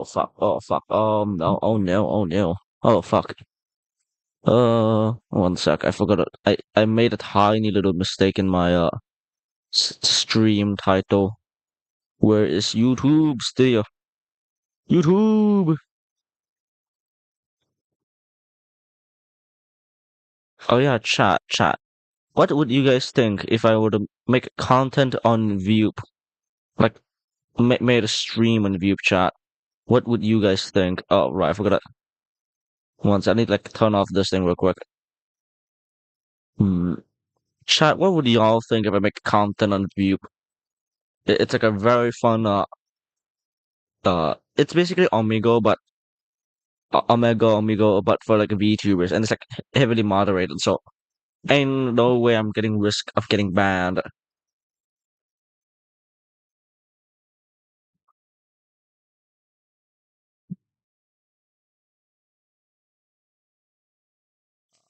Oh fuck. Oh fuck. No. Oh no. Oh no. Oh fuck. 1 sec. I forgot. I made a tiny little mistake in my stream title. Where is YouTube still? YouTube. Oh yeah, chat. What would you guys think if I were to make content on View, like made a stream on View chat? What would you guys think? Oh right, I forgot that. Once I need like turn off this thing real quick. Hmm. Chat, what would y'all think if I make content on View? It's like a very fun it's basically Omegle, but Omegle, but for like VTubers, and it's like heavily moderated. So ain't no way I'm getting risk of getting banned.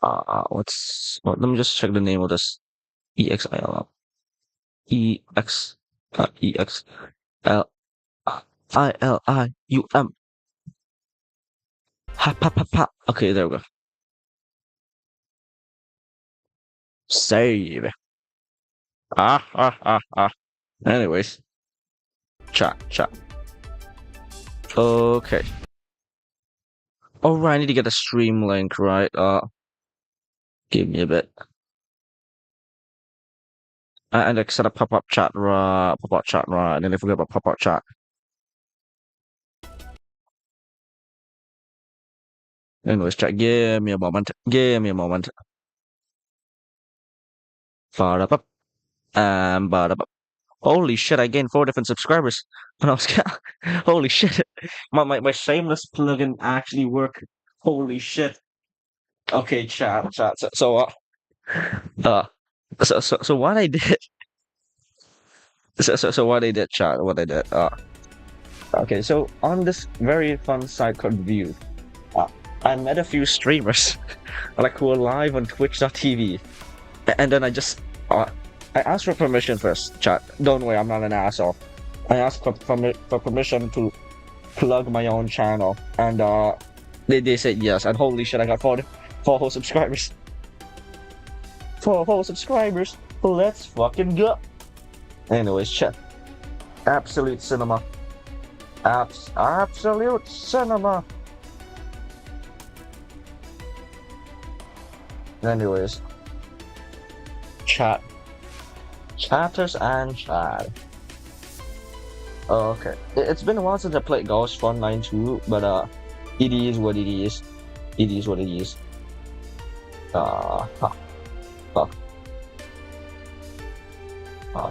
Let me just check the name of this. EXILUM. EX EXILIUM. Ha pa pa pa. Okay, there we go. Save. Ah. Anyways, chat. Okay. Oh right, I need to get a stream link, right? Give me a bit. And like set up pop-up chat, right? Pop-up chat, right? And then I forget about pop-up chat. Anyways, chat. Give me a moment. Give me a moment. Ba-da-ba. Ba-da-ba. Holy shit! I gained 4 different subscribers when I was. Holy shit! My shameless plugin actually worked. Holy shit! Okay, chat. Uh, so what I did. So what I did, chat. What I did. Okay. So on this very fun site called View, uh, I met a few streamers, like who were live on Twitch.tv, and then I asked for permission first, chat. Don't worry, I'm not an asshole. I asked for permission to plug my own channel, and they said yes. And holy shit, I got four whole subscribers. 4 whole subscribers. Let's fucking go. Anyways, chat. Absolute cinema. Absolute cinema. Anyways, chat. Chatters and chat. Okay. It's been a while since I played Ghost Frontline 2, but it is what it is. It is what it is. Huh.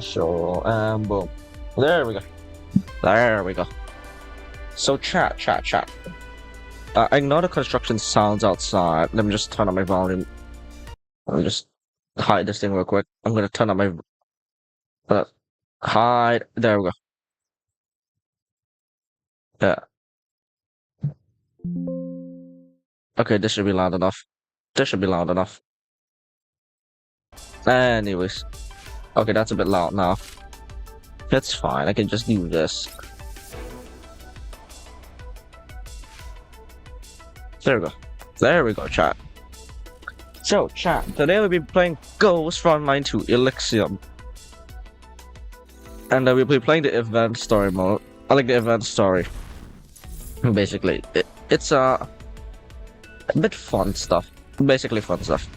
So boom. There we go. So chat. I know the construction sounds outside. Let me just turn up my volume. Let me just hide this thing real quick. I'm gonna turn up my hide. There we go. Yeah. Okay, this should be loud enough. Anyways. Okay, that's a bit loud now. That's fine. I can just do this. There we go, chat. So, chat, today we'll be playing Ghost Frontline 2 EXILIUM. And we'll be playing the event story mode. I like the event story. Basically, it's a bit fun stuff. Basically fun stuff.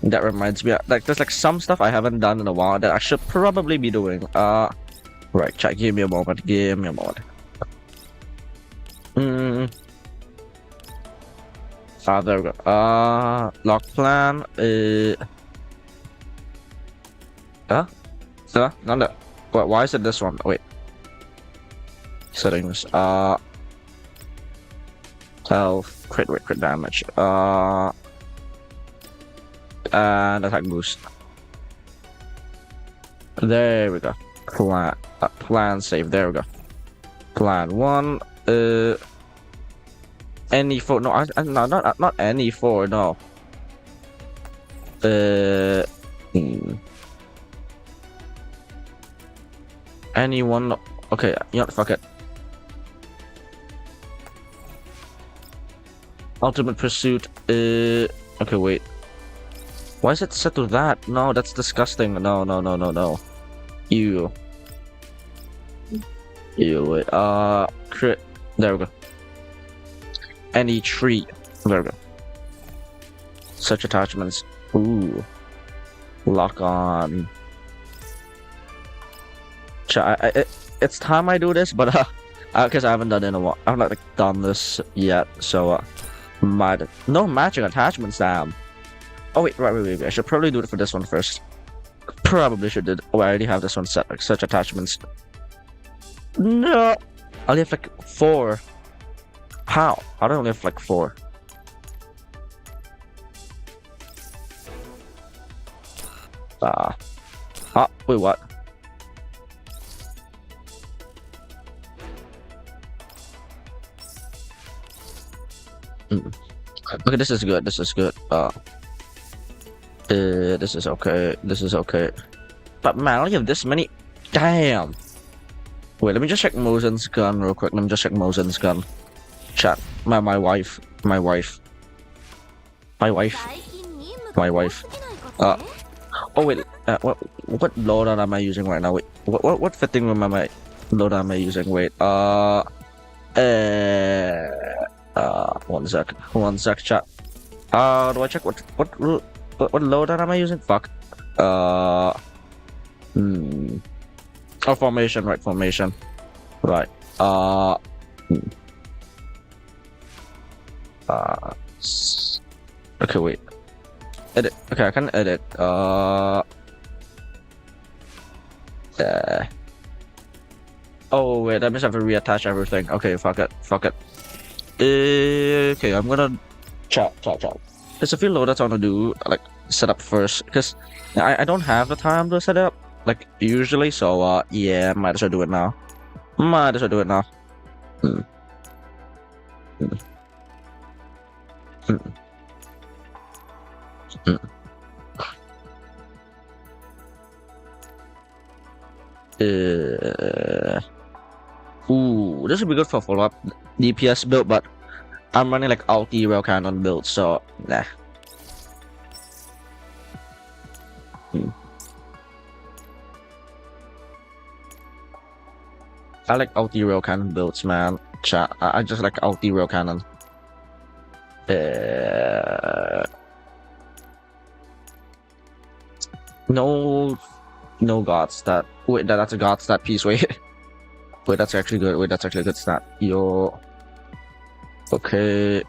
That reminds me, like, there's like some stuff I haven't done in a while that I should probably be doing. Right, chat, give me a moment. There we go. Lock plan. No. Why is it this one? Wait. Settings. Health, crit damage. And attack boost. There we go. Plan save. There we go. Plan 1. Any 4? No, no, not any 4. No. Anyone? Okay, you know, fuck it. Ultimate Pursuit. Okay, wait. Why is it set to that? No, that's disgusting. No, no, no, no, no. Ew. Ew. Wait. Crit. There we go. Any tree. There we go. Such attachments. Ooh. Lock on. It's time I do this, but because I haven't done it in a while. I've not like, done this yet, so no matching attachments. Damn. Oh wait, wait. I should probably do it for this one first. Probably should do it. Oh, I already have this one set. Like such attachments. No, I only have like 4. How? I don't only have like 4. Wait, what? Okay, this is good. This is good. This is okay. This is okay. But man, I only have this many. Damn. Wait, let me just check Mosen's gun real quick. Let me just check Mosen's gun. Chat. My wife. My wife. My wife. My wife. Oh wait. What loadout am I using right now? Wait. What fitting room am I? Loadout am I using? Wait. 1 sec. 1 sec, chat. Do I check what loadout am I using? Fuck. Oh, formation, right? Formation, right? Okay, wait. Edit. Okay, I can edit. Oh wait, I just have to reattach everything. Okay, fuck it. Fuck it. Okay, I'm gonna chat. There's a few loadouts I wanna do, like set up first, because I don't have the time to set up like usually. So yeah, might as well do it now. Might as well do it now. Ooh, this would be good for follow-up DPS build, but I'm running like ulti rail cannon build, so nah. I like ulti rail cannon builds, man. Chat. I just like ulti rail cannon. No god stat. Wait, that's a god stat piece. Wait. Wait, that's actually good. Wait, that's actually a good stat. Yo. Okay.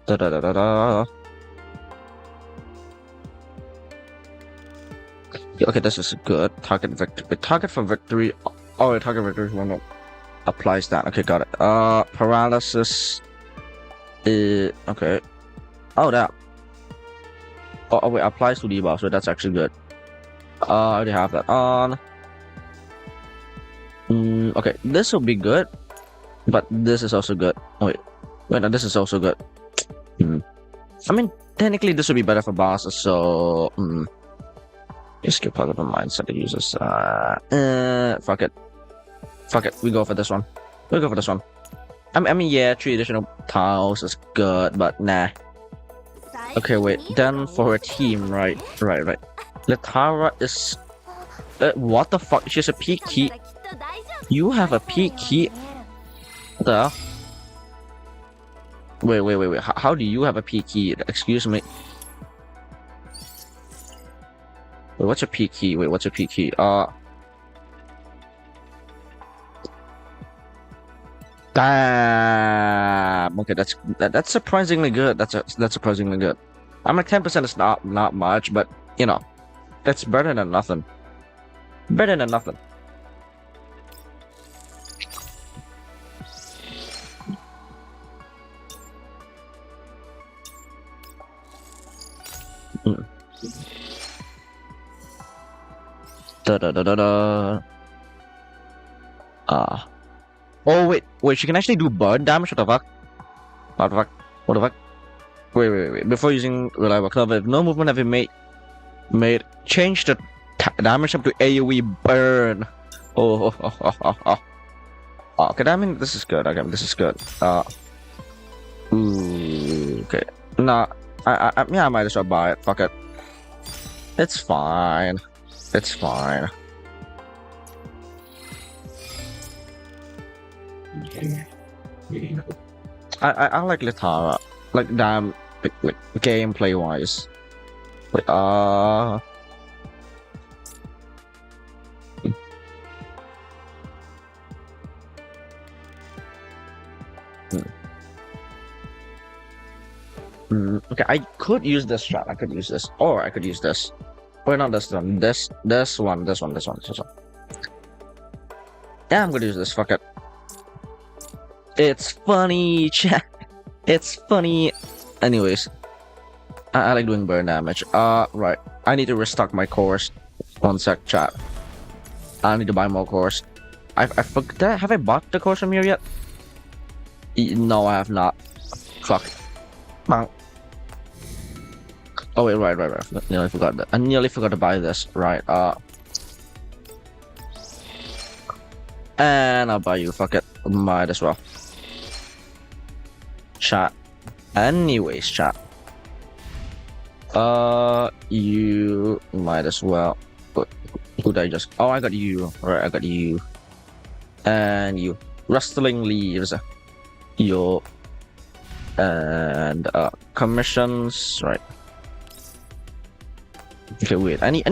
Da. Okay, this is good. Target victory. Target for victory. Oh, target victory one applies that. Okay, got it. Paralysis. Okay. Oh, that. Oh, wait, applies to debuff, so that's actually good. I already have that on. Okay, this will be good, but this is also good. Oh, wait, no, this is also good. I mean, technically, this would be better for bosses, so. Just skip part of the mindset that uses. Fuck it. Fuck it. We go for this one. We'll go for this one. I mean, yeah, 3 additional tiles is good, but nah. Okay, wait. Then for a team, right. Latara is. What the fuck? She's a peak key. You have a peak key. The. Wait. How do you have a peak key? Excuse me. Wait, what's a peak key? Wait, what's a peak key? Damn. Okay, that's surprisingly good. That's surprisingly good. I'm like 10% is not much, but you know, that's better than nothing. Better than nothing. Oh wait, she can actually do burn damage. What the fuck? What the fuck? Wait. Before using reliable cover, if no movement have been made, change the damage up to AoE burn. Oh. Okay, I mean this is good. Okay, this is good. Okay. Nah, I might as well buy it. Fuck it. It's fine. It's fine. I like Litara. Like damn, like gameplay wise. Wait, okay, I could use this strat. I could use this, or I could use this. Wait, not this one. This one. Yeah, I'm gonna use this. Fuck it. It's funny, chat. It's funny. Anyways, I like doing burn damage. Right. I need to restock my cores. 1 sec, chat. I need to buy more cores. I forgot. Have I bought the cores from here yet? No, I have not. Fuck. Oh wait, right. Nearly forgot that. I nearly forgot to buy this. Right. And I'll buy you. Fuck it. Might as well. Chat. Anyways, chat. You might as well. Who did I just? Oh, I got you. Right, I got you. And you. Rustling leaves. Yo. And commissions. Right. Okay, wait. I need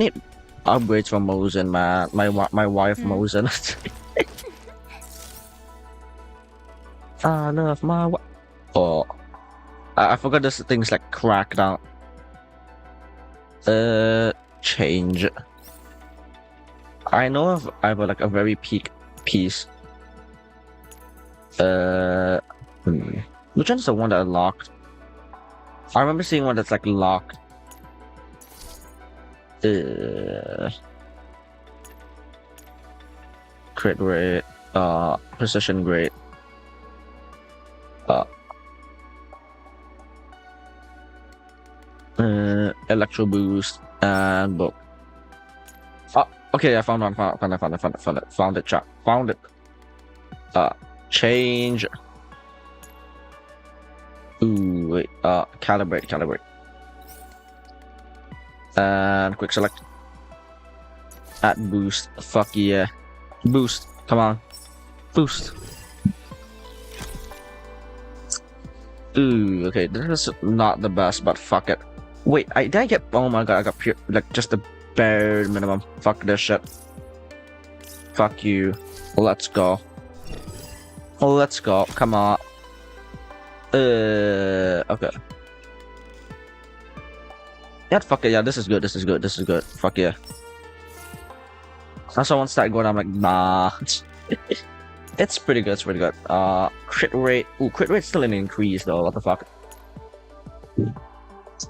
upgrades from Mosin, man. My wife Mosin. I love my wife. Oh, I forgot this things like crackdown. Change. I know I have like a very peak piece. Which one's the one that I locked? I remember seeing one that's like locked. Crit rate, precision rate, electro boost, and book. Okay, I found it, chat. Found it. Change. Ooh, wait, calibrate. And quick select. Add boost. Fuck yeah. Boost. Come on. Boost. Ooh, okay, this is not the best, but fuck it. Wait, did I get? Oh my god, I got pure, like just the bare minimum. Fuck this shit. Fuck you. Let's go. Let's go. Come on. Okay. Yeah, fuck it. Yeah, this is good. Fuck yeah. That's why once that going, I'm like, nah. It's pretty good. Crit rate. Ooh, crit rate's still an increase though. What the fuck?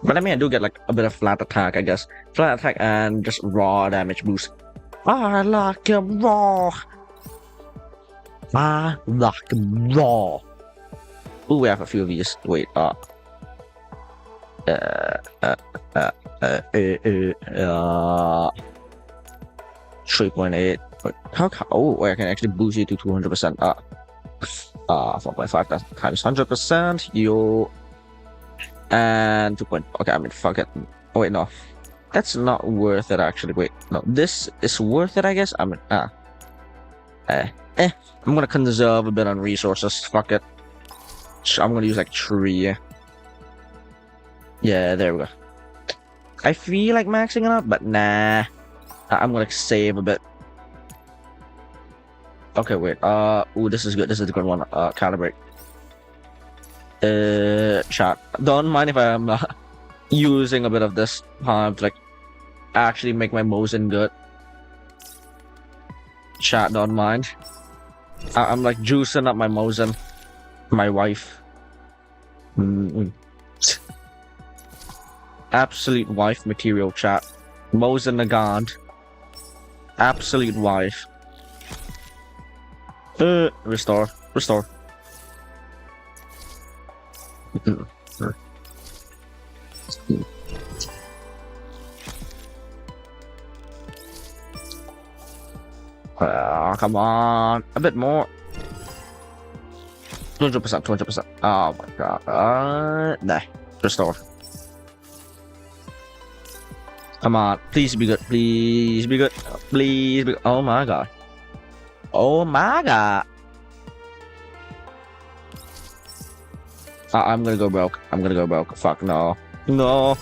But I mean, I do get like a bit of flat attack, I guess. Flat attack and just raw damage boost. I like it raw. Ooh, we have a few of these. Wait, 3.8. How? Oh, I can actually boost you to 200%. 4.5 times 100%. You and 2. Okay, I mean, fuck it. Oh wait, no, that's not worth it. Actually, wait, no, this is worth it. I guess. I mean, I'm gonna conserve a bit on resources. Fuck it. I'm gonna use like 3. Yeah, there we go. I feel like maxing it up, but nah. I'm gonna save a bit. Okay, wait. Ooh, this is good. This is a good one. Calibrate. Chat. Don't mind if I'm using a bit of this to like actually make my Mosin good. Chat, don't mind. I'm like juicing up my Mosin. My wife. Absolute wife material, chat. Mosin the god. Absolute wife. Restore. come on. A bit more. 200%, 200%. Oh my god. Nah. Restore. Come on. Please be good. Please be good. Please be good. Oh my god. Oh my god. I'm gonna go broke. I'm gonna go broke. Fuck no. No.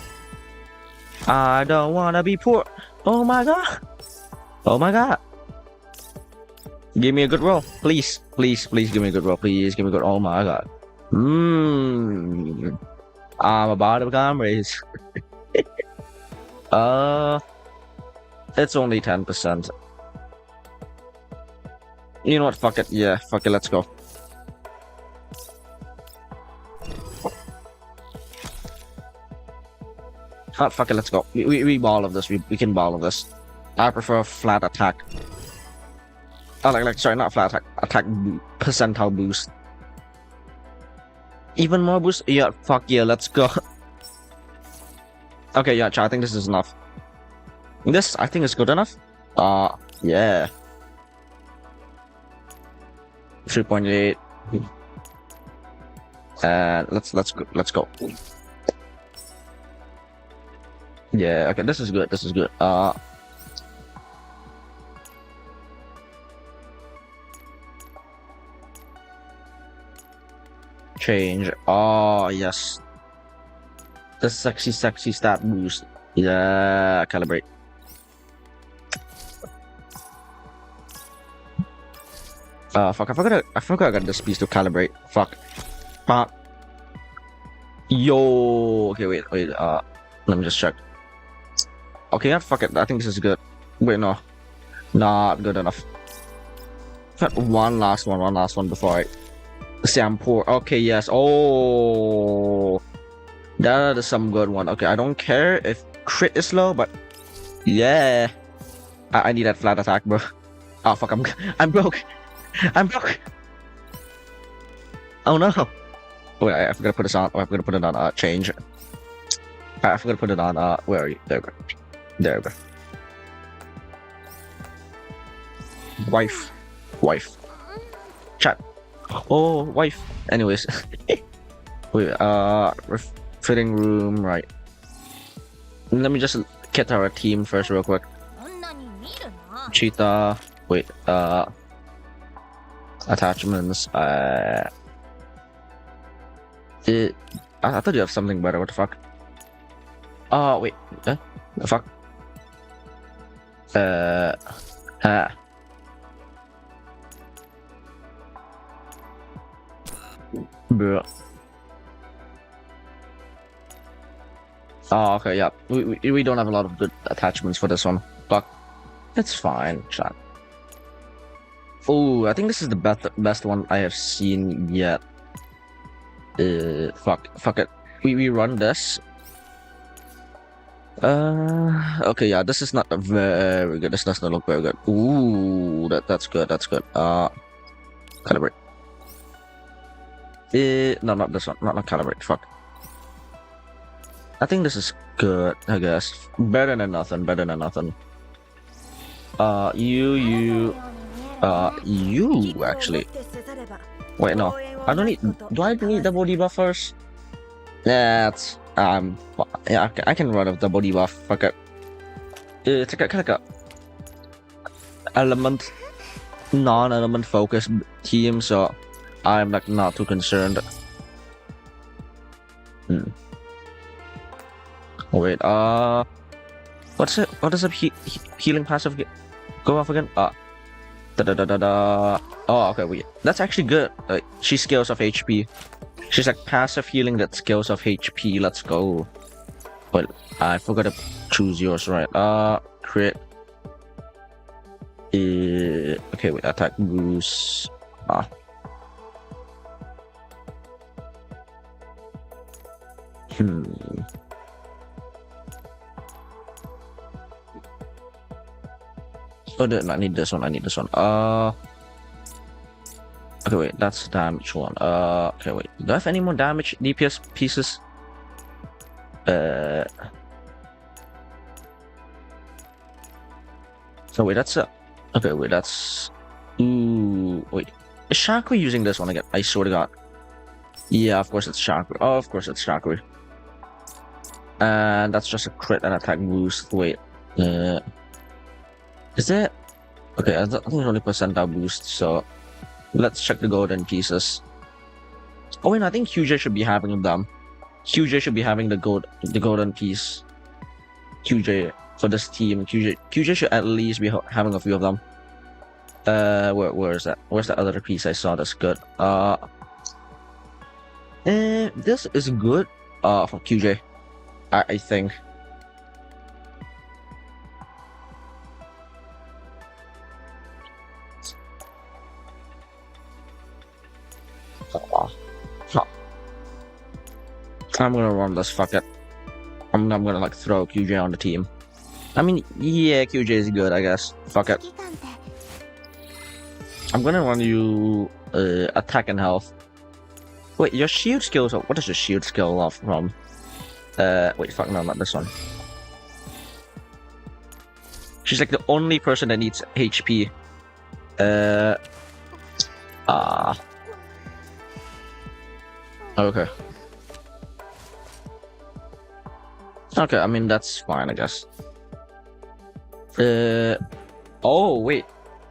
I don't wanna be poor. Oh my god. Oh my god. Give me a good roll. Please. Please, please give me a good roll. Please give me a good. Oh my god. I'm about to become raised. It's only 10%. You know what? Fuck it. Yeah, fuck it. Let's go. Fuck it. Let's go. We ball of this. We can ball of this. I prefer flat attack. Oh, sorry, not flat attack. Attack percentile boost. Even more boost? Yeah, fuck yeah, let's go. Okay, yeah, I think this is enough. This, I think, is good enough. Yeah. 3.8. And let's go. Yeah, okay, this is good. This is good. Change. Oh yes. The sexy stat boost. Yeah, calibrate. Fuck, I forgot I got this piece to calibrate. Fuck. Yo, okay, wait, let me just check. Okay, yeah, fuck it, I think this is good. Wait, no. Not good enough. Got one last one before I say I'm poor. Okay, yes. Oh, that is some good one. Okay, I don't care if crit is low, but yeah, I need that flat attack, bro. Oh fuck, I'm broke. I'm broke. Oh no. Wait, I forgot to put this on. Oh, I forgot to put it on change. I forgot to put it on where are you? There we go. There we go. Wife. Chat. Oh, wife. Anyways. Wait, fitting room, right. Let me just get our team first real quick. Cheetah. Wait, attachments. I thought you have something better. What the fuck? Oh wait, the fuck. Bro. Oh, okay, yeah. We don't have a lot of good attachments for this one, but it's fine, chat. Oh, I think this is the best one I have seen yet. Fuck it. We run this. Okay, yeah, this is not very good. This does not look very good. Ooh, that's good. That's good. Calibrate. No, not this one. Not calibrate. Fuck. I think this is good. I guess better than nothing. Better than nothing. You actually. Wait, no. I don't need. Do I need double debuff first? That's yeah. I can run a double debuff. Fuck it. It's like a element, non-element focused team, so I'm like not too concerned. Wait. What's it? What does a healing passive go off again? Oh, okay, wait. That's actually good. She scales off HP. She's like passive healing that scales off HP. Let's go. But I forgot to choose yours, right? Crit. Okay, wait. Attack boost. Oh, I need this one. I need this one. Okay, wait. That's damage one. Okay, wait. Do I have any more damage DPS pieces? So wait, that's okay, wait, that's Ooh, wait. Is Shakri using this one again? I swear to God. Yeah, of course it's Shakri. Oh, of course it's Shakri. And that's just a crit and attack boost. Wait. Is it? Okay, I think it's only percentile boost, so let's check the golden pieces. Oh wait, no, I think QJ should be having them. QJ should be having the golden piece. QJ for this team. QJ should at least be having a few of them. Where is that? Where's the other piece I saw that's good? This is good. For QJ, I think. I'm gonna run this. Fuck it. I'm gonna like throw QJ on the team. I mean, yeah, QJ is good, I guess. Fuck it. I'm gonna run you attack and health. Wait, your shield skills. What is your shield skill off from? Wait, fuck no, not this one. She's like the only person that needs HP. Okay. Okay, I mean that's fine, I guess. Oh wait,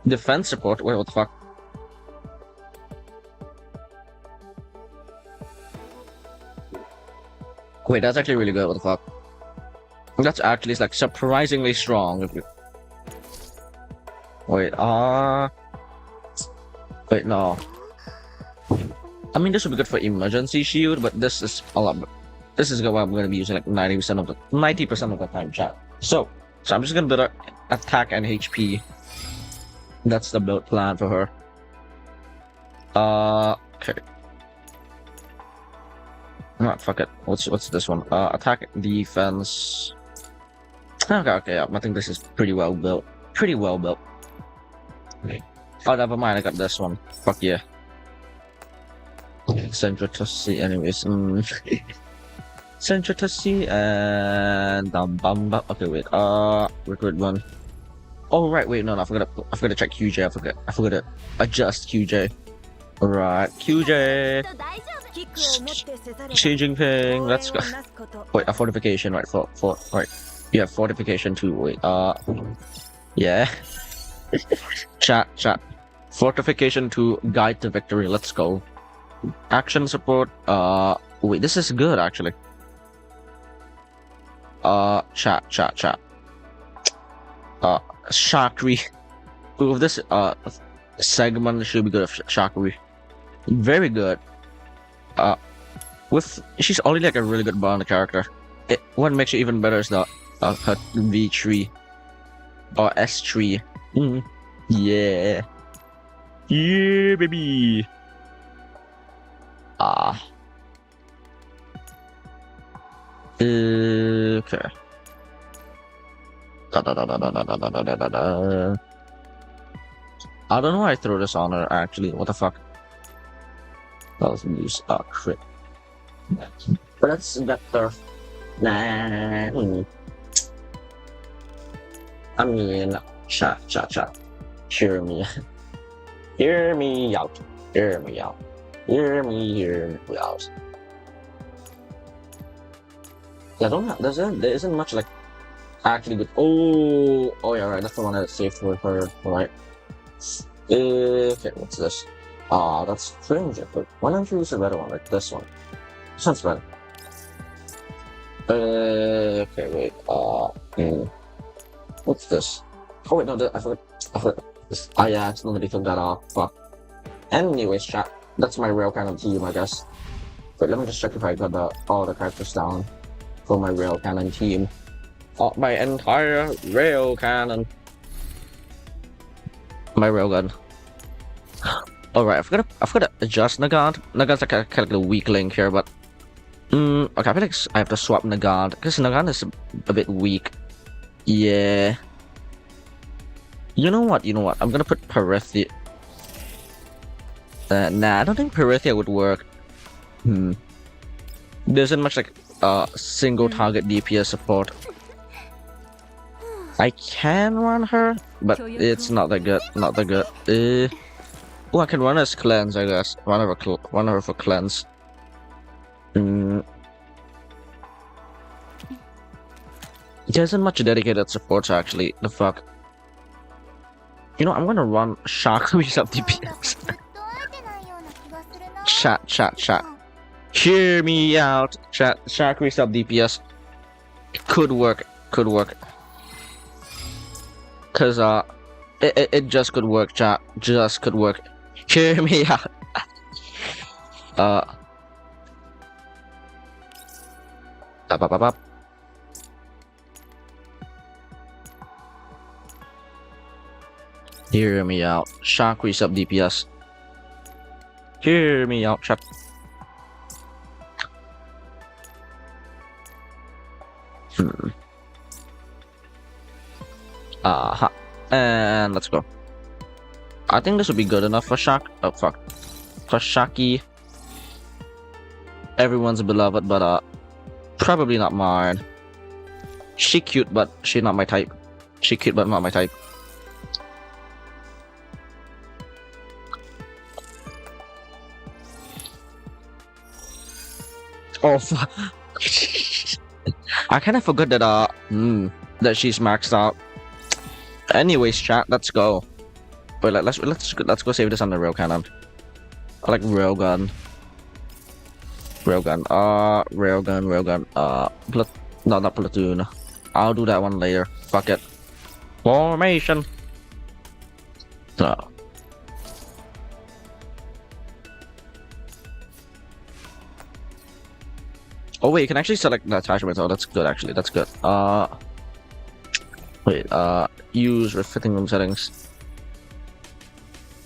defense support. Wait, what the fuck? Wait, that's actually really good. What the fuck? That's actually like surprisingly strong. If you... Wait, wait, no. I mean, this would be good for emergency shield, but this is a lot. This is what I'm going to be using like 90% of the time, chat. So I'm just going to build attack and HP. That's the build plan for her. Okay. No, fuck it. What's this one? Attack, defense. Okay, yeah, I think this is pretty well built. Oh, never mind. I got this one. Fuck yeah. Central to see, anyways. Central to see and okay, wait. Recruit one. Oh right, wait, no, I forgot to check QJ. I forgot to adjust QJ. Alright, QJ. Xi Jinping. Let's go. Wait, a fortification, right? Right. Yeah, fortification too. Wait. Yeah. Chat. Fortification to guide to victory. Let's go. Action support. Wait, this is good actually. Chat. Shakri. Ooh, this segment should be good of Shakri. Very good. She's already like a really good bond character. What makes it even better is the her V3 or S3. Yeah, baby. Okay. I don't know why I threw this on her actually. What the fuck? That was use crit. But that's better. Nah. I mean, chat. Hear me. Hear me out. Hear me out. Yeah, there isn't much like actually good. Oh yeah, right. That's the one I saved for her, right? Okay, what's this? That's strange. But why don't you use a better one, like this one? Sounds better. Okay, wait. What's this? Oh wait, no, I forgot this. Yeah, I accidentally took that off. Fuck. Anyways, chat. That's my rail cannon team, I guess. Wait, let me just check if I got all the characters down for my rail cannon team. My entire rail cannon. My railgun. Alright, I forgot to adjust Nagant. Nagant's like kind of a weak link here, but okay, I feel like I have to swap Nagant because Nagant is a bit weak. Yeah. You know what? I'm gonna put Parithia. Nah, I don't think Parithia would work. There isn't much like single target DPS support. I can run her, but it's not that good. Not that good. Oh, I can run as cleanse, I guess. Run her for cleanse. Mm. There isn't much dedicated supports actually. The fuck. You know, I'm gonna run Shark Reset DPS. Chat. Hear me out. Chat. Shark Reset DPS. Could work. Cause it just could work, chat. Just could work. Hear me out. Up. Hear me out. Shark Reset DPS. Hear me out, chat. And let's go. I think this would be good enough for Shark. Oh fuck. For Shaki. Everyone's beloved, but probably not mine. She cute, but she not my type. She cute, but not my type. Oh fuck. I kind of forgot that that she's maxed out. Anyways, chat, let's go. Wait, let's go save this on the rail cannon. I like railgun. Railgun. No, not platoon. I'll do that one later. Fuck it. Formation. Oh wait, you can actually select the attachment. Oh, that's good actually. That's good. Wait. Use refitting room settings.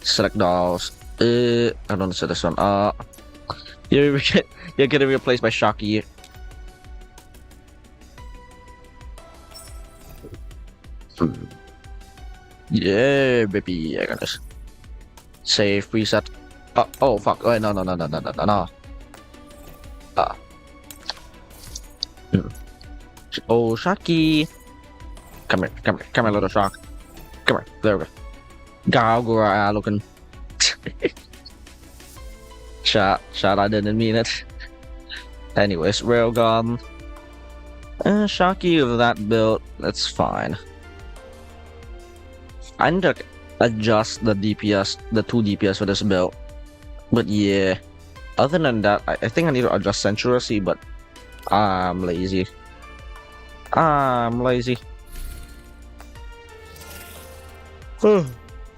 Select dolls. I don't see this one. You're getting replaced by Shocky. Yeah, baby. I got this. Save preset. Oh fuck. Oh no. Oh, Shocky. Come here, little shark. Come here. There we go. Gargoyle looking. Chat, I didn't mean it. Anyways, railgun. Shocky with that build, that's fine. I need to adjust the DPS, the 2 DPS for this build. But yeah, other than that, I think I need to adjust Centuracy, but I'm lazy.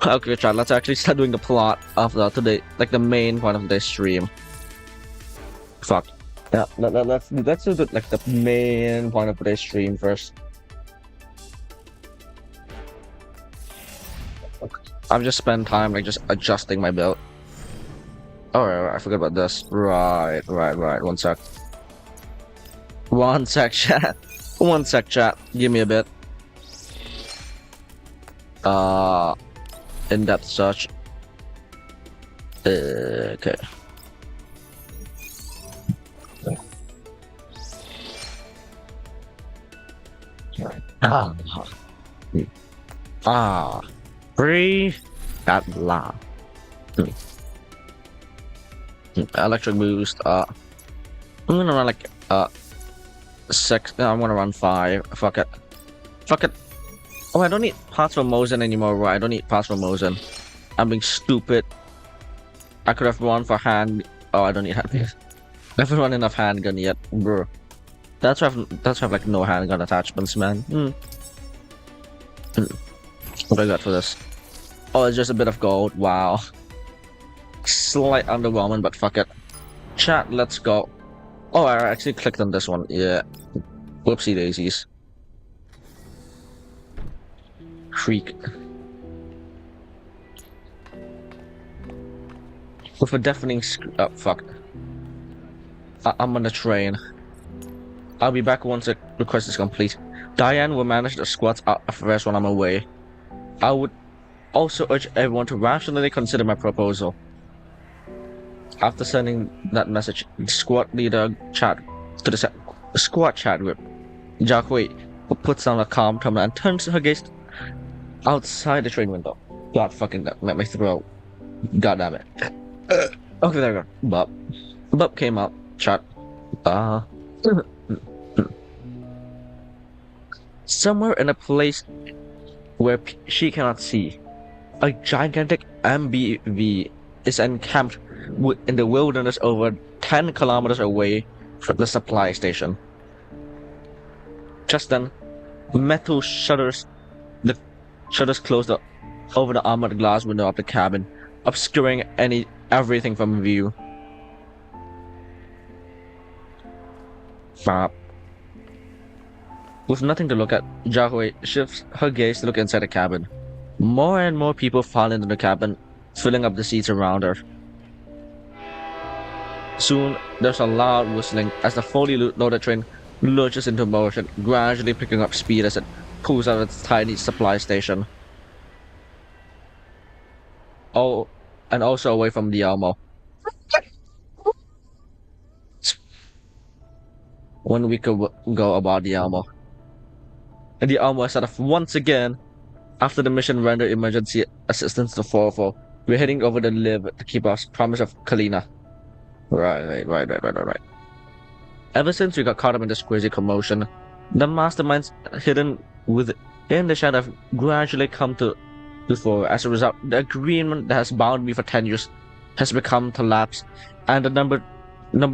Okay, chat, let's actually start doing the plot of today, like the main part of this stream. Fuck. Yeah, let's do like the main part of today's stream first. I've just spent time like just adjusting my build. Oh, right, I forgot about this. Right. 1 sec. 1 sec, chat. 1 sec, chat. Give me a bit. In-depth search. Okay. Breathe that loud. Electric boost. I'm gonna run like 6. No, I'm gonna run 5. Fuck it. Oh, I don't need parts from Mosin anymore, bro. I don't need parts from Mosin. I'm being stupid. I could have run for hand. Oh, I don't need hand. I haven't run enough handgun yet, bro. That's why I have like no handgun attachments, man. What I got for this? Oh, it's just a bit of gold. Wow. Slight underwhelming, but fuck it. Chat, let's go. Oh, I actually clicked on this one. Yeah. Whoopsie daisies. Creek. With a deafening fuck. I'm on the train. I'll be back once the request is complete. Diane will manage the squads affairs when I'm away. I would also urge everyone to rationally consider my proposal. After sending that message, the squad leader chat to the squad chat group. Jack, wait, puts down a calm terminal and turns her gaze outside the train window. God fucking that met my throat. God damn it. Okay, there we go. Bub came up. Shut. Somewhere in a place where she cannot see, a gigantic MBV is encamped in the wilderness over 10 kilometers away from the supply station. Just then, metal shutters closed over the armored glass window of the cabin, obscuring everything from view. With nothing to look at, Jiahui shifts her gaze to look inside the cabin. More and more people file into the cabin, filling up the seats around her. Soon, there's a loud whistling as the fully loaded train lurches into motion, gradually picking up speed as it pulls out of its tiny supply station. Oh, and also away from the Elmo. 1 week ago about the Elmo. And the Elmo set off once again. After the mission rendered emergency assistance to 404, we're heading over the live to keep our promise of Kalina. Right. Ever since we got caught up in this crazy commotion, the masterminds hidden within the shadow have gradually come to the fore. As a result, the agreement that has bound me for 10 years has become to lapse, and the number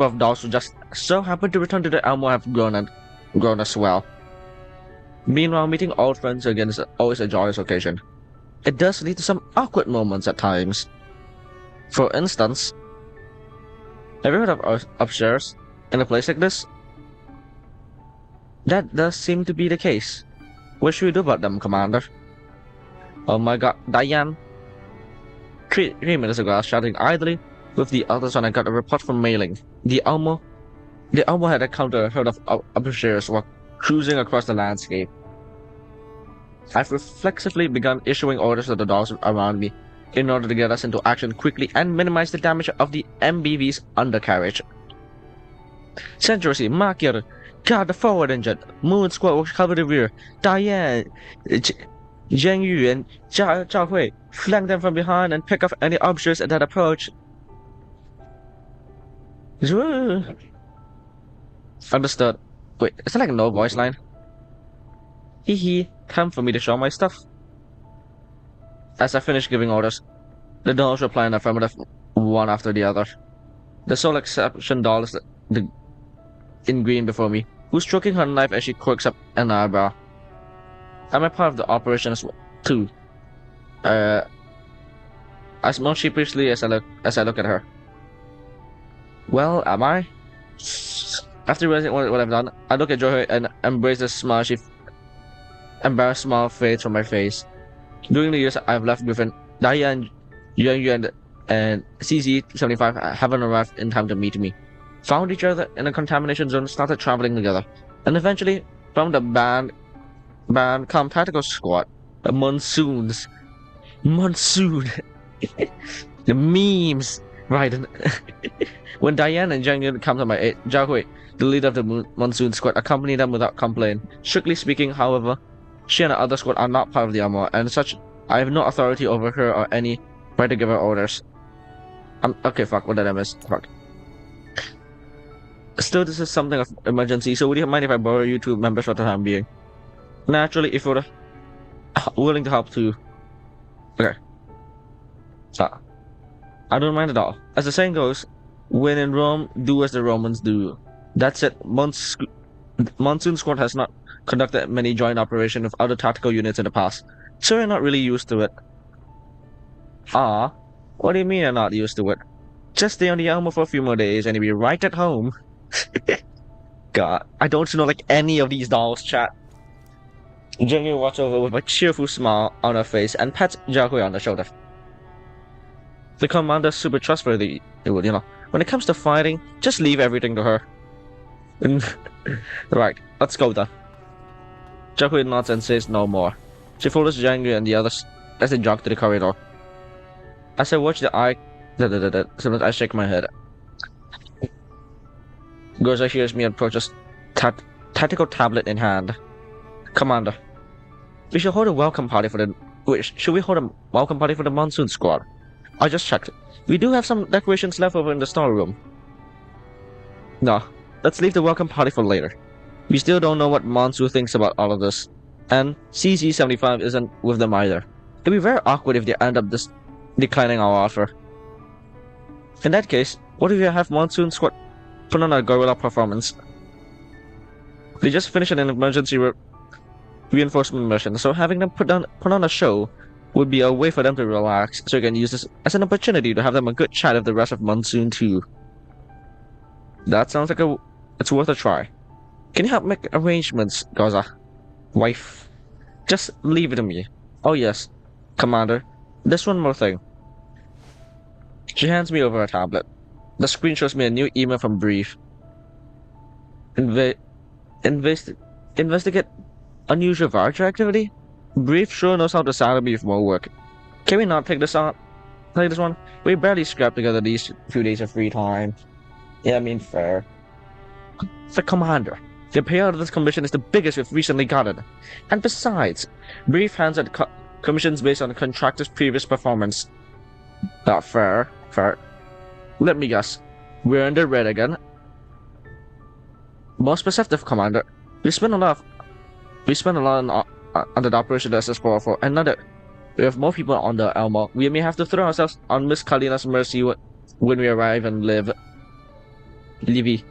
of dolls who just so happen to return to the Elmo have grown as well. Meanwhile, meeting old friends again is always a joyous occasion. It does lead to some awkward moments at times. For instance, have you heard of upstairs in a place like this? That does seem to be the case. What should we do about them, Commander? Oh my god, Diane! 3 minutes ago, I was chatting idly with the others when I got a report from mailing. The Elmo had encountered a herd of upstairs while cruising across the landscape. I've reflexively begun issuing orders to the dolls around me in order to get us into action quickly and minimize the damage of the MBV's undercarriage. Century, Makir, guard the forward engine. Moon Squad will cover the rear. Diane, Zheng Yu, and Zhao Hui flank them from behind and pick off any upstairs that approach. Understood. Wait, is that like no voice line? Hee, time for me to show my stuff. As I finish giving orders, the dolls reply in affirmative one after the other. The sole exception doll is in green before me, who's stroking her knife as she quirks up an eyebrow. I'm a part of the operation too. I smile sheepishly as I look at her. Well, am I? After realizing what I've done, I look at Joey and embrace the smile embarrassed smile fades from my face. During the years I've left Griffin, Diane, Yuan Yuan, and CZ-75 haven't arrived in time to meet me. Found each other in a contamination zone, started traveling together, and eventually found a band tactical squad. The Monsoon. The memes. Right. When Diane and Zhang Yun come to my aid, Zhao Hui, the leader of the Monsoon squad, accompanied them without complaint. Strictly speaking, however, she and the other squad are not part of the armor, and as such, I have no authority over her or any right to give her orders. Okay, fuck, what did I miss? Fuck. Still, this is something of emergency, so would you mind if I borrow you 2 members for the time being? Naturally, if you're willing to help too. Okay. So, I don't mind at all. As the saying goes, when in Rome, do as the Romans do. That's it. Monsoon Squad has not conducted many joint operations with other tactical units in the past, so we're not really used to it. What do you mean you're not used to it? Just stay on the Elmo for a few more days and you'll be right at home. God, I don't know like any of these dolls, chat. Jingyu walks over with a cheerful smile on her face and pats Jiahui on the shoulder. The commander's super trustworthy, you know. When it comes to fighting, just leave everything to her. Right, let's go then. Jiahui nods and says no more. She follows Jiangyu and the others as they jog to the corridor. As I watch sometimes I shake my head. Goza hears me approach a tactical tablet in hand. Commander, we should hold a welcome party for the. Wait, should we hold a welcome party for the Monsoon Squad? I just checked. We do have some decorations left over in the storeroom. No, let's leave the welcome party for later. We still don't know what Monsoon thinks about all of this, and CZ75 isn't with them either. It'd be very awkward if they end up declining our offer. In that case, what if you have Monsoon Squad put on a guerrilla performance? They just finished an emergency reinforcement mission, so having them put on a show would be a way for them to relax, so you can use this as an opportunity to have them a good chat with the rest of Monsoon too. That sounds like it's worth a try. Can you help make arrangements, Gaza? Wife. Just leave it to me. Oh yes, Commander. There's one more thing. She hands me over a tablet. The screen shows me a new email from Brief. Investigate unusual voucher activity? Brief sure knows how to saddle me with more work. Can we not take this on? Take this one? We barely scrapped together these few days of free time. Yeah, I mean, fair. The Commander. The payout of this commission is the biggest we've recently gotten. And besides, Brief hands out commissions based on the contractor's previous performance. Not fair. Fair. Let me guess. We're in the red again. Most perceptive, Commander. We spent a lot on the operation SS404, and now that we have more people on the Elmo, we may have to throw ourselves on Miss Kalina's mercy when we arrive and live. Livy.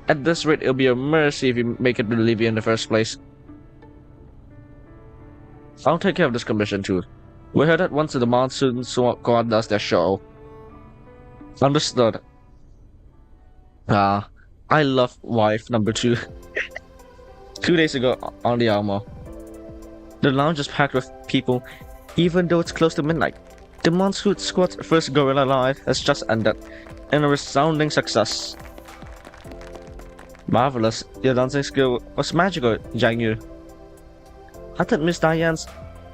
At this rate, it'll be a mercy if you make it to Livy in the first place. I'll take care of this commission too. We're headed once the Monsoon Squad does their show. Understood. I love wife number 2. 2 days ago on the Almo. The lounge is packed with people, even though it's close to midnight. The Monsoon Squad's first Gorilla Live has just ended, and a resounding success. Marvelous, your dancing skill was magical, Jiang Yu. I thought Miss Diane's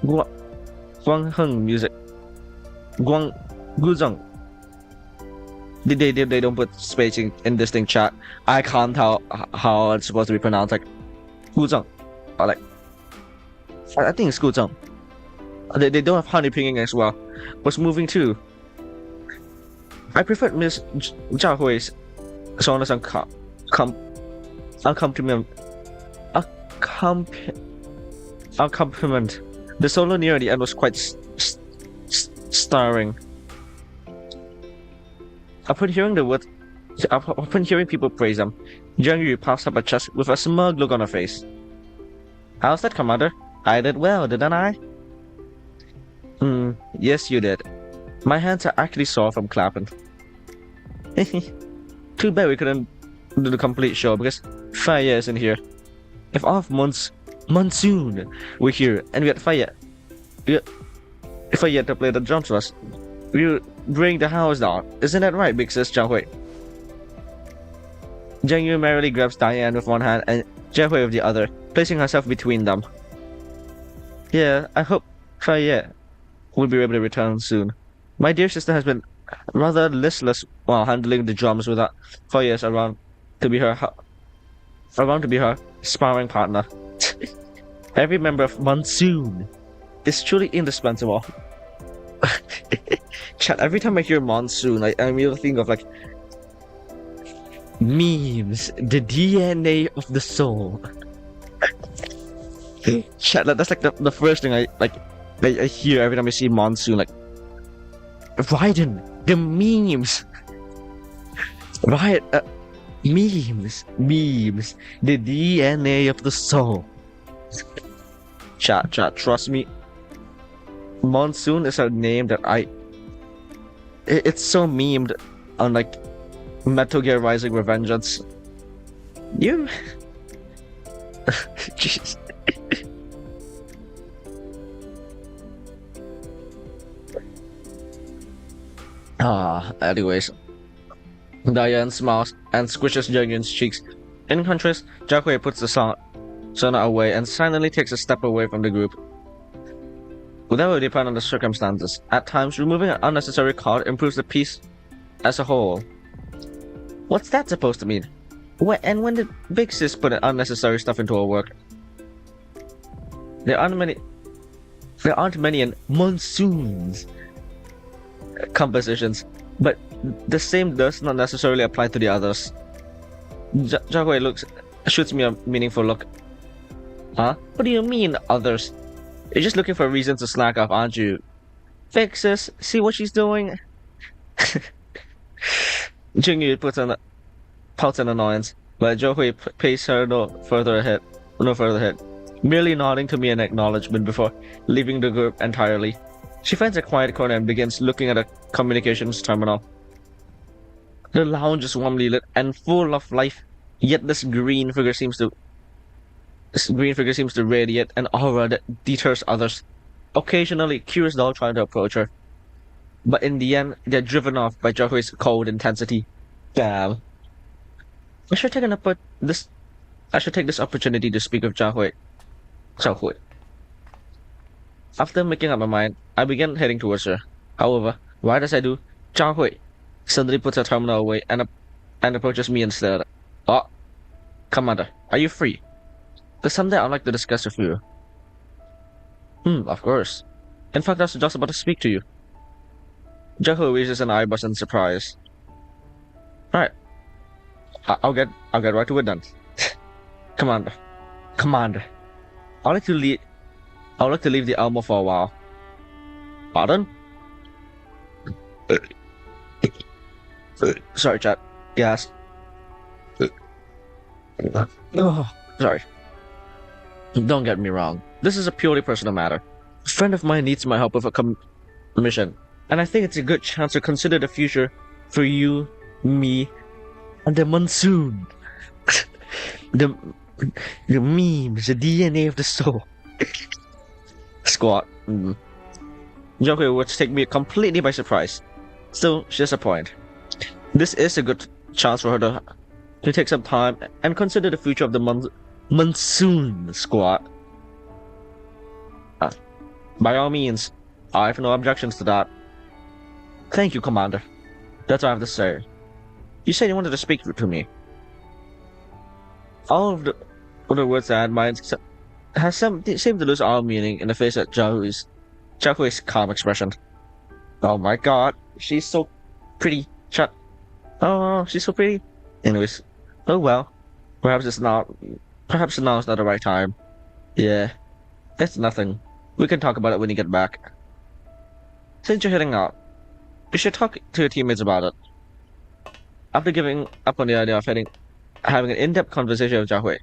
Guang Heng music. Guzheng. They don't put spacing in this thing, chat. I can't tell how it's supposed to be pronounced. Like Guzheng, or like I think it's Guzheng. They don't have honey pinging as well. Was moving too. I preferred Miss Zhao Hui's songs accompaniment. The solo near the end was quite stirring. Upon hearing people praise them, Jiang Yu puffs up her chest with a smug look on her face. How's that, Commander? I did well, didn't I? Yes you did. My hands are actually sore from clapping. Too bad we couldn't do the complete show because Fire isn't here. If all of Monsoon were here and we had Fire to play the drums for us, we would bring the house down. Isn't that right, big sis Zhao Hui? Jiang Yu merrily grabs Diane with one hand and Zhao Hui with the other, placing herself between them. Yeah, I hope Fire will be able to return soon. My dear sister has been rather listless while handling the drums without Fire around to be her sparring partner. Every member of Monsoon is truly indispensable. Chat, every time I hear Monsoon, I really think of like memes, the DNA of the soul. Chat, that's like the first thing I hear every time I see Monsoon. Like, Raiden, the memes. Right, memes, the DNA of the soul. Chat, trust me. Monsoon is a name that it's so memed on like Metal Gear Rising Revengeance. You jeez. Anyways. Diane smiles and squishes Jiang Yun's cheeks. In contrast, Zhao Hui puts the sauna away and silently takes a step away from the group. That will depend on the circumstances. At times, removing an unnecessary card improves the piece as a whole. What's that supposed to mean? When did Big Sis put unnecessary stuff into her work? There aren't many. There aren't many in monsoons compositions, but the same does not necessarily apply to the others. Jiahui shoots me a meaningful look. Huh? What do you mean, others? You're just looking for a reason to slack off, aren't you? Fake sis, see what she's doing? Jingyu pouts an annoyance, but Jiahui pays her no further ahead, merely nodding to me in acknowledgement before leaving the group entirely. She finds a quiet corner and begins looking at a communications terminal. The lounge is warmly lit and full of life, yet this green figure seems to radiate an aura that deters others. Occasionally, curious dolls try to approach her, but in the end, they're driven off by Jiahui's cold intensity. Damn. I should take this opportunity to speak with Jiahui. After making up my mind, I began heading towards her. However, right as I do, Jiahui suddenly puts her terminal away and approaches me instead. Oh, Commander, are you free? There's something I'd like to discuss with you. Of course. In fact, I was just about to speak to you. Jiahui raises an eyebrows in surprise. Right. I'll get right to it then. Commander. I'd like to leave the Alma for a while. Pardon? Sorry, chat. Gas. Oh, sorry. Don't get me wrong. This is a purely personal matter. A friend of mine needs my help with a mission, and I think it's a good chance to consider the future for you, me, and the monsoon. the memes, the DNA of the soul. Squat. Jiahui would take me completely by surprise. Still, she's a point. This is a good chance for her to take some time and consider the future of the monsoon squad. By all means, I have no objections to that. Thank you, Commander. That's all I have to say. You said you wanted to speak to me. All of the words I had mind seemed to lose all meaning in the face of Jiahui's calm expression. Oh my god, she's so pretty. Shut. Oh, she's so pretty. Anyways, oh well. Perhaps now is not the right time. Yeah, it's nothing. We can talk about it when you get back. Since you're heading out, you should talk to your teammates about it. After giving up on the idea of having an in-depth conversation with Jiahui,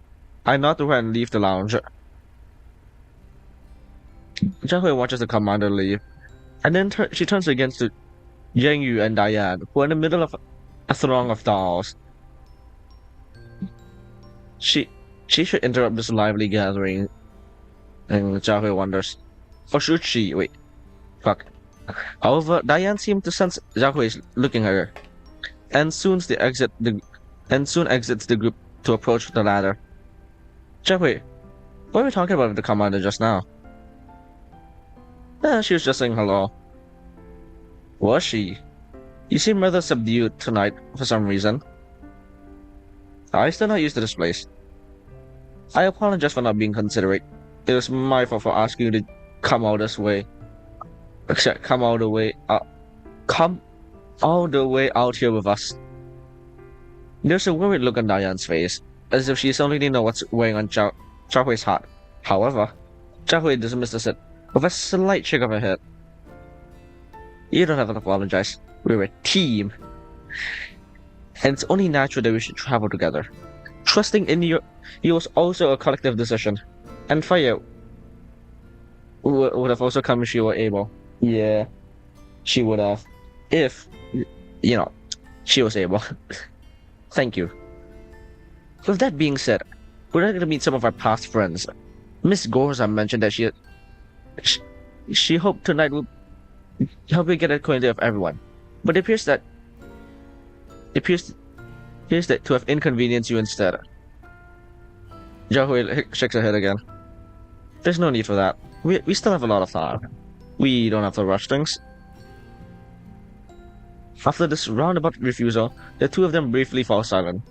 I nod to her and leave the lounge. Jiahui watches the commander leave, and then she turns again to Yu and Diane, who are in the middle of a throng of dolls. She should interrupt this lively gathering, and Jiahui wonders. Or should she? Wait. Fuck. However, Diane seems to sense Jiahui is looking at her, and soon exits the group to approach the ladder. Jiahui, what were we talking about with the commander just now? She was just saying hello. Was she? You seem rather subdued tonight for some reason. I still not used to this place. I apologize for not being considerate. It was my fault for asking you to come all this way. Come all the way out here with us. There's a worried look on Diane's face, as if she's only know what's weighing on Jiahui's heart. However, Jiahui dismisses it with a slight shake of her head. You don't have to apologize. We're a team. And it's only natural that we should travel together. Trusting in you was also a collective decision. And Fire would have also come if she were able. Yeah, she would have. If, she was able. Thank you. With that being said, we're going to meet some of our past friends. Miss Gorza mentioned that she hoped tonight will help you get acquainted with everyone. But it appears that to have inconvenienced you instead. Jiahui shakes her head again. There's no need for that. We still have a lot of time. We don't have to rush things. After this roundabout refusal, the two of them briefly fall silent.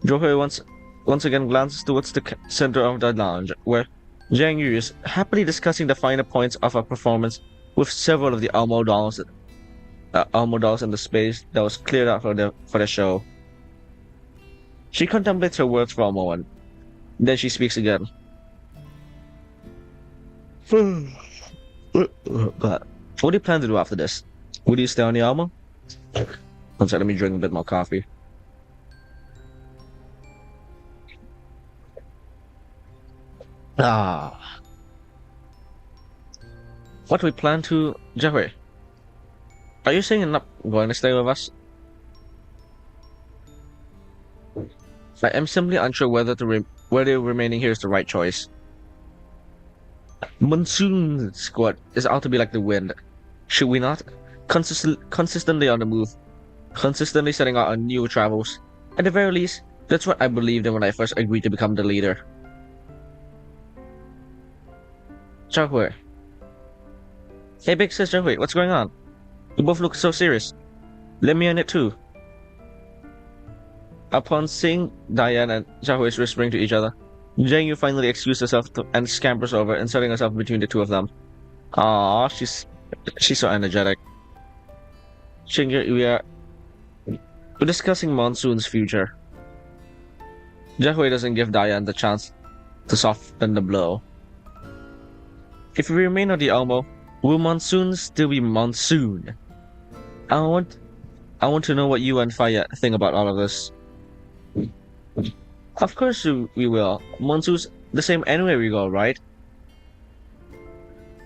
Zhou once again glances towards the center of the lounge, where Zhang Yu is happily discussing the finer points of her performance with several of the Elmo dolls in the space that was cleared out for the show. She contemplates her words for a moment. Then she speaks again. But what do you plan to do after this? Would you stay on the Elmo? One second, let me drink a bit more coffee. Ah. What do we plan to... Jeffrey, are you saying you're not going to stay with us? I am simply unsure whether remaining here is the right choice. Monsoon Squad is out to be like the wind. Should we not? Consistently on the move. Consistently setting out on new travels. At the very least, that's what I believed in when I first agreed to become the leader. Zhao. Hey big sis Zhao, what's going on? You both look so serious. Let me in it too. Upon seeing Diane and Zhao whispering to each other, Zhang Yu finally excused herself and scampers over, inserting herself between the two of them. Ah, she's so energetic. We're discussing Monsoon's future. Zhao doesn't give Diane the chance to soften the blow. If we remain on the Elmo, will Monsoon still be Monsoon? I want to know what you and Faya think about all of this. Of course we will. Monsoon's the same anywhere we go, right?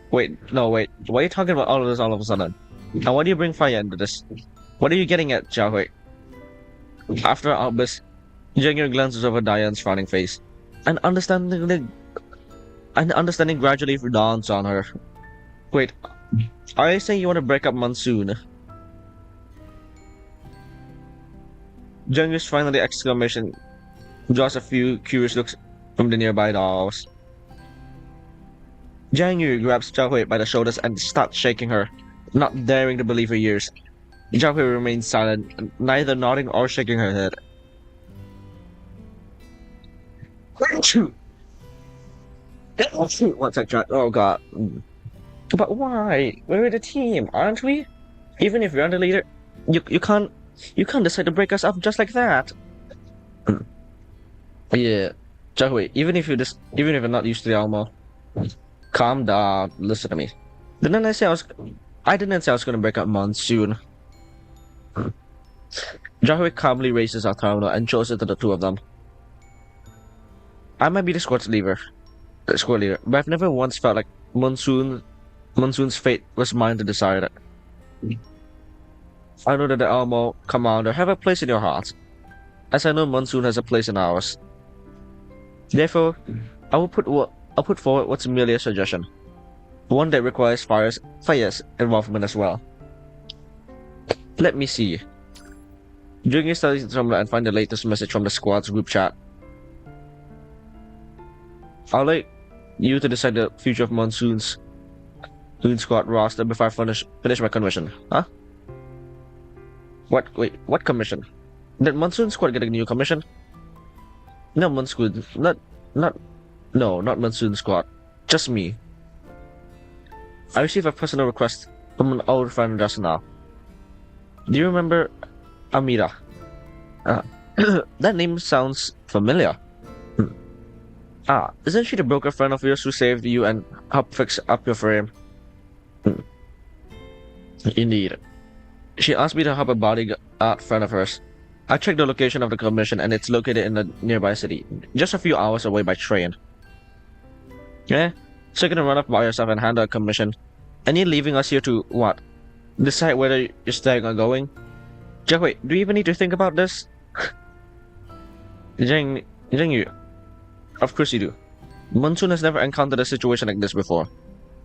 Wait. Why are you talking about all of this all of a sudden? And why do you bring Faya into this? What are you getting at, Zhao? After our outburst, Jengir glances over Diane's frowning face, and understanding gradually dawns on her. Wait, are you saying you want to break up Monsoon? Jengir's finally exclamation draws a few curious looks from the nearby dolls. Zhang Yu grabs Zhao Hui by the shoulders and starts shaking her, not daring to believe her ears. Zhao Hui remains silent, neither nodding or shaking her head. One sec, chat. Oh god. But why? We're the team, aren't we? Even if you're the leader, you can't decide to break us up just like that. Yeah, Zhao Hui, even if you're not used to the Elmo, calm down. Listen to me. I didn't say I was gonna break up Monsoon. Zhao Hui calmly raises her terminal and shows it to the two of them. I might be the squad leader, but I've never once felt like Monsoon's fate was mine to decide it. I know that the Elmo commander have a place in your heart, as I know Monsoon has a place in ours. Therefore, I'll put forward what's merely a suggestion, one that requires Faya's involvement as well. Let me see. During your studies in Tumblr and find the latest message from the squad's group chat. I'll let you to decide the future of Monsoon's squad roster before I finish my commission. Huh? What? Wait, what commission? Did Monsoon squad get a new commission? No, Monsoon, not Monsoon squad. Just me. I received a personal request from an old friend just now. Do you remember Amira? That name sounds familiar. Isn't she the broker friend of yours who saved you and helped fix up your frame? Indeed. She asked me to help a bodyguard friend of hers. I checked the location of the commission and it's located in a nearby city, just a few hours away by train. Yeah? So you can run up by yourself and handle a commission. And you're leaving us here to, what? Decide whether you're staying or going? Jack, wait, do you even need to think about this? Zheng Yu. Of course you do. Monsoon has never encountered a situation like this before,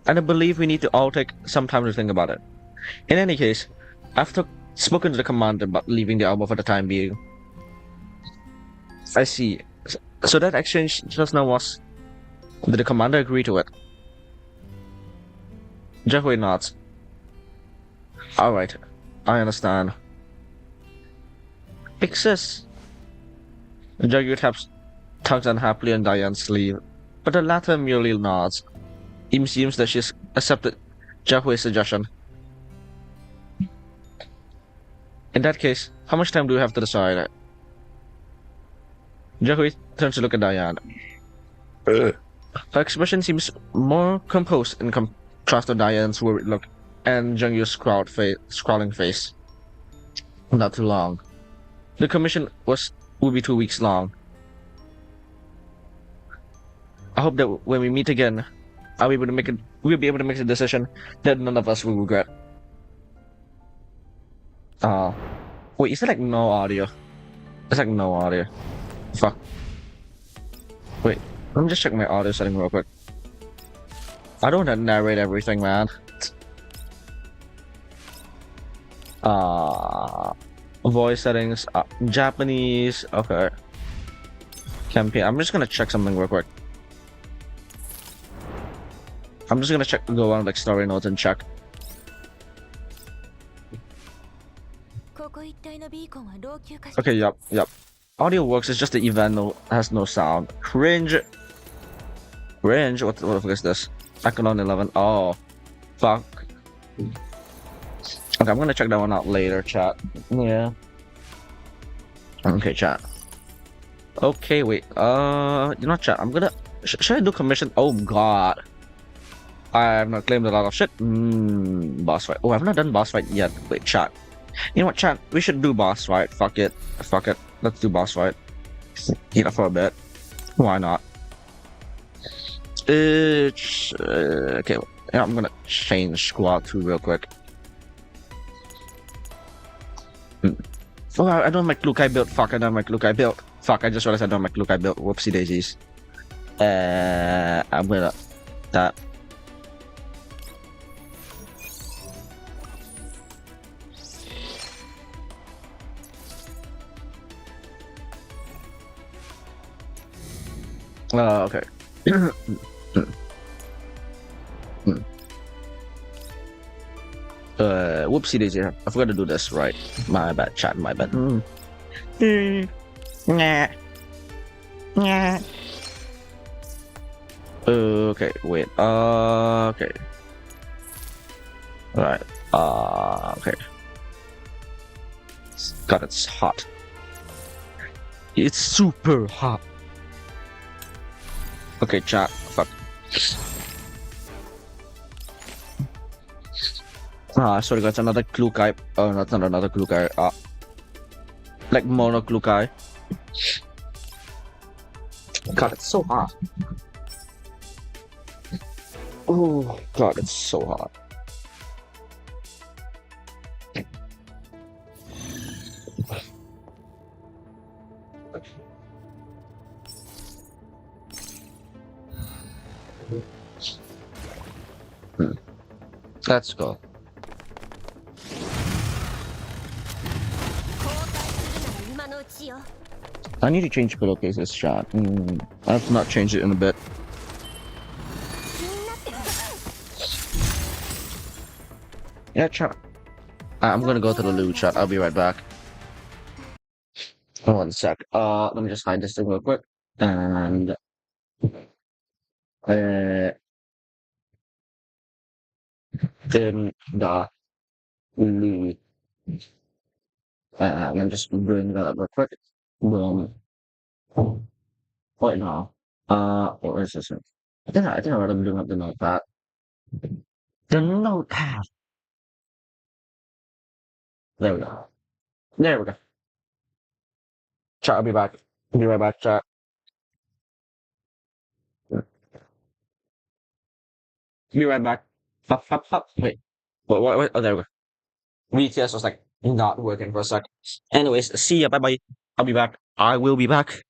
and I believe we need to all take some time to think about it. In any case, I've spoken to the commander about leaving the Elmo for the time being. I see. So that exchange just now was... Did the commander agree to it? Jeffrey nods. Alright, I understand. Big sis. Jagger tugs unhappily on Diane's sleeve, but the latter merely nods. It seems that she's accepted Jahue's suggestion. In that case, how much time do we have to decide? Jahue turns to look at Diane. Her expression seems more composed in contrast to Diane's worried look and Jung-Yu's scowling face. Not too long. The commission will be 2 weeks long. I hope that when we meet again, we'll be able to make a decision that none of us will regret. Uh, wait, is there like no audio? It's like no audio. Fuck. Wait, let me just check my audio setting real quick. I don't want to narrate everything, man. Uh, Voice settings, Japanese, okay. Campaign, I'm just gonna check something real quick. I'm just gonna go on like story notes and check. Okay, yep. Audio works, it's just the event has no sound. Cringe. What the fuck is this? Echelon 11. Oh, fuck. Okay, I'm gonna check that one out later, chat. Yeah. Okay, chat. Okay, wait. You know, chat. I'm gonna. Should I do commission? Oh God. I have not claimed a lot of shit. Boss fight. Oh, I've not done boss fight yet. Wait, chat. You know what, chat? We should do boss fight. Fuck it. Let's do boss fight. Eat up for a bit. Why not? Okay. Yeah, I'm gonna change squad 2 real quick. Oh, I don't make Lukai build. Fuck, I don't make Lukai build. Fuck, I just realized I don't make Lukai build. Whoopsie daisies. I'm gonna that. Okay. Whoopsie daisy. I forgot to do this, right? My bad, chat, my bad. Nah. Nah. Okay, wait. Okay. Alright. Okay. God, it's hot. It's super hot. Okay, chat. Fuck. Sorry guys, another clue guy. Oh, not another clue guy. Like mono clue guy. God, it's so hot. Oh God, it's so hot. Let's go. I need to change pillowcases, chat. I have to not change it in a bit. Yeah, chat. I'm gonna go to the loo, chat. I'll be right back. One sec. Let me just hide this thing real quick. And in the loo. Let me just bring that up real quick. Boom. Wait, no. What is this? I think I already bring up the notepad. The notepad. There we go. There we go. Chat, I'll be back. I'll be right back, chat. Be right back. Fuck, fuck, fuck. Wait. What? Oh, there we go. VTS was like not working for a sec. Anyways, see ya. Bye bye. I'll be back. I will be back.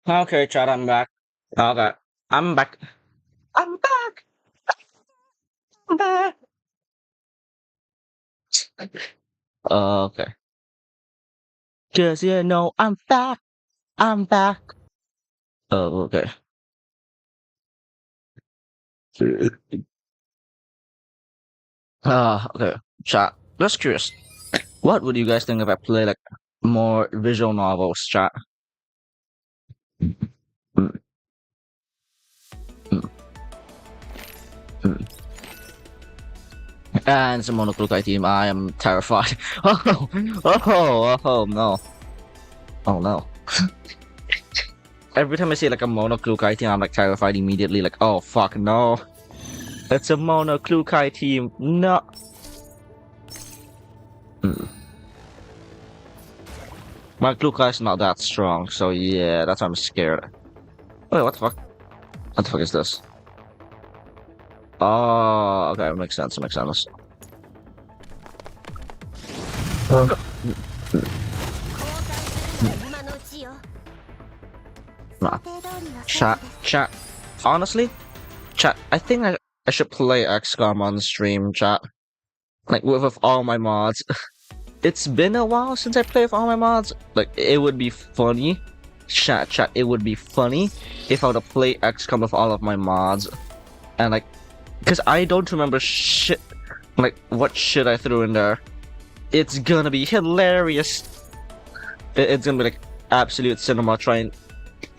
Okay, chat, I'm back. Okay, I'm back. I'm back. I'm back. Okay. Cause you know I'm back. I'm back. Oh, okay. Okay. Chat. Just curious. What would you guys think if I play like more visual novels, chat? Mm, mm, mm. And it's a monoclinic team. I am terrified. Oh no. Oh no. Every time I see like a monoclinic team, I'm like terrified immediately. Like, oh fuck no. It's a monoclinic team. No. Mm. My Glukai is not that strong, so yeah, that's why I'm scared. Wait, what the fuck? What the fuck is this? Oh, okay, makes sense, makes sense. Nah. Chat. Honestly, chat, I think I should play XCOM on stream, chat. Like, with all my mods. It's been a while since I played with all my mods. Like, it would be funny. Chat, it would be funny if I were to play XCOM with all of my mods. And, like, because I don't remember shit. Like, what shit I threw in there. It's gonna be hilarious. It's gonna be, like, absolute cinema trying,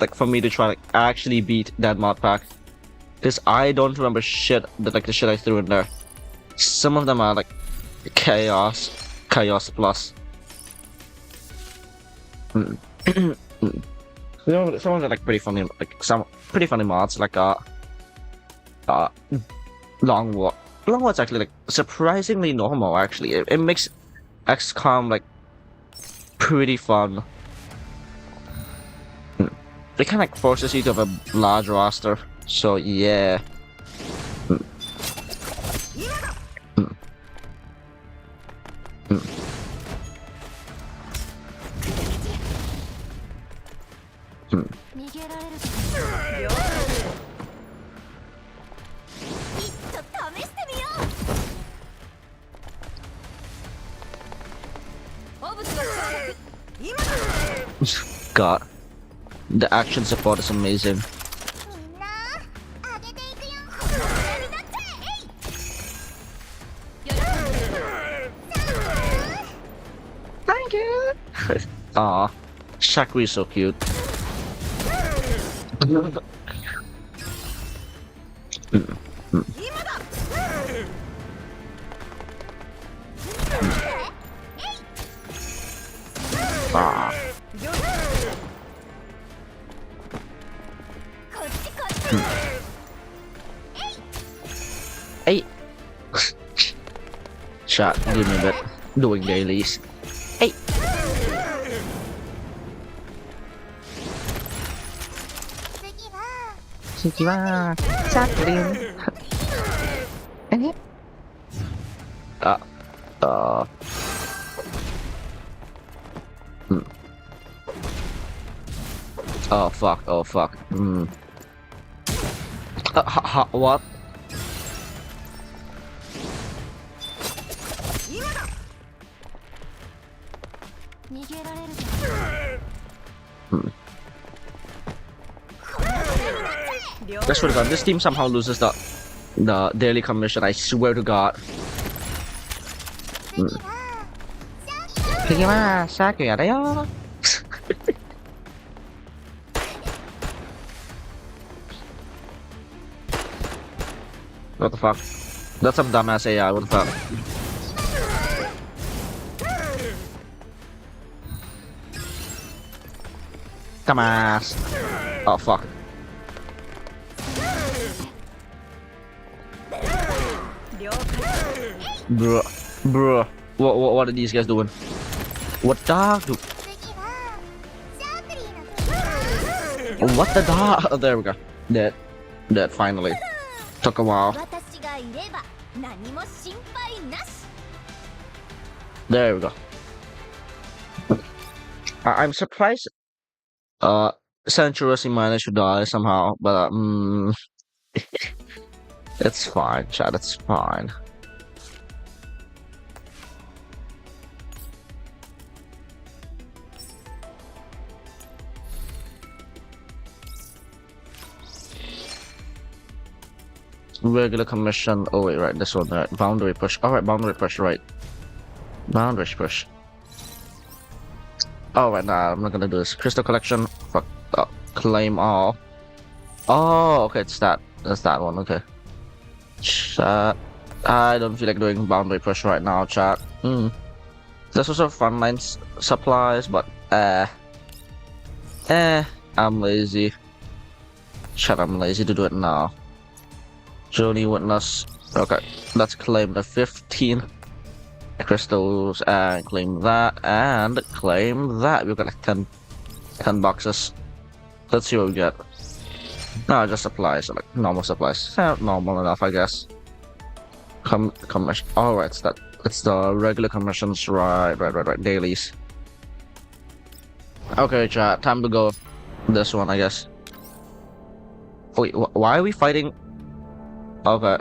like, for me to try, like, actually beat that mod pack. Because I don't remember shit, like, the shit I threw in there. Some of them are, like, chaos plus. You know, some of them are like pretty funny, like some pretty funny mods, like uh long war. Long war's actually like surprisingly normal. Actually, it makes XCOM like pretty fun. it kind of like forces you to have a large roster. So yeah. Mm, mm, mm, うん逃げられるかよいっと試してみようオブスの掌握今だ God, the action support is amazing. みんな上げていくよこの上になっちゃえよろしく Thank you. Aw, Shakri is so cute. Mm, mm. 今だ Ah, こっちこっち hey. Chat, give me a bit. Doing dailies. Hey. 次は Sakrin. Uh. Hmm. Oh fuck, oh fuck. Hmm. What? 逃げられるか Hmm. I swear to God, this team somehow loses the daily commission. I swear to God. 次は Sakura da yo. What the fuck? That's some dumbass AI. What the fuck? Dumbass. Oh fuck. Bruh. Bruh. What are these guys doing? What dog? 次はシャークリーの What the dog? Oh, there we go. Dead. Dead finally. Took a while. 私がいれば何も心配なし There we go. I'm surprised. Centurously managed to die somehow, but it's fine, chat. It's fine. Regular commission. Oh wait, right. This one, right. Boundary push. All right, boundary push. Right. Boundary push. Oh right, nah. I'm not gonna do this. Crystal collection. Fuck. Claim all. Oh, okay. It's that. That's that one. Okay. Chat. I don't feel like doing boundary push right now, chat. There's also frontline supplies, but I'm lazy. Chat. I'm lazy to do it now. Journey witness. Okay, let's claim the 15 crystals and claim that and claim that. We've got like 10 boxes. Let's see what we get. No, just supplies, like normal supplies. Normal enough, I guess. Commission. Oh, right, it's the regular commissions. Right. Dailies. Okay, chat. Time to go. This one, I guess. Wait, why are we fighting? Okay.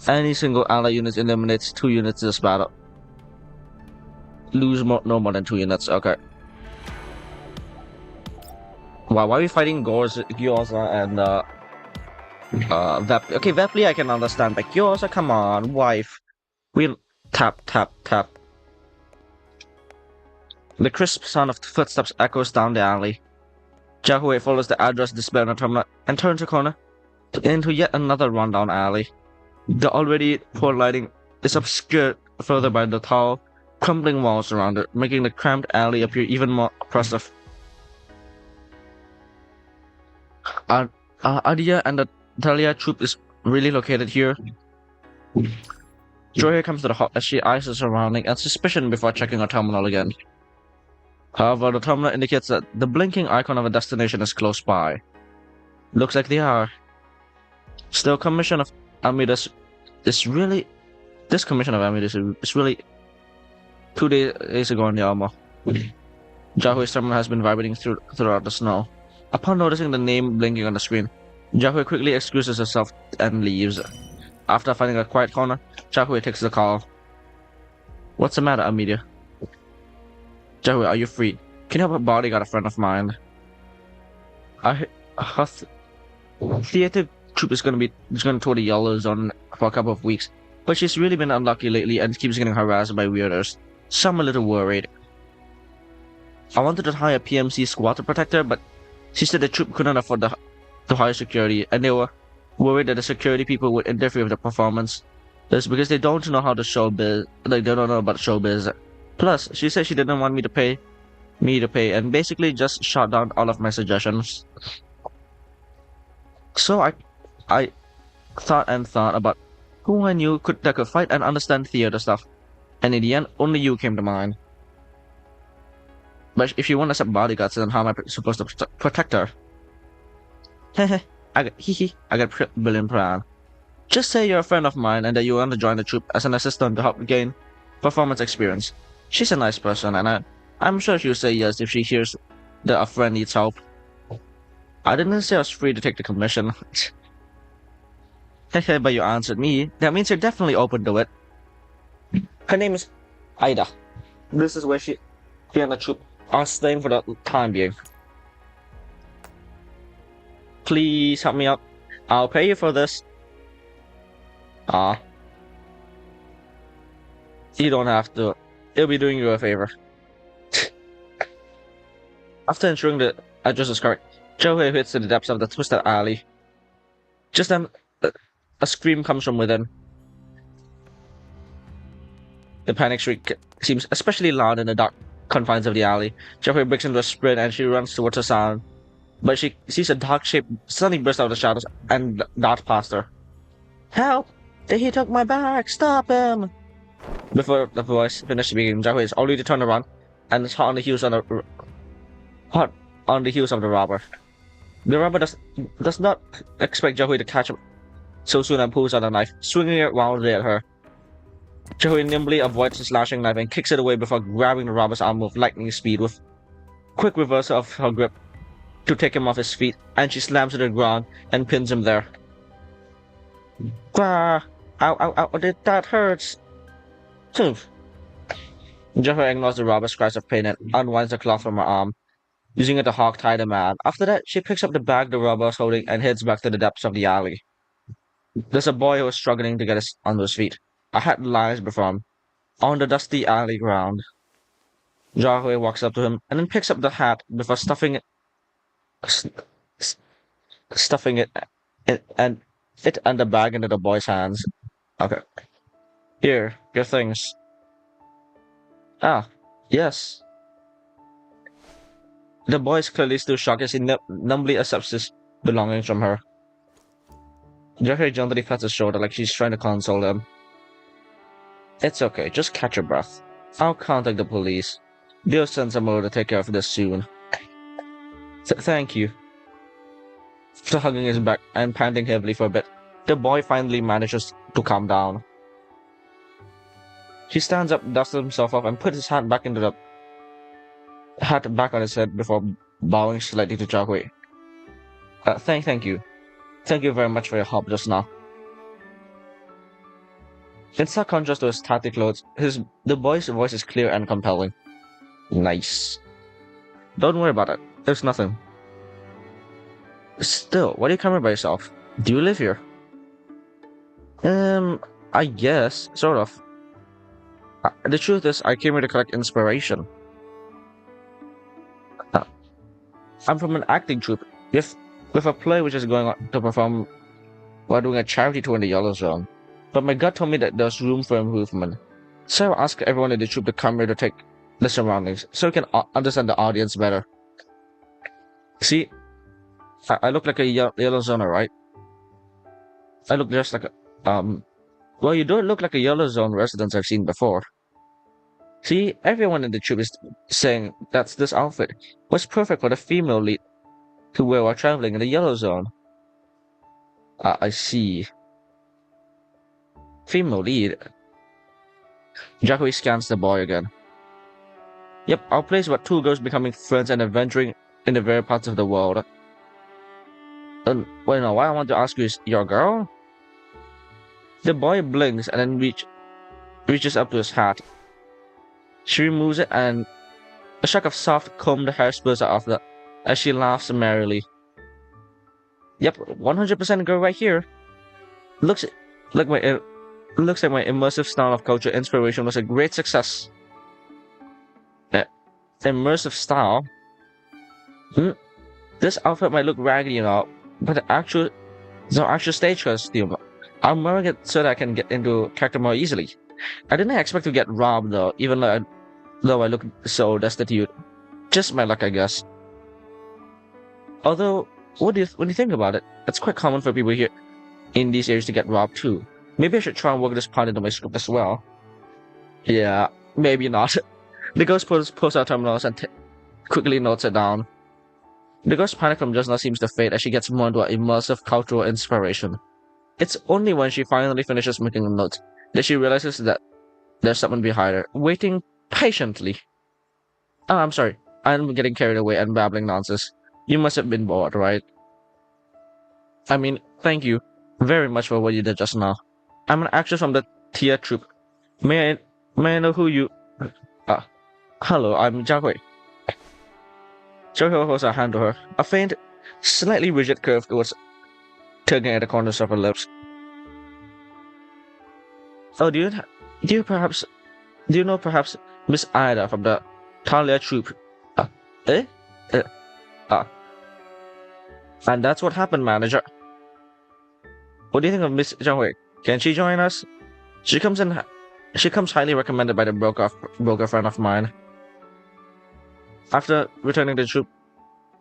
Any single ally unit eliminates 2 units this battle. Lose no more than 2 units. Okay. Why are we fighting Gyoza and Vepli? Okay, Vepli I can understand, but Gyoza, come on, wife. We tap. The crisp sound of footsteps echoes down the alley. Jahue follows the address displayed on the terminal and turns a corner into yet another rundown alley. The already poor lighting is obscured further by the tall, crumbling walls around it, making the cramped alley appear even more oppressive. Adia and the Talia troop is really located here. Joya comes to the hut as she eyes the surrounding and suspicion before checking her terminal again. However, the terminal indicates that the blinking icon of a destination is close by. Looks like they are. Still, commission of Amidas is really... This commission of Amidas is really 2 days ago in the Alma. Jahui's terminal has been vibrating throughout the snow. Upon noticing the name blinking on the screen, Jahui quickly excuses herself and leaves. After finding a quiet corner, Jahui takes the call. What's the matter, Amidia? Jahui, are you free? Can you help a bodyguard, a friend of mine? Her theater troop is going to tour the yellow zone for a couple of weeks, but she's really been unlucky lately and keeps getting harassed by weirdos. So I'm a little worried. I wanted to hire a PMC squad to protect her, but she said the troop couldn't afford to hire security, and they were worried that the security people would interfere with the performance. That's because they don't know how to showbiz, like they don't know about showbiz. Plus, she said she didn't want me to pay, and basically just shot down all of my suggestions. So I thought about who I knew that could fight and understand theater stuff, and in the end, only you came to mind. But if you want us as bodyguards, then how am I supposed to protect her? Hehe, I got a brilliant plan. Just say you're a friend of mine and that you want to join the troop as an assistant to help gain performance experience. She's a nice person, and I'm sure she'll say yes if she hears that a friend needs help. I didn't say I was free to take the commission. Hehe, but you answered me. That means you're definitely open to it. Her name is Ida. This is where she and the troop are staying for the time being. Please help me out. I'll pay you for this. You don't have to. It'll be doing you a favor. After ensuring the address is correct, Joey hits to the depths of the twisted alley. Just then, a scream comes from within. The panic shriek seems especially loud in the dark confines of the alley. Joey breaks into a sprint and she runs towards the sound, but she sees a dark shape suddenly burst out of the shadows and dart past her. Help! He took my bag! Stop him! Before the voice finished speaking, Joey is already turned around and is hot on the heels of the robber. The robber does not expect Joey to catch him so soon and pulls out a knife, swinging it wildly at her. Joey nimbly avoids the slashing knife and kicks it away before grabbing the robber's arm with lightning speed with quick reversal of her grip to take him off his feet, and she slams to the ground and pins him there. Ow, ow, ow, that hurts. Joey ignores the robber's cries of pain and unwinds the cloth from her arm, using it to hog-tie the man. After that, she picks up the bag the robber was holding and heads back to the depths of the alley. There's a boy who is struggling to get onto his feet. A hat lies before him, on the dusty alley ground. Joey walks up to him and then picks up the hat before stuffing it and the bag into the boy's hands. Okay. Here, your things. Ah, yes. The boy is clearly still shocked as he numbly accepts his belongings from her. Joey gently pats his shoulder like she's trying to console him. It's okay, just catch your breath. I'll contact the police. They'll send someone to take care of this soon. Thank you. After hugging his back and panting heavily for a bit, the boy finally manages to calm down. He stands up, dusts himself off, and puts his hat back on his head before bowing slightly to Joey. Thank you. Thank you very much for your help just now. In stark contrast to his tatty clothes, the boy's voice is clear and compelling. Nice. Don't worry about it. There's nothing. Still, why are you coming by yourself? Do you live here? I guess, sort of. The truth is, I came here to collect inspiration. I'm from an acting troupe with a play which is going on to perform while doing a charity tour in the Yellow Zone. But my gut told me that there's room for improvement. So I asked everyone in the troupe to come here to take the surroundings, so we can understand the audience better. See, I look like a Yellow Zoner, right? I look just like a, well, you don't look like a Yellow Zone resident I've seen before. See, everyone in the troop is saying that this outfit was perfect for the female lead to wear while traveling in the yellow zone. I see. Female lead. Jackie scans the boy again. Yep, our place about two girls becoming friends and adventuring in the very parts of the world. Wait, no, what I want to ask you is, your girl? The boy blinks and then reaches up to his hat. She removes it and a shock of soft combed hair spills out of that as she laughs merrily. Yep, 100% girl right here. Looks like my immersive style of culture inspiration was a great success. Immersive style? This outfit might look raggedy and all, but the actual stage costume, I'm wearing it so that I can get into character more easily. I didn't expect to get robbed though, even though I look so destitute. Just my luck, I guess. Although, when you think about it, it's quite common for people here in these areas to get robbed too. Maybe I should try and work this part into my script as well. Yeah, maybe not. The ghost pulls out terminals and quickly notes it down. The ghost panic from just now seems to fade as she gets more into an immersive cultural inspiration. It's only when she finally finishes making the notes that she realizes that there's someone behind her, waiting patiently. Oh, I'm sorry. I'm getting carried away and babbling nonsense. You must have been bored, right? I mean, thank you very much for what you did just now. I'm an actress from the Tia troupe. May I know who you... hello, I'm Jiahui. Jiahui holds her hand to her. A faint, slightly rigid curve was tugging at the corners of her lips. Oh, do you know perhaps Miss Ida from the Talia troupe? And that's what happened, manager. What do you think of Miss Jiahui? Can she join us? She comes highly recommended by the broker friend of mine. After returning to the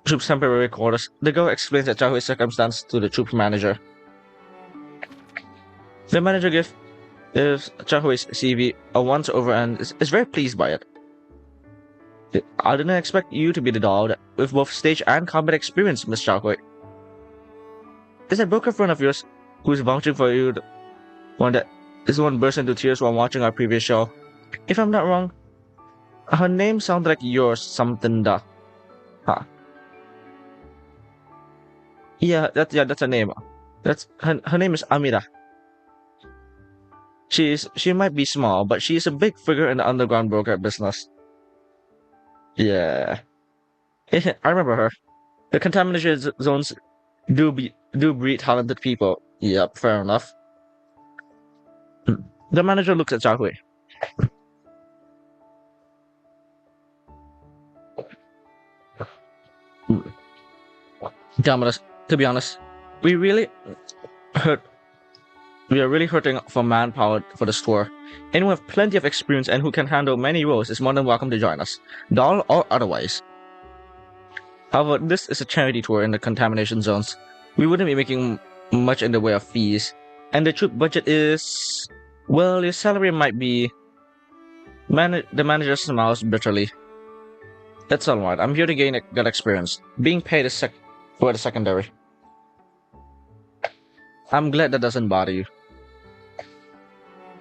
troop's temporary quarters, the girl explains that Jiahui's circumstance to the troop manager. The manager gives Jiahui's CV a once-over and is very pleased by it. I didn't expect you to be the doll with both stage and combat experience, Miss Jiahui. Is that broker friend of yours who's vouching for you the one burst into tears while watching our previous show? If I'm not wrong, her name sounds like yours, something da. Huh. Yeah, that's her name. That's her name is Amira. She might be small, but she is a big figure in the underground broker business. Yeah. I remember her. The contamination zones do breed talented people. Yep, fair enough. The manager looks at Jiahui. To be honest, we are really hurting for manpower for the store. Anyone with plenty of experience and who can handle many roles is more than welcome to join us, doll or otherwise. However, this is a charity tour in the contamination zones. We wouldn't be making much in the way of fees, and the troop budget is... well, your salary might be... The manager smiles bitterly. That's alright, I'm here to gain good experience. Being paid is for the secondary. I'm glad that doesn't bother you.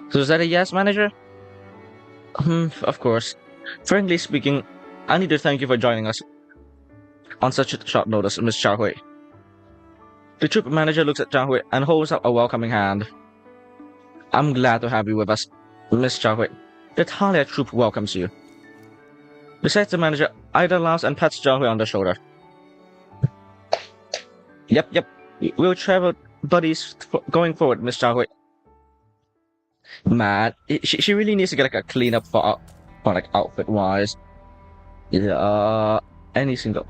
So is that a yes, manager? Of course. Frankly speaking, I need to thank you for joining us on such a short notice, Miss Jiahui. The troop manager looks at Jiahui and holds up a welcoming hand. I'm glad to have you with us, Miss Jiahui. The Talia troop welcomes you. Besides the manager, Ida laughs and pats Jiahui on the shoulder. Yep. We'll travel buddies going forward, Miss Jiahui. Man, she really needs to get like a cleanup for like outfit wise. Yeah, any single.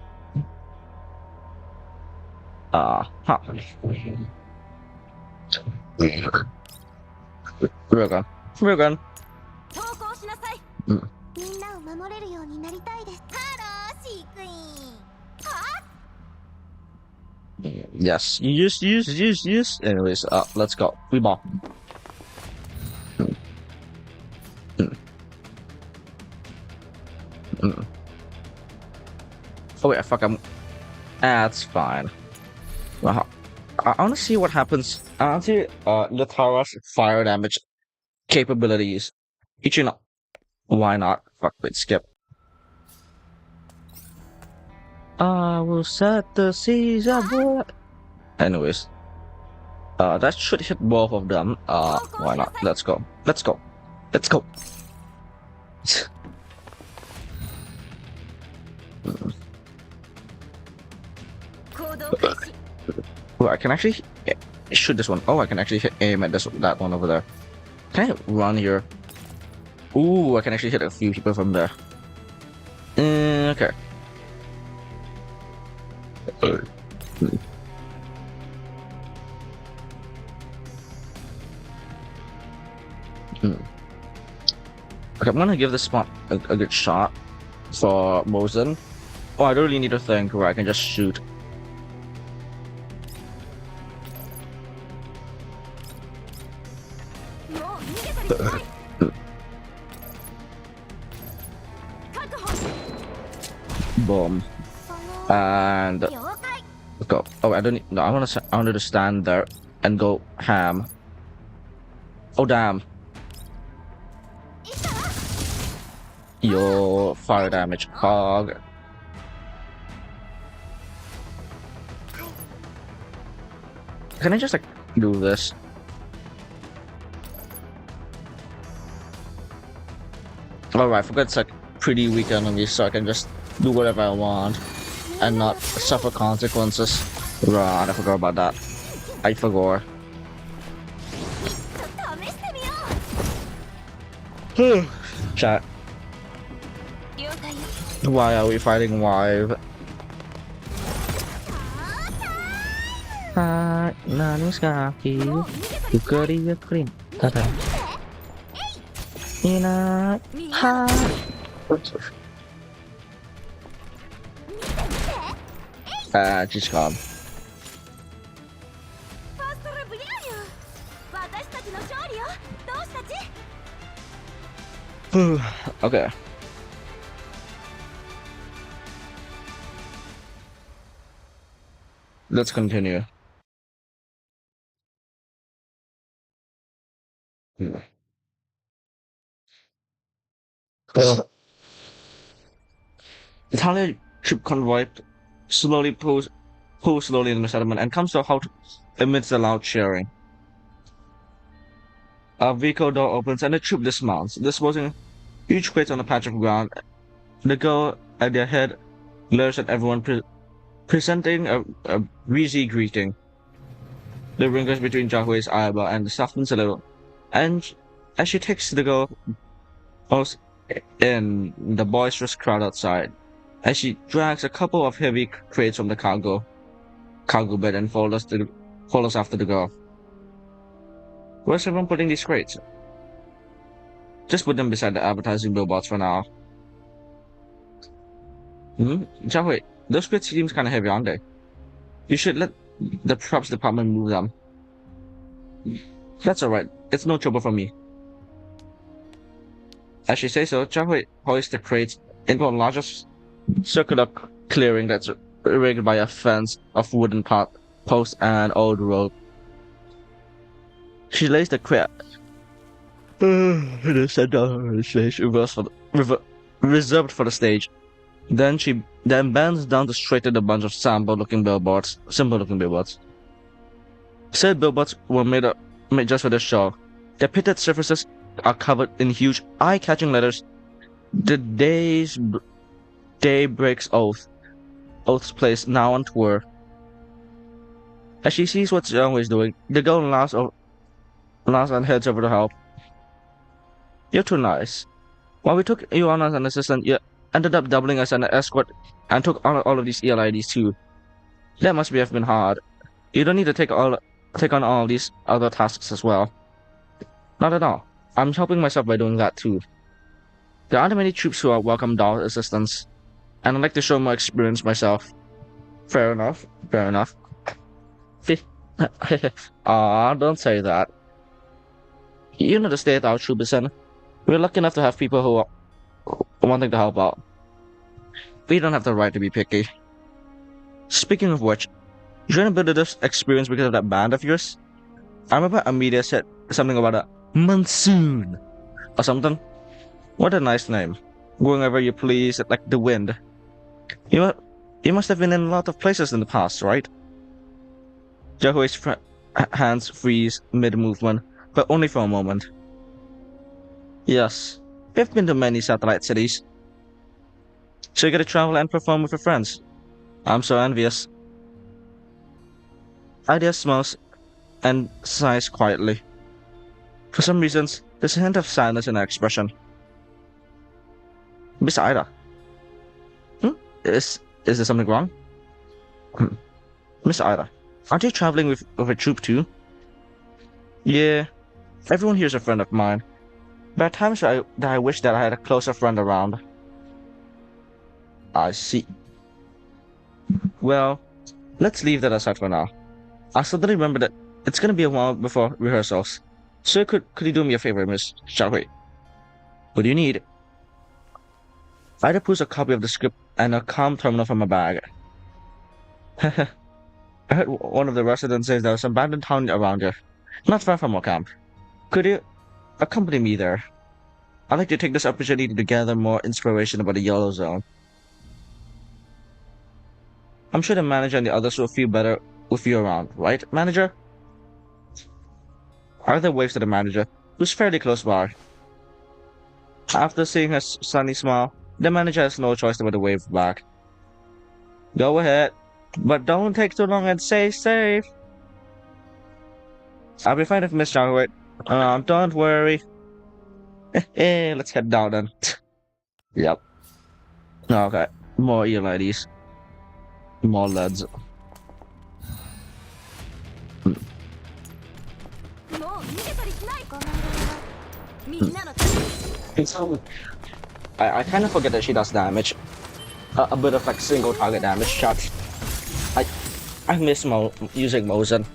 Real gun. 投稿しなさい。みんなを守れるようになりたいです。ハロー、飼育員。は？ Yes. Yes. Anyways, let's go. We ball. Oh wait, fuck, that's fine. I want to see what happens. I want to see Latara's fire damage capabilities. Each and why not? Fuck, wait, skip. I will set the seas ablaze. Anyways, that should hit both of them. Why not? Let's go. Let's go. Let's go. Oh, I can actually shoot this one. Oh, I can actually aim at that one over there. Can I run here? Ooh, I can actually hit a few people from there. Okay. Okay, I'm gonna give this spot a good shot for Mosen. Oh, I don't really need a thing where I can just shoot. Boom. And let's go. Oh, I don't need. No, I wanted to stand there and go ham. Oh damn. Your fire damage hog. Can I just like do this? Alright, I forgot it's like pretty weak enemies, so I can just do whatever I want and not suffer consequences. Right, I forgot about that. I forgot. Chat. Why are we fighting Wive? Nani skaki? Kukuri krim. Tata. Ina. Ha. She's gone. Okay. Let's continue. Italian ship convoy slowly pulls slowly in the settlement and comes to a halt amidst the loud cheering. A vehicle door opens and the troop dismounts, disposing huge crates on a patch of ground. The girl at their head glares at everyone, presenting a breezy greeting. The wrinkles between Jahui's eyebrow and softens a little, and as she takes the girl in the boisterous crowd outside, as she drags a couple of heavy crates from the cargo bed and follows after the girl. Where's everyone putting these crates? Just put them beside the advertising billboards for now. Jiahui, those crates seem kind of heavy, aren't they? You should let the props department move them. That's alright. It's no trouble for me. As she says so, Jiahui hoists the crates into a larger circular clearing that's rigged by a fence of wooden posts and old rope. She lays the crate in the center of the stage, reserved for the stage. Then she bends down to straighten a bunch of simple looking billboards. Said billboards were made just for the show. Their pitted surfaces are covered in huge, eye-catching letters. The Daybreak's Oath's place now on tour. As she sees what Jiang is doing, the girl laughs and heads over to help. You're too nice. While we took you on as an assistant, you ended up doubling as an escort and took on all of these ELIDs too. That must have been hard. You don't need to take on all these other tasks as well. Not at all. I'm helping myself by doing that too. There aren't many troops who are welcomed our assistance, and I'd like to show my experience myself. Fair enough. Aw, don't say that. You know the state our troop is in. We're lucky enough to have people who are wanting to help out. we don't have the right to be picky. Speaking of which, you trying to build this experience because of that band of yours? I remember Amelia said something about a monsoon or something. What a nice name. Going wherever you please, like the wind. You, you must have been in a lot of places in the past, right? Jahui's hands freeze mid-movement, but only for a moment. Yes, we've been to many satellite cities. So you get to travel and perform with your friends. I'm so envious. Idea smiles and sighs quietly. For some reasons, there's a hint of sadness in her expression. Miss Ida. Is there something wrong? Miss Ida, aren't you traveling with a troop too? Yeah, everyone here's a friend of mine. There are times that I wish that I had a closer friend around. I see. Well, let's leave that aside for now. I suddenly remember that it's gonna be a while before rehearsals. So could you do me a favor, Miss Xiaohui? What do you need? Ida pulls a copy of the script and a comm terminal from a bag. I heard one of the residents says there's an abandoned town around here, not far from our camp. Could you accompany me there? I'd like to take this opportunity to gather more inspiration about the Yellow Zone. I'm sure the manager and the others will feel better with you around, right, manager? Arthur waves to the manager, who's fairly close by. After seeing her sunny smile, the manager has no choice but to wave back. Go ahead, but don't take too long and stay safe. I'll be fine if Miss Xiaohui. Don't worry. Let's head down then. Yep. Okay, more ladies. More lads. I kind of forget that she does damage. A bit of like single target damage shots. I miss using Mosen.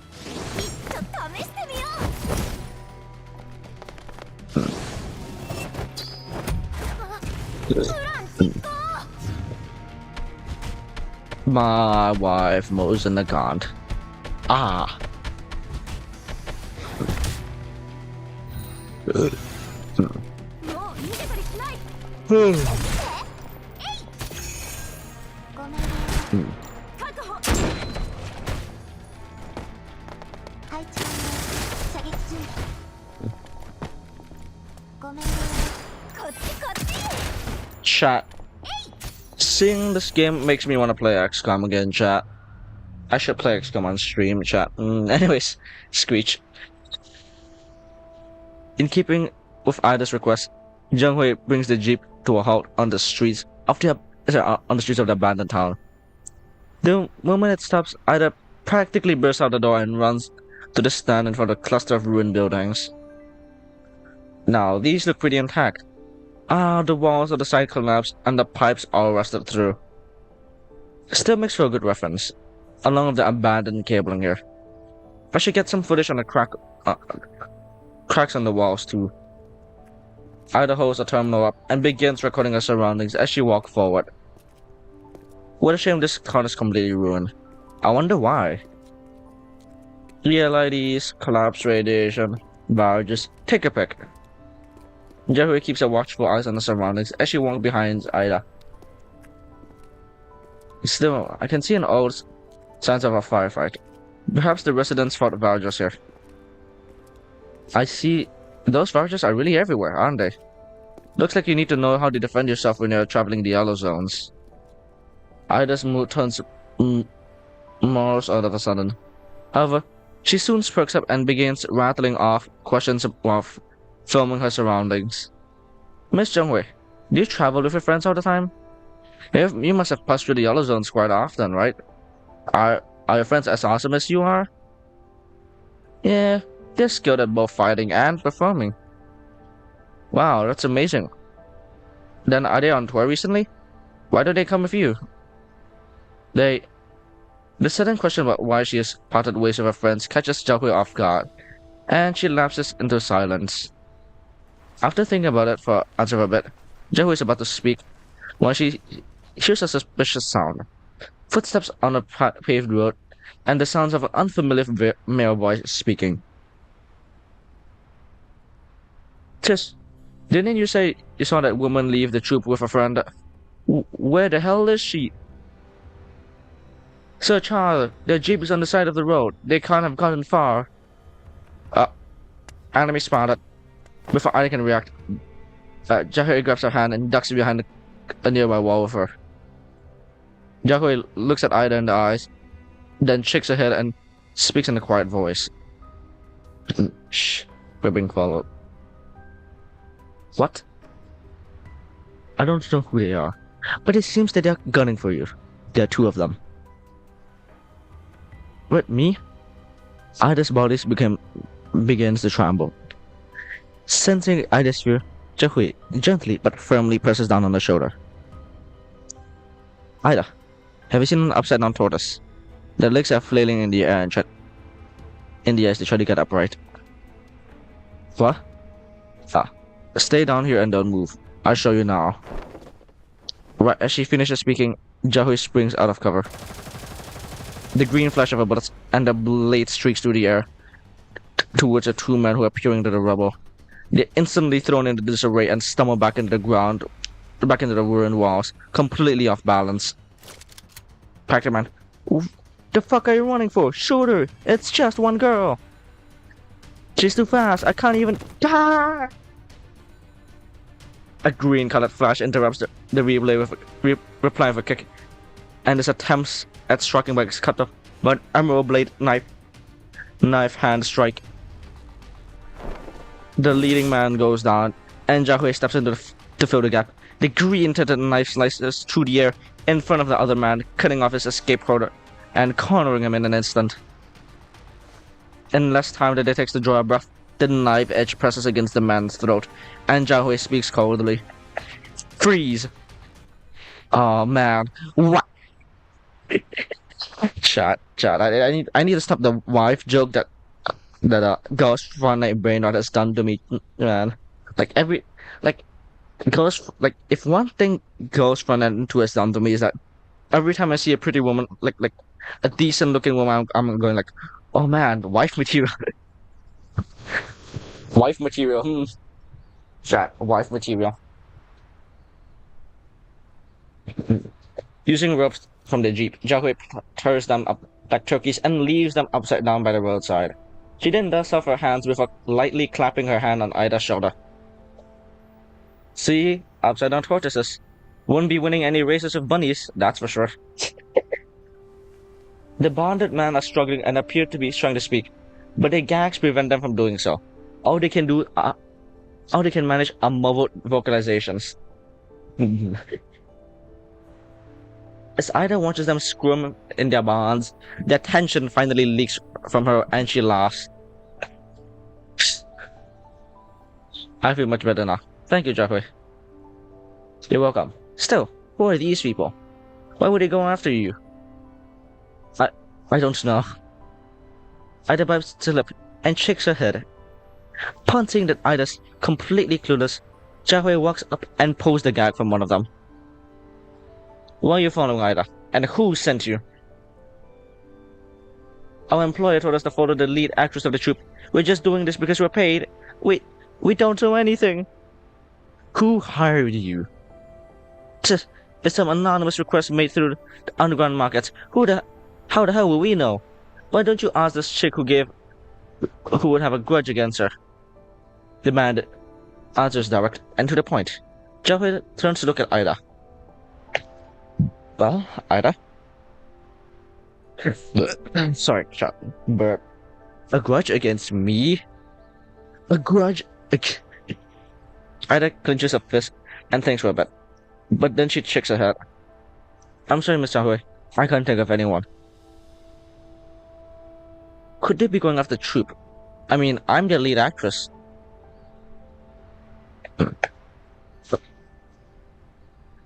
My wife Mosen the God. Ah. Chat. Seeing this game makes me want to play XCOM again, chat. I should play XCOM on stream, chat. Anyways, Screech. In keeping with Ida's request, Zheng brings the jeep to a halt on the streets of the abandoned town. The moment it stops, Ida practically bursts out the door and runs to the stand in front of a cluster of ruined buildings. Now, these look pretty intact. The walls of the side collapsed and the pipes all rusted through. Still makes for a good reference, along with the abandoned cabling here. I should get some footage on the cracks on the walls too. Ida holds the terminal up and begins recording her surroundings as she walks forward. What a shame this town is completely ruined. I wonder why. LEDs, collapse radiation, barrages, take a pick. Jeffrey keeps a watchful eyes on the surroundings as she walks behind Ida. Still, I can see an old signs of a firefight. Perhaps the residents fought barrages here. I see those barrages are really everywhere, aren't they? Looks like you need to know how to defend yourself when you're traveling the Yellow Zones. Ida's mood turns morose all of a sudden. However, she soon perks up and begins rattling off questions while filming her surroundings. Miss Zhengwei, do you travel with your friends all the time? You must have passed through the Yellow Zones quite often, right? Are your friends as awesome as you are? Yeah, they're skilled at both fighting and performing. Wow, that's amazing. Then are they on tour recently? Why do they come with you? The sudden question about why she has parted ways with her friends catches Xiaohui off guard, and she lapses into silence. After thinking about it for a bit, Xiaohui is about to speak when she hears a suspicious sound. Footsteps on a paved road, and the sounds of an unfamiliar male voice speaking. Tis, didn't you say you saw that woman leave the troop with a friend? Where the hell is she? Sir Charles, their jeep is on the side of the road. They can't have gotten far. Enemy spotted. Before I can react, Jahui grabs her hand and ducks behind a nearby wall with her. Jahui looks at Ida in the eyes, then shakes her head and speaks in a quiet voice. Shh, we're being followed. What? I don't know who they are, but it seems that they're gunning for you. There are two of them. With me? Ida's body begins to tremble. Sensing Ida's fear, Jahui gently but firmly presses down on her shoulder. Ida, have you seen an upside-down tortoise? Their legs are flailing in the air as they try to get upright. What? Stay down here and don't move. I'll show you now. Right as she finishes speaking, Jahui springs out of cover. The green flash of her bullets and the blade streaks through the air towards the two men who are peering into the rubble. They're instantly thrown into disarray and stumble back into the ground, back into the ruined walls, completely off balance. Pac-Man, the fuck are you running for? Shoot her! It's just one girl! She's too fast, I can't even... Ah! A green-colored flash interrupts the replay with reply of a kick, and his attempts at striking back is cut off by an emerald blade knife hand strike. The leading man goes down, and Jahui steps in to fill the gap. The green-tinted knife slices through the air in front of the other man, cutting off his escape route and cornering him in an instant. In less time than it takes to draw a breath, the knife edge presses against the man's throat, and Jahui speaks coldly. Freeze! Oh man, what? Chat. I need to stop the wife joke that Ghost Frontline Brainrot has done to me, man. If one thing Ghost Frontline 2 has done to me is that every time I see a pretty woman, like a decent looking woman, I'm going like, oh man, wife material. Wife material. Chat, wife material. Using ropes from the jeep, Jahui tears them up like turkeys and leaves them upside down by the roadside. She then dusts off her hands before lightly clapping her hand on Ida's shoulder. See, upside down tortoises. Won't be winning any races with bunnies, that's for sure. The bonded men are struggling and appear to be trying to speak, but their gags prevent them from doing so. All they can manage are muffled vocalizations. As Ida watches them squirm in their bonds, their tension finally leaks from her and she laughs. I feel much better now. Thank you, Jahui. You're welcome. Still, who are these people? Why would they go after you? I don't know. Ida bites her lip and shakes her head. Punting that Ida's completely clueless, Jahui walks up and pulls the gag from one of them. Why are you following Ida? And who sent you? Our employer told us to follow the lead actress of the troupe. We're just doing this because we're paid. We don't know anything. Who hired you? It's some anonymous request made through the underground markets. How the hell will we know? Why don't you ask this chick who would have a grudge against her? The man answers direct and to the point. Jahui turns to look at Ida. Well, Ida? Sorry, burp. A grudge against me? A grudge? Ida clenches her fist and thinks for a bit, but then she shakes her head. I'm sorry, Miss Jahui. I can't think of anyone. Could they be going after the troupe? I mean, I'm their lead actress.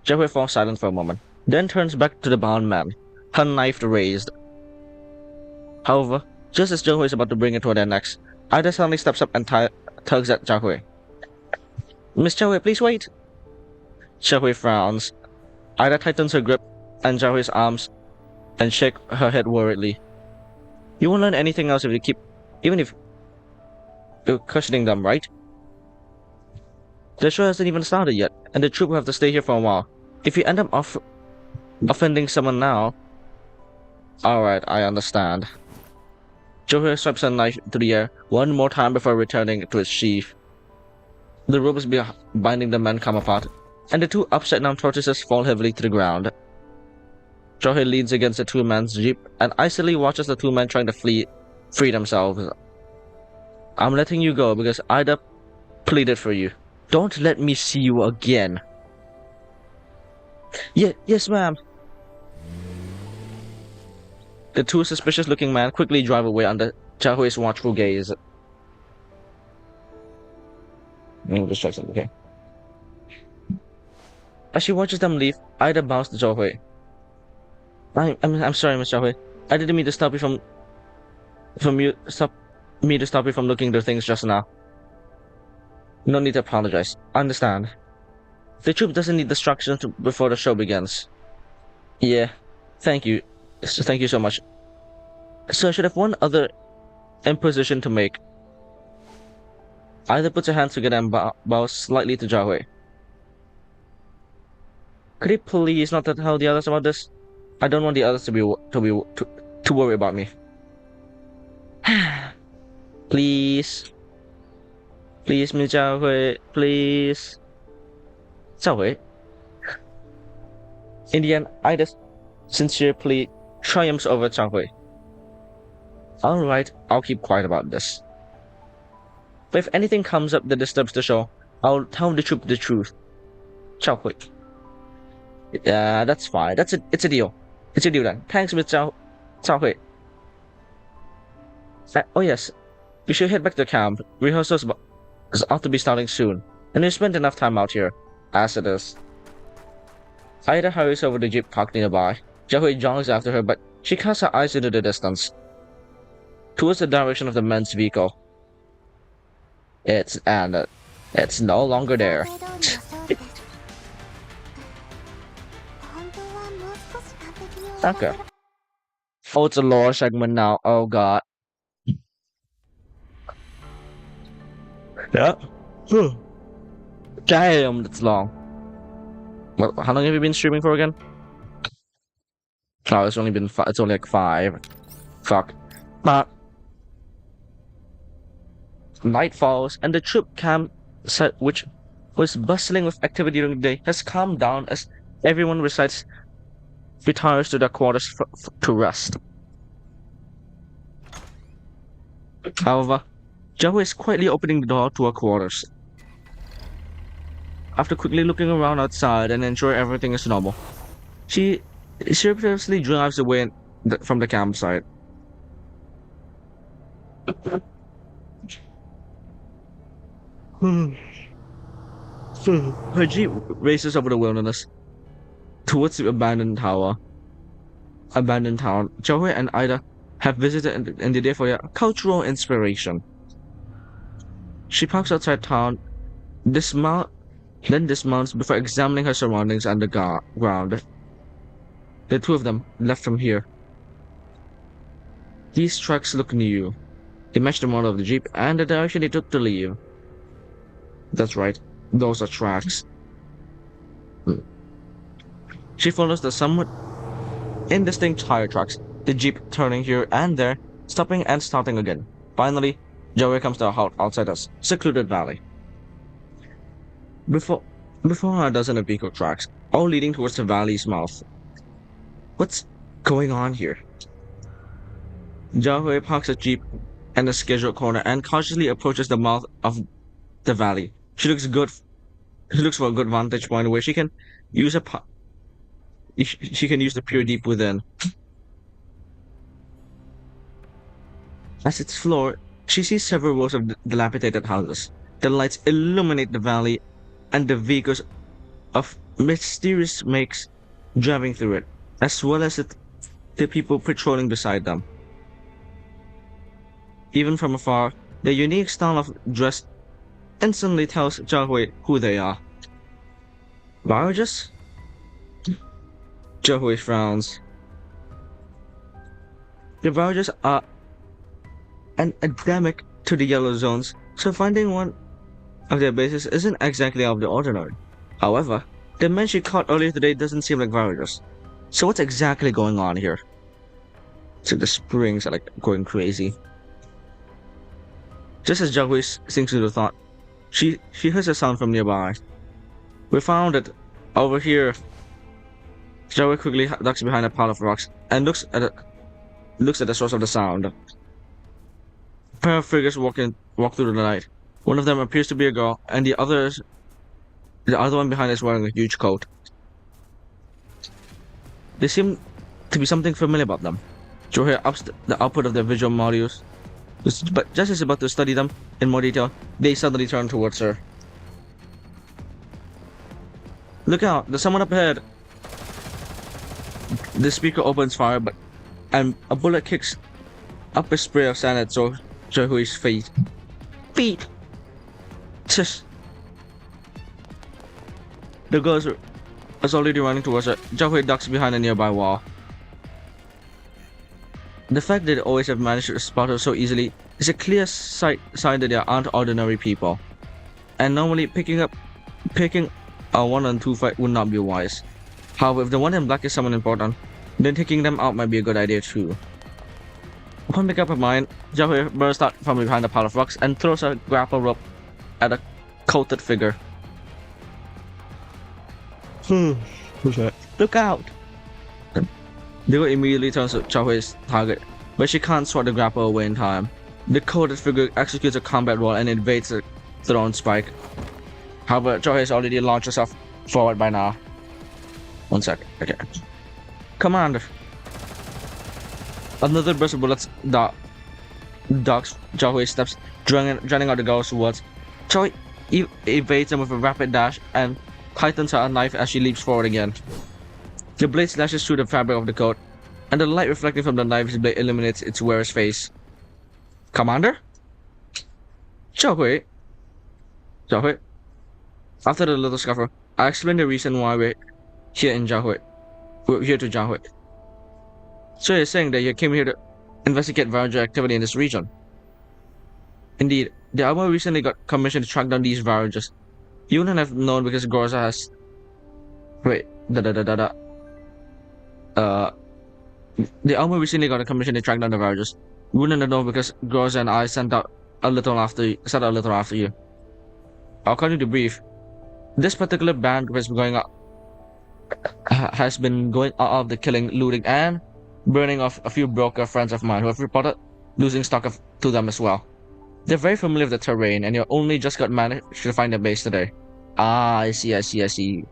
Jahui falls silent for a moment, then turns back to the bound man, her knife raised. However, just as Jahui is about to bring it toward their necks, Ida suddenly steps up and tugs at Jahui. Miss Jahui, please wait. Jahui frowns. Ida tightens her grip on Zhao arms and shake her head worriedly. You won't learn anything else if you keep, even if you're cushioning them, right? The show hasn't even started yet, and the troop will have to stay here for a while. If you end up offending someone now... Alright, I understand. Zhao swipes a knife into the air one more time before returning to its sheath. The ropes binding the men come apart, and the two upside-down tortoises fall heavily to the ground. Zhao leans against the two-man's jeep and icily watches the two men trying to free themselves. I'm letting you go because Ida pleaded for you. Don't let me see you again. Yes, ma'am. The two suspicious-looking men quickly drive away under Zhao watchful gaze. Just check something, okay? As she watches them leave, Ida bows to Zhao. I'm sorry, Miss Zhao. I didn't mean to stop you stop you from looking at things just now. No need to apologize. I understand. The troop doesn't need distractions before the show begins. Yeah, thank you. Thank you so much. So I should have one other imposition to make. Ida puts her hands together and bows slightly to Zhao. Could you please not tell the others about this? I don't want the others to worry about me. Please. Please, Miss Zhao, please. Zhao. In the end, Ida's sincere plea triumphs over Zhao. Alright, I'll keep quiet about this. But if anything comes up that disturbs the show, I'll tell the troop the truth. Zhao. Yeah, that's fine. It's a deal. It's a deal then. Thanks, Miss Zhao. Oh yes, we should head back to camp. Rehearsals ought to be starting soon, and we spent enough time out here, as it is. Ida hurries over the jeep parked nearby. Zhao jogs after her, but she casts her eyes into the distance, towards the direction of the men's vehicle. It's no longer there. Okay. Oh, it's a lore segment now. Oh god. Yeah. Damn, that's long. Well, how long have you been streaming for again? Oh, it's only like 5. Fuck. But night falls, and the troop campsite, which was bustling with activity during the day, has calmed down as everyone retires to their quarters to rest. However, Zhao is quietly opening the door to her quarters. After quickly looking around outside and ensuring everything is normal, she surreptitiously drives away from the campsite. Her jeep races over the wilderness towards the abandoned town. Zhao and Ida have visited in the day for their cultural inspiration. She parks outside town, then dismounts before examining her surroundings and the ground. The two of them left from here. These tracks look new. They match the model of the jeep and the direction they took to leave. That's right, those are tracks. She follows the somewhat indistinct tire tracks, the jeep turning here and there, stopping and starting again. Finally, Zhao comes to a halt outside a secluded valley. Before her, a dozen of vehicle tracks, all leading towards the valley's mouth. What's going on here? Zhao parks a jeep in a scheduled corner and cautiously approaches the mouth of the valley. She looks for a good vantage point where she can use the pure deep within. As its floor, she sees several rows of dilapidated houses. The lights illuminate the valley and the vehicles of mysterious makes driving through it, as well as the people patrolling beside them. Even from afar, their unique style of dress instantly tells Zhao who they are. Barges? Joey frowns. The Vargas are an endemic to the yellow zones, so finding one of their bases isn't exactly out of the ordinary. However, the men she caught earlier today doesn't seem like Vargas. So what's exactly going on here? So the springs are like going crazy. Just as Joey sinks into thought, she hears a sound from nearby. We found it over here. Joey quickly ducks behind a pile of rocks and looks at the source of the sound. A pair of figures walk through the night. One of them appears to be a girl, and the other one behind is wearing a huge coat. There seem to be something familiar about them. Joey ups the output of their visual modules, but just as about to study them in more detail, they suddenly turn towards her. Look out! There's someone up ahead! The speaker opens fire, and a bullet kicks up a spray of sand at Joey's feet. Feet! Tsh! The girl is already running towards her. Joey ducks behind a nearby wall. The fact that they always have managed to spot her so easily is a clear sign that they aren't ordinary people. And normally picking a 1-on-2 fight would not be wise. However, if the one in black is someone important, then taking them out might be a good idea too. Upon making up her mind, Joey bursts out from behind a pile of rocks and throws a grapple rope at a coated figure. Look out! The girl immediately turns to Joey's target, but she can't swat the grapple away in time. The coated figure executes a combat roll and evades the thrown spike. However, Joey has already launched herself forward by now. 1 sec. Okay. Commander! Another burst of bullets ducks Joey's steps, drowning out the girl's words. Joey evades them with a rapid dash and tightens her knife as she leaps forward again. The blade slashes through the fabric of the coat, and the light reflecting from the knife's blade illuminates its wearer's face. Commander? Joey? After the little scuffle, I explain the reason why we're here to Jiahui. So you're saying that you came here to investigate Varager activity in this region? Indeed, the armor recently got commissioned to track down these Varagers. You wouldn't have known because Gorza has... The armor recently got a commission to track down the Varagers. You wouldn't have known because Gorza and I sent out a little after you. According to brief, this particular band has been going out of the killing, looting, and burning off a few broker friends of mine who have reported losing stock to them as well. They're very familiar with the terrain, and you only just managed to find their base today. Ah, I see.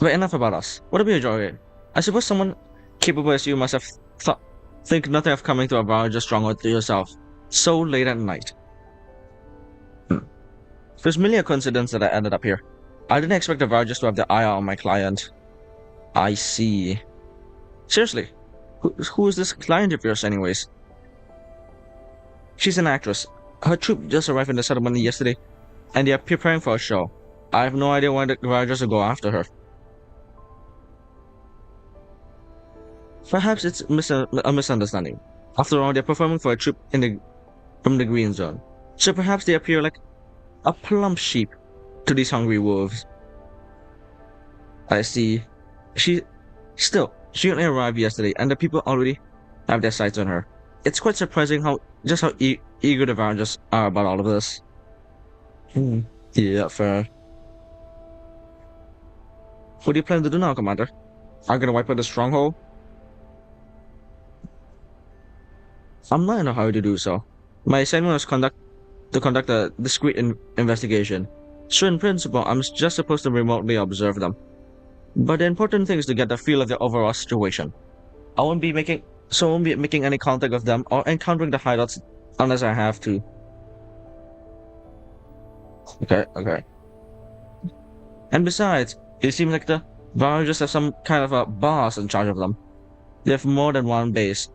But enough about us. What about you, Joey? I suppose someone capable as you must have think nothing of coming to a Varager stronghold to yourself so late at night. There's merely a coincidence that I ended up here. I didn't expect the Varagers to have their eye on my client. I see. Seriously, who is this client of yours anyways? She's an actress. Her troupe just arrived in the settlement yesterday, and they are preparing for a show. I have no idea why the Varagers will go after her. Perhaps it's a misunderstanding. After all, they're performing for a troupe from the Green Zone. So perhaps they appear like a plump sheep to these hungry wolves. I see. She only arrived yesterday, and the people already have their sights on her. It's quite surprising how eager the Varagers are about all of this. Yeah, fair. What do you plan to do now, Commander? Are you gonna wipe out the stronghold? I'm not in a hurry to do so. My assignment was to conduct a discreet investigation. So in principle, I'm just supposed to remotely observe them. But the important thing is to get the feel of the overall situation. I won't be making any contact with them or encountering the hideouts unless I have to. Okay. And besides, it seems like the Varagers have some kind of a boss in charge of them. They have more than one base.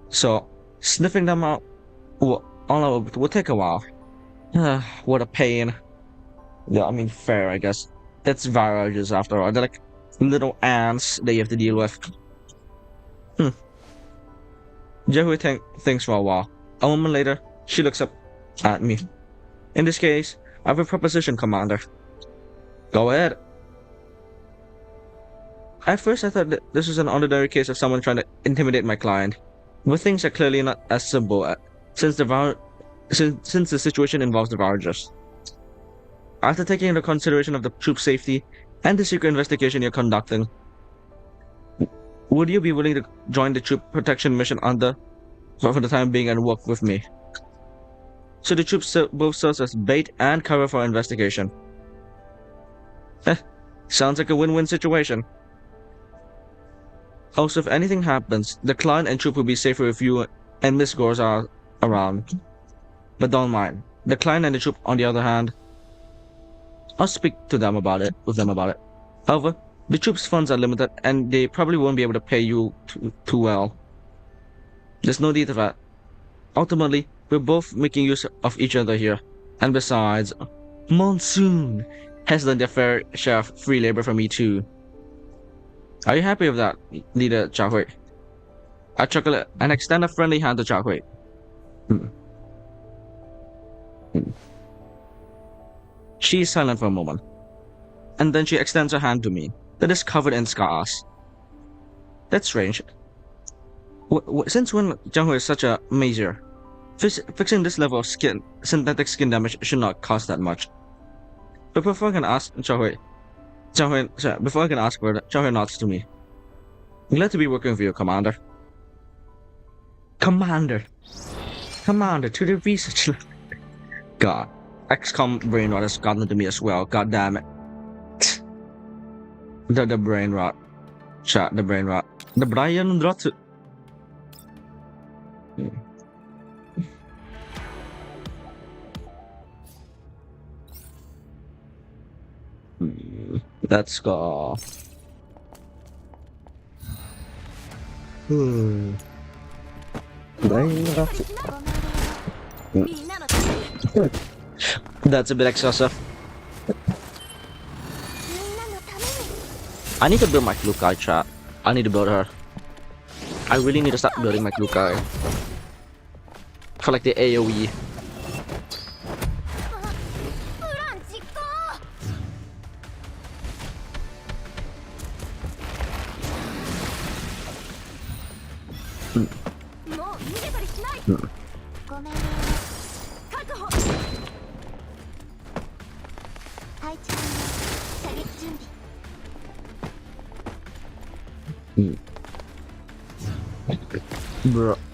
So, sniffing them out will take a while. What a pain. Yeah, I mean, fair, I guess. It's viruses after all. They're like little ants that you have to deal with. Jehui thinks for a while. A moment later, she looks up at me. In this case, I have a proposition, Commander. Go ahead. At first, I thought that this was an ordinary case of someone trying to intimidate my client, but things are clearly not as simple since the situation involves the viruses. After taking into consideration of the troop's safety and the secret investigation you're conducting, would you be willing to join the troop protection mission for the time being and work with me? So the troops both serves as bait and cover for investigation. Sounds like a win-win situation. Also, if anything happens, the client and troop will be safer if you and Miss Gores are around. But don't mind. The client and the troop, on the other hand, I'll speak with them about it. However, the troops' funds are limited and they probably won't be able to pay you too well. There's no need for that. Ultimately, we're both making use of each other here. And besides, Monsoon has done their fair share of free labor for me too. Are you happy with that, Leader Chahui? I chuckle and extend a friendly hand to Chahui. She is silent for a moment, and then she extends her hand to me, that is covered in scars. That's strange. Since when Jianghui is such a major, fixing this level of synthetic skin damage should not cost that much. But before I can ask Chahui nods to me. I'm glad to be working with you, Commander. Commander to the research lab. God, XCOM brain rot has gotten to me as well. God damn it. The brain rot. Chat, the brain rot. The brain rot. Let's go. Brain rot. That's a bit excessive. I need to build my Klukai, chat. I need to build her. I really need to start building my Klukai. For like the AoE. Bruh.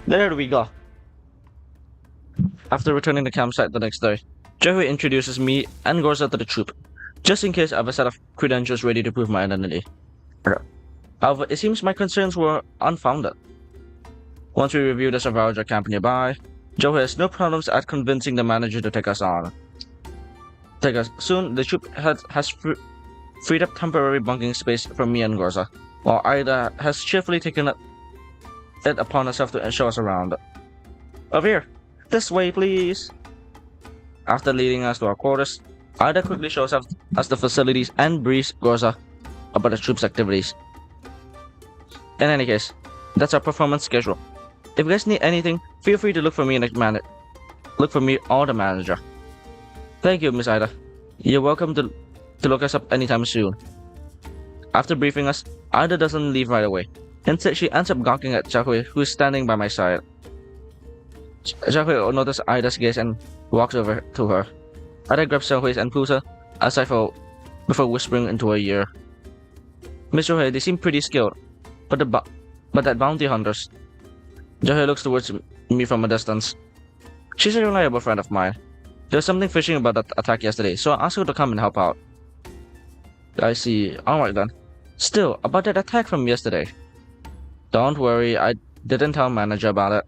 There we go. After returning to the campsite the next day, Jehui introduces me and Gorza to the troop, just in case I have a set of credentials ready to prove my identity. However, it seems my concerns were unfounded. Once we review the Savager camp nearby, Jehui has no problems at convincing the manager to take us on. Soon, the troop has freed up temporary bunking space for me and Gorza, while Aida has cheerfully taken it upon herself to show us around. Over here, this way please. After leading us to our quarters, Aida quickly shows us the facilities and briefs Gorza about the troop's activities. In any case, that's our performance schedule. If you guys need anything, feel free to look for me or the manager. Thank you, Miss Aida. You're welcome to look us up anytime soon. After briefing us, Aida doesn't leave right away. Instead, she ends up gawking at Chahui, who is standing by my side. Chahui notices Aida's gaze and walks over to her. Aida grabs Chahui's and pulls her aside before whispering into her ear. Miss Chahui, they seem pretty skilled, but that bounty hunters. Chahui looks towards me from a distance. She's a reliable friend of mine. There's something fishy about that attack yesterday, so I asked her to come and help out. I see. Alright then. Still, about that attack from yesterday. Don't worry, I didn't tell manager about it.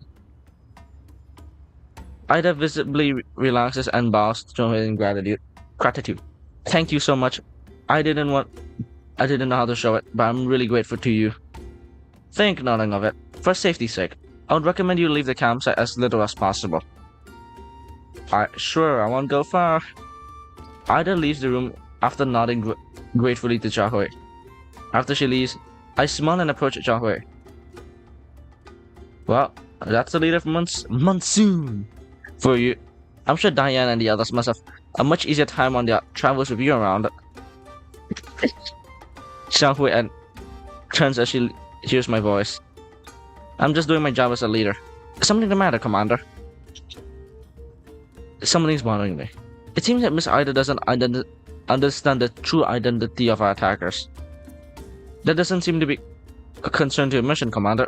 Aida visibly relaxes and bows to her in gratitude. Thank you so much. I didn't want I didn't know how to show it, but I'm really grateful to you. Think nothing of it. For safety's sake, I would recommend you leave the campsite as little as possible. Sure, I won't go far. Ida leaves the room after nodding gratefully to Chahui. After she leaves, I smile and approach Chahui. Well, that's the leader of Monsoon for you. I'm sure Diane and the others must have a much easier time on their travels with you around. Xiaohui and turns as she hears my voice. I'm just doing my job as a leader. Something the matter, Commander? Something's bothering me. It seems that Miss Ida doesn't understand the true identity of our attackers. That doesn't seem to be a concern to your mission, Commander.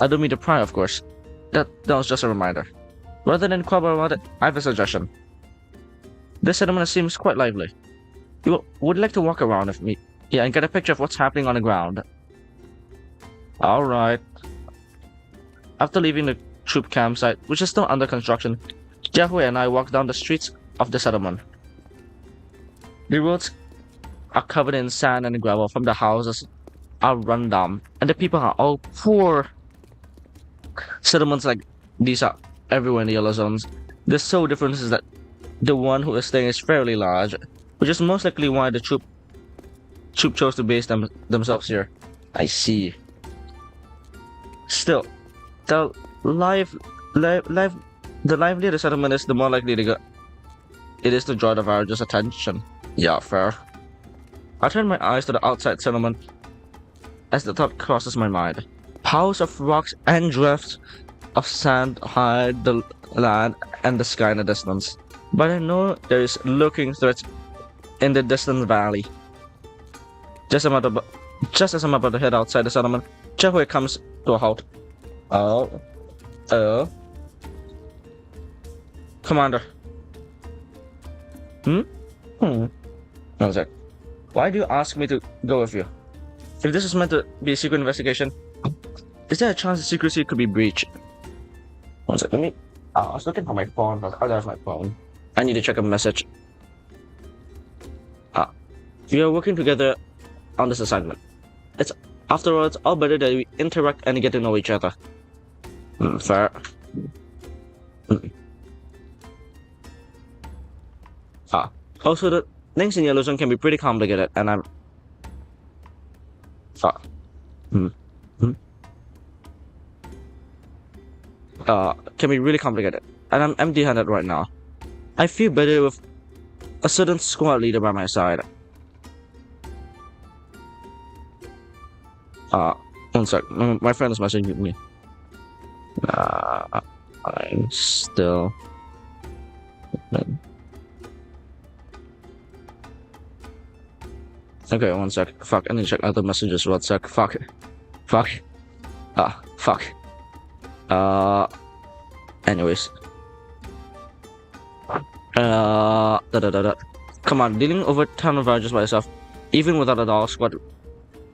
I don't mean to pry, of course. That was just a reminder. Rather than quibble about it, I have a suggestion. This settlement seems quite lively. You would like to walk around with me, yeah, and get a picture of what's happening on the ground. Alright. After leaving the troop campsite, which is still under construction, Jiahui and I walk down the streets of the settlement. The roads are covered in sand and gravel from the houses are run down, and the people are all poor. Settlements like these are everywhere in the yellow zones. The sole difference is that the one who is staying is fairly large, which is most likely why the troop chose to base themselves here. I see. Still, the livelier the settlement is, the more likely it is to draw the villagers' attention. Yeah, fair. I turn my eyes to the outside settlement as the thought crosses my mind. Piles of rocks and drifts of sand hide the land and the sky in the distance. But I know there is lurking threats in the distant valley. Just as I'm about to head outside the settlement, Jiahui comes to a halt. Commander. One sec. Why do you ask me to go with you? If this is meant to be a secret investigation, is there a chance the secrecy could be breached? One sec, let me... I was looking for my phone, but I don't have my phone. I need to check a message. We are working together on this assignment. After all, it's all better that we interact and get to know each other. Fair. Also, the things in Yellow Zone can be pretty complicated, and I'm... can be really complicated, and I'm empty-handed right now. I feel better with a certain squad leader by my side. One sec, my friend is messaging me. I'm still... Okay, one sec. Fuck, I need to check other messages. One sec. Fuck. Fuck. Fuck. Anyways. Come on, dealing over 10 villagers by yourself, even without a dog squad.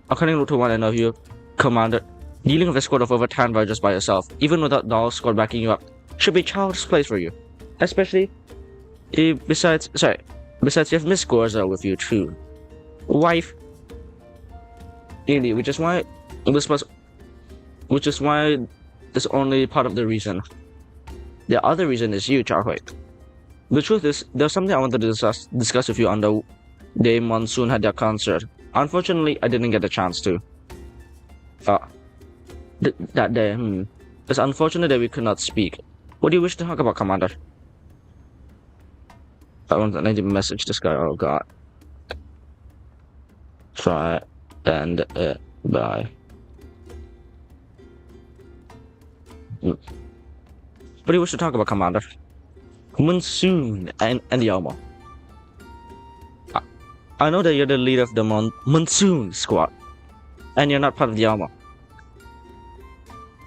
According to what I know of you, Commander, dealing with a squad of over 10 villagers by yourself, even without dog squad backing you up, should be child's play for you. Especially, besides you have Miss Gorza with you too. Wife. Really, which is why this only part of the reason. The other reason is you, Chahui. The truth is, there's something I wanted to discuss with you on the day Monsoon had their concert. Unfortunately, I didn't get the chance to. That day, It's unfortunate that we could not speak. What do you wish to talk about, Commander? I need to message this guy. Oh god. Try and bye. What do you wish to talk about, Commander? Monsoon and the Elmo. I know that you're the leader of the Monsoon squad, and you're not part of the Elmo.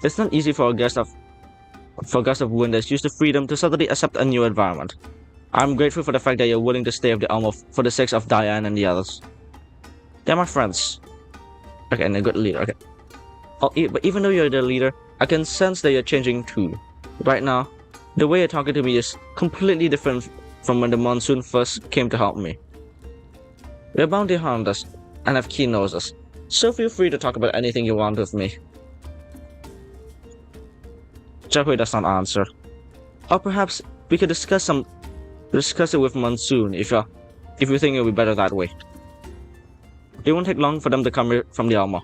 It's not easy for a guest of Wind that's used to freedom to suddenly accept a new environment. I'm grateful for the fact that you're willing to stay with the Elmo for the sake of Diane and the others. They're my friends. Okay, and a good leader. Okay. But even though you're the leader, I can sense that you're changing too. Right now, the way you're talking to me is completely different from when the Monsoon first came to help me. We're bounty hunters and have keen noses, so feel free to talk about anything you want with me. Jiahui does not answer. Or perhaps we could discuss it with Monsoon if you think it would be better that way. It won't take long for them to come here from the armor,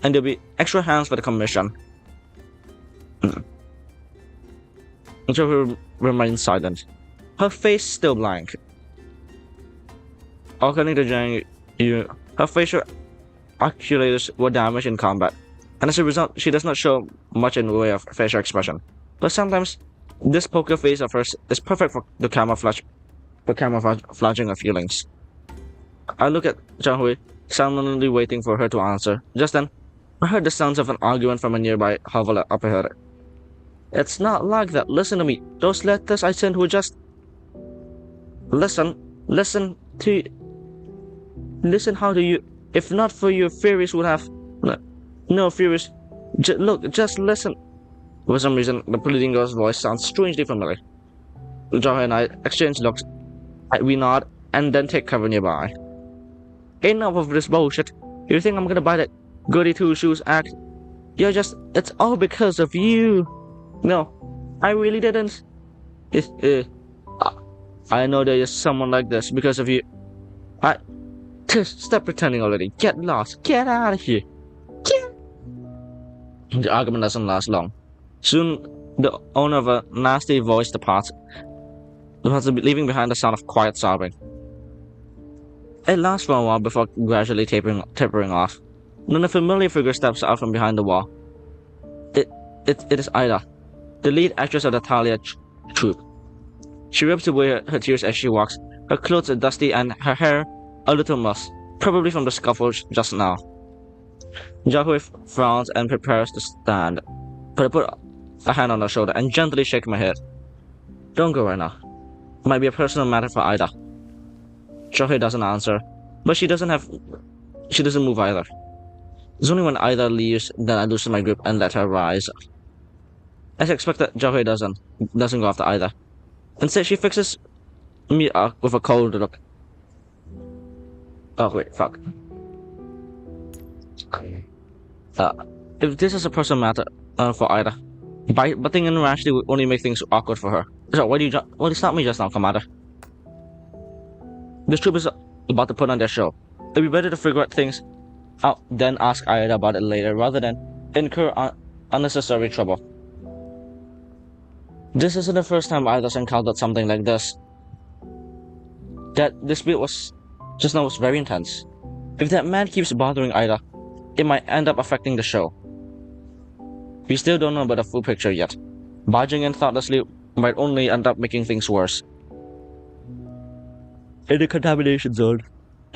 and there'll be extra hands for the commission. Jiahui remains silent, her face still blank. According to Zhang, her facial articulators were damaged in combat, and as a result, she does not show much in the way of facial expression. But sometimes, this poker face of hers is perfect for camouflaging her feelings. I look at Zhang Hui, silently waiting for her to answer. Just then, I heard the sounds of an argument from a nearby hovel up ahead. It's not like that. Listen to me. Those letters I sent were just... Listen how do you... If not for you, Furies would have... No, Furies... Look, just listen. For some reason, the pleading girl's voice sounds strangely familiar. Zhao and I exchange looks. We nod, and then take cover nearby. Enough of this bullshit. You think I'm gonna buy that goody two-shoes act? You're just... It's all because of you. No, I really didn't. I know there is someone like this because of you. Stop pretending already. Get lost. Get out of here. The argument doesn't last long. Soon, the owner of a nasty voice departs, leaving behind the sound of quiet sobbing. It lasts for a while before gradually tapering off. Then a familiar figure steps out from behind the wall. It is Ida, the lead actress of the Talia troupe. She wipes away her tears as she walks. Her clothes are dusty and her hair a little mussed, probably from the scuffle just now. Jiahui frowns and prepares to stand, but I put a hand on her shoulder and gently shake my head. Don't go right now. It might be a personal matter for Ida. Jiahui doesn't answer, but she doesn't move either. It's only when Ida leaves that I loosen my grip and let her rise. As expected, Jiahui doesn't go after Ida. Instead, she fixes me up with a cold look. Oh wait, fuck. If this is a personal matter for Ida, butting in rashly would only make things awkward for her. So why do you stop me just now, Commander? This troop is about to put on their show. It'd be better to figure out things out, then ask Ida about it later, rather than incur unnecessary trouble. This isn't the first time Ida's encountered something like this. That dispute was very intense. If that man keeps bothering Ida, it might end up affecting the show. We still don't know about the full picture yet. Barging in thoughtlessly might only end up making things worse. In the contamination zone,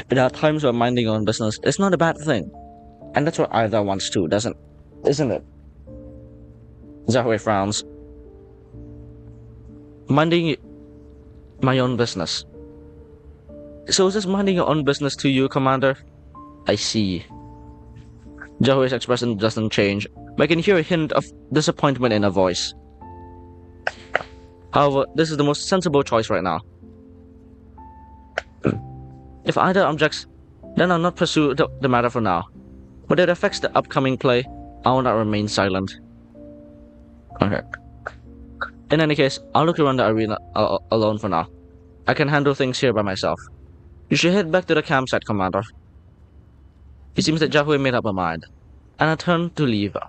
there are times where minding your own business is not a bad thing. And that's what Ida wants too, isn't it? Jiahui frowns. Minding my own business. So is this minding your own business to you, Commander? I see. Jiahui's expression doesn't change, but I can hear a hint of disappointment in her voice. However, this is the most sensible choice right now. If Ida objects, then I'll not pursue the matter for now. But if it affects the upcoming play, I will not remain silent. Okay. In any case, I'll look around the arena alone for now. I can handle things here by myself. You should head back to the campsite, Commander. It seems that Jiahui made up her mind, and I turn to leave her.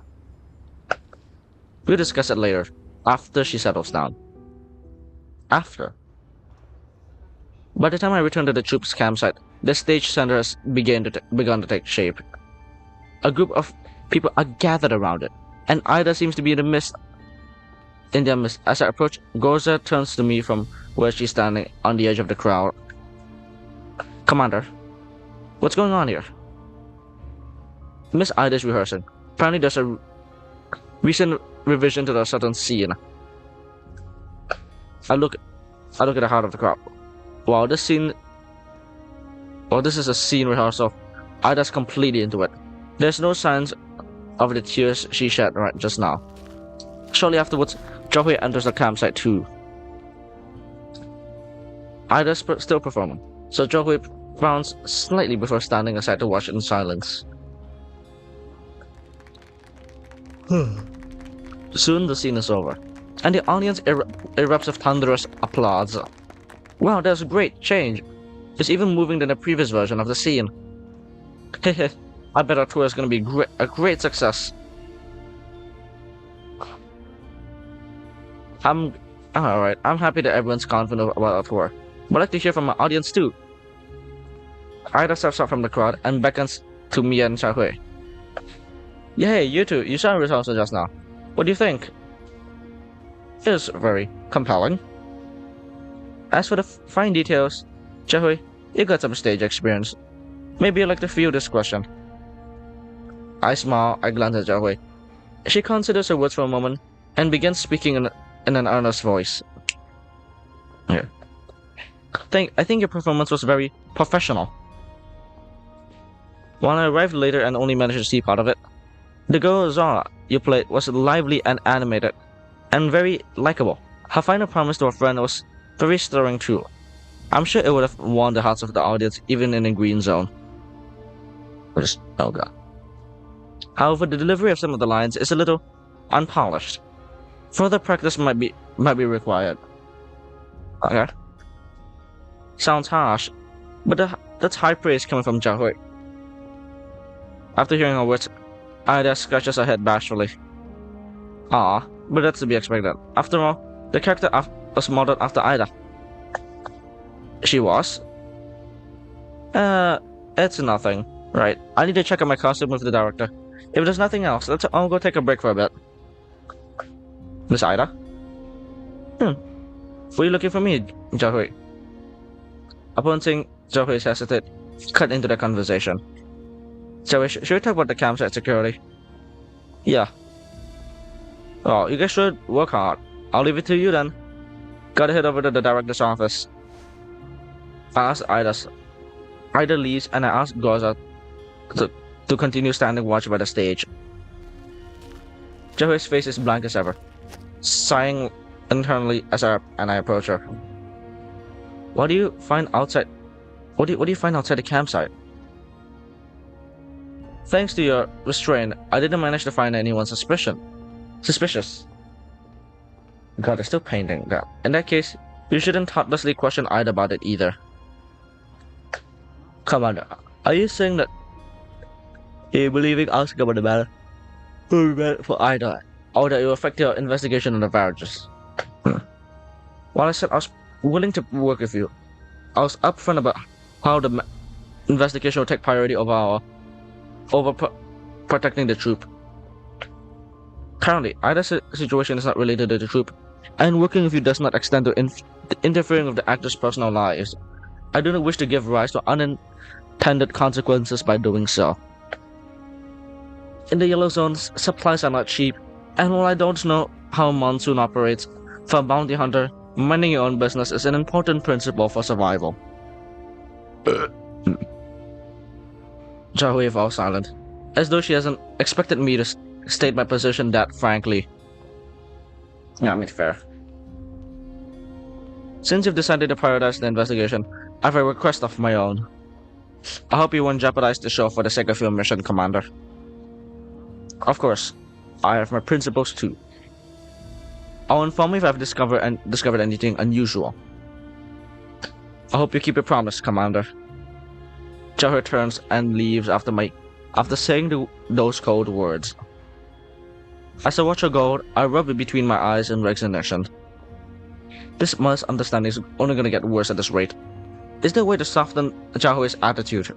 We'll discuss it later, after she settles down. After. By the time I return to the troop's campsite, the stage center has begun to take shape. A group of people are gathered around it, and Ida seems to be in their midst. As I approach, Gorza turns to me from where she's standing on the edge of the crowd. Commander, what's going on here? Miss Ida is rehearsing. Apparently there's a recent revision to the certain scene. I look at the heart of the crowd. Wow, this is a scene rehearsal. Ida's completely into it. There's no signs of the tears she shed right just now. Shortly afterwards, Jiahui enters the campsite too. Ida's still performing, so Jiahui frowns slightly before standing aside to watch in silence. Soon the scene is over, and the audience erupts with thunderous applause. Wow, that's a great change. It's even moving than the previous version of the scene. Hehe, I bet our tour is going to be a great success. Alright, I'm happy that everyone's confident about our tour, but I'd like to hear from my audience too. Ida steps up from the crowd and beckons to Mia and Xiaohui. Yeah, hey, you two, you saw our results just now. What do you think? It is very compelling. As for the fine details, Xiaohui, you got some stage experience. Maybe you'd like to field this question. I smile, I glance at Xiaohui. She considers her words for a moment and begins speaking in an earnest voice. Yeah. I think your performance was very professional. While I arrived later and only managed to see part of it, the girl Zara you played was lively and animated, and very likable. Her final promise to her friend was very stirring too. I'm sure it would have won the hearts of the audience even in the green zone. Oh god. However, the delivery of some of the lines is a little unpolished. Further practice might be required. Okay. Sounds harsh, but that's high praise coming from Xiaohui. After hearing her words, Ida scratches her head bashfully. Ah, but that's to be expected. After all, the character was modeled after Ida. She was? It's nothing. Right, I need to check out my costume with the director. If there's nothing else, I'll go take a break for a bit. Miss Ida? Were you looking for me, Xiaohui? Upon seeing Xiaohui's hesitate, cut into the conversation. Xiaohui, should we talk about the campsite security? Yeah. Oh, you guys should work hard. I'll leave it to you then. Gotta head over to the director's office. I ask Ida leaves and I ask Goza to continue standing watch by the stage. Xiaohui's face is blank as ever, sighing internally as I approach her. What do you find outside? What do you find outside the campsite? Thanks to your restraint, I didn't manage to find anyone suspicious. God, they're still painting that. In that case, you shouldn't thoughtlessly question Ida about it either. Commander, are you saying that you believing asking about the matter for Ida, or that it will affect your investigation on the villages? While I said I was willing to work with you, I was upfront about how the investigation will take priority over protecting the troop. Currently, Ida's situation is not related to the troop, and working with you does not extend to interfering with the actors' personal lives. I do not wish to give rise to unintended consequences by doing so. In the Yellow Zones, supplies are not cheap, and while I don't know how Monsoon operates, for a bounty hunter, minding your own business is an important principle for survival. Xiaohui falls silent, as though she hasn't expected me to state my position that frankly. Yeah, I mean, fair. Since you've decided to prioritize the investigation, I have a request of my own. I hope you won't jeopardize the show for the sake of your mission, Commander. Of course, I have my principles too. I'll inform you if I've discovered anything unusual. I hope you keep your promise, Commander. Xiaohui turns and leaves after saying those cold words. As I watch her go, I rub it between my eyes in resignation. This misunderstanding is only going to get worse at this rate. Is there a way to soften Xiaohui's attitude?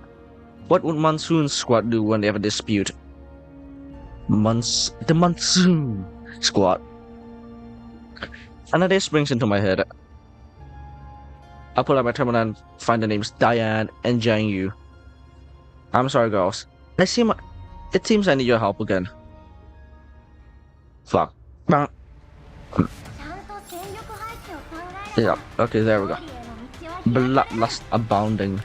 What would Monsoon's squad do when they have a dispute? The Monsoon squad. Another day springs into my head. I pull out my terminal and find the names Diane and Jiang Yu. I'm sorry, girls. It seems I need your help again. Fuck. Yeah, okay, there we go. Bloodlust abounding.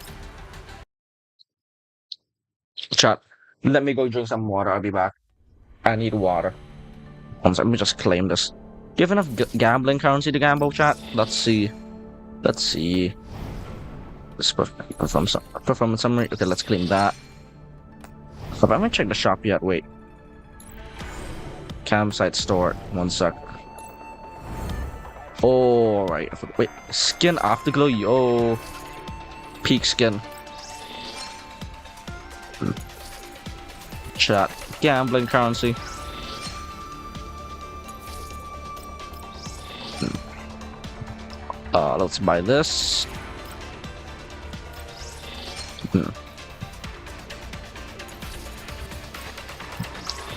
Chat, let me go drink some water, I'll be back. I need water. Let me just claim this. Do you have enough gambling currency to gamble, chat? Let's see. This performance summary. Okay, let's claim that. But I haven't checked the shop yet. Wait. Campsite store. One sec. Oh, right. Wait. Skin afterglow. Yo. Peak skin. Chat. Gambling currency. Let's buy this.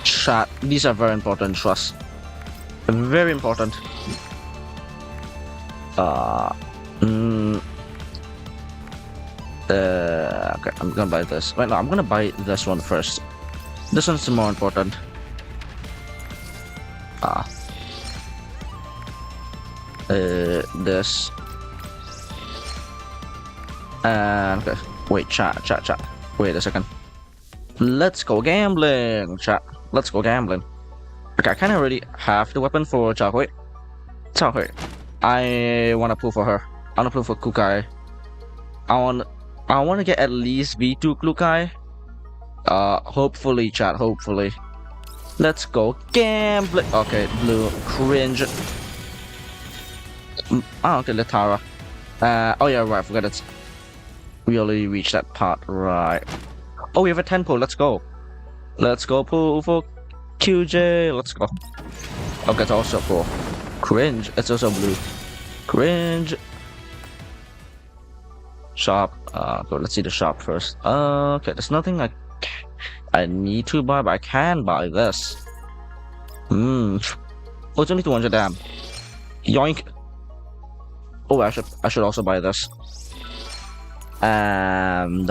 Chat. These are very important. Trust. Very important. Okay, I'm gonna buy this. Wait, no, I'm gonna buy this one first. This one's more important. This. And okay. Wait, chat. Wait a second. Let's go gambling, chat. Let's go gambling. Okay, I kind of already have the weapon for Chahui. I wanna pull for her. I wanna pull for Kukai. I wanna get at least V2 Kukai. Hopefully, chat. Hopefully. Let's go gambling. Okay, blue. Cringe. Okay, Letara. Oh yeah, right. I forgot it's. We already reached that part, right? Oh, we have a 10 pull. Let's go. Let's go pull for QJ. Let's go. Okay, it's also cool. Cringe. It's also blue. Cringe. Shop. Let's see the shop first. Okay, there's nothing I need to buy, but I can buy this. Oh, it's only 200 damn. Yoink. Oh, I should also buy this. And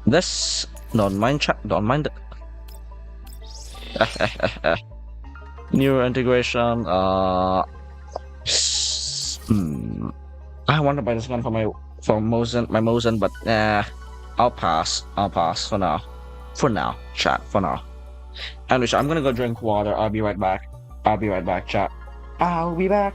this. Don't mind chat. Don't mind it. New integration. I want to buy this gun for my Mosin, but I'll pass for now. Chat. For now. Anyway, I'm gonna go drink water. I'll be right back, chat. I'll be back.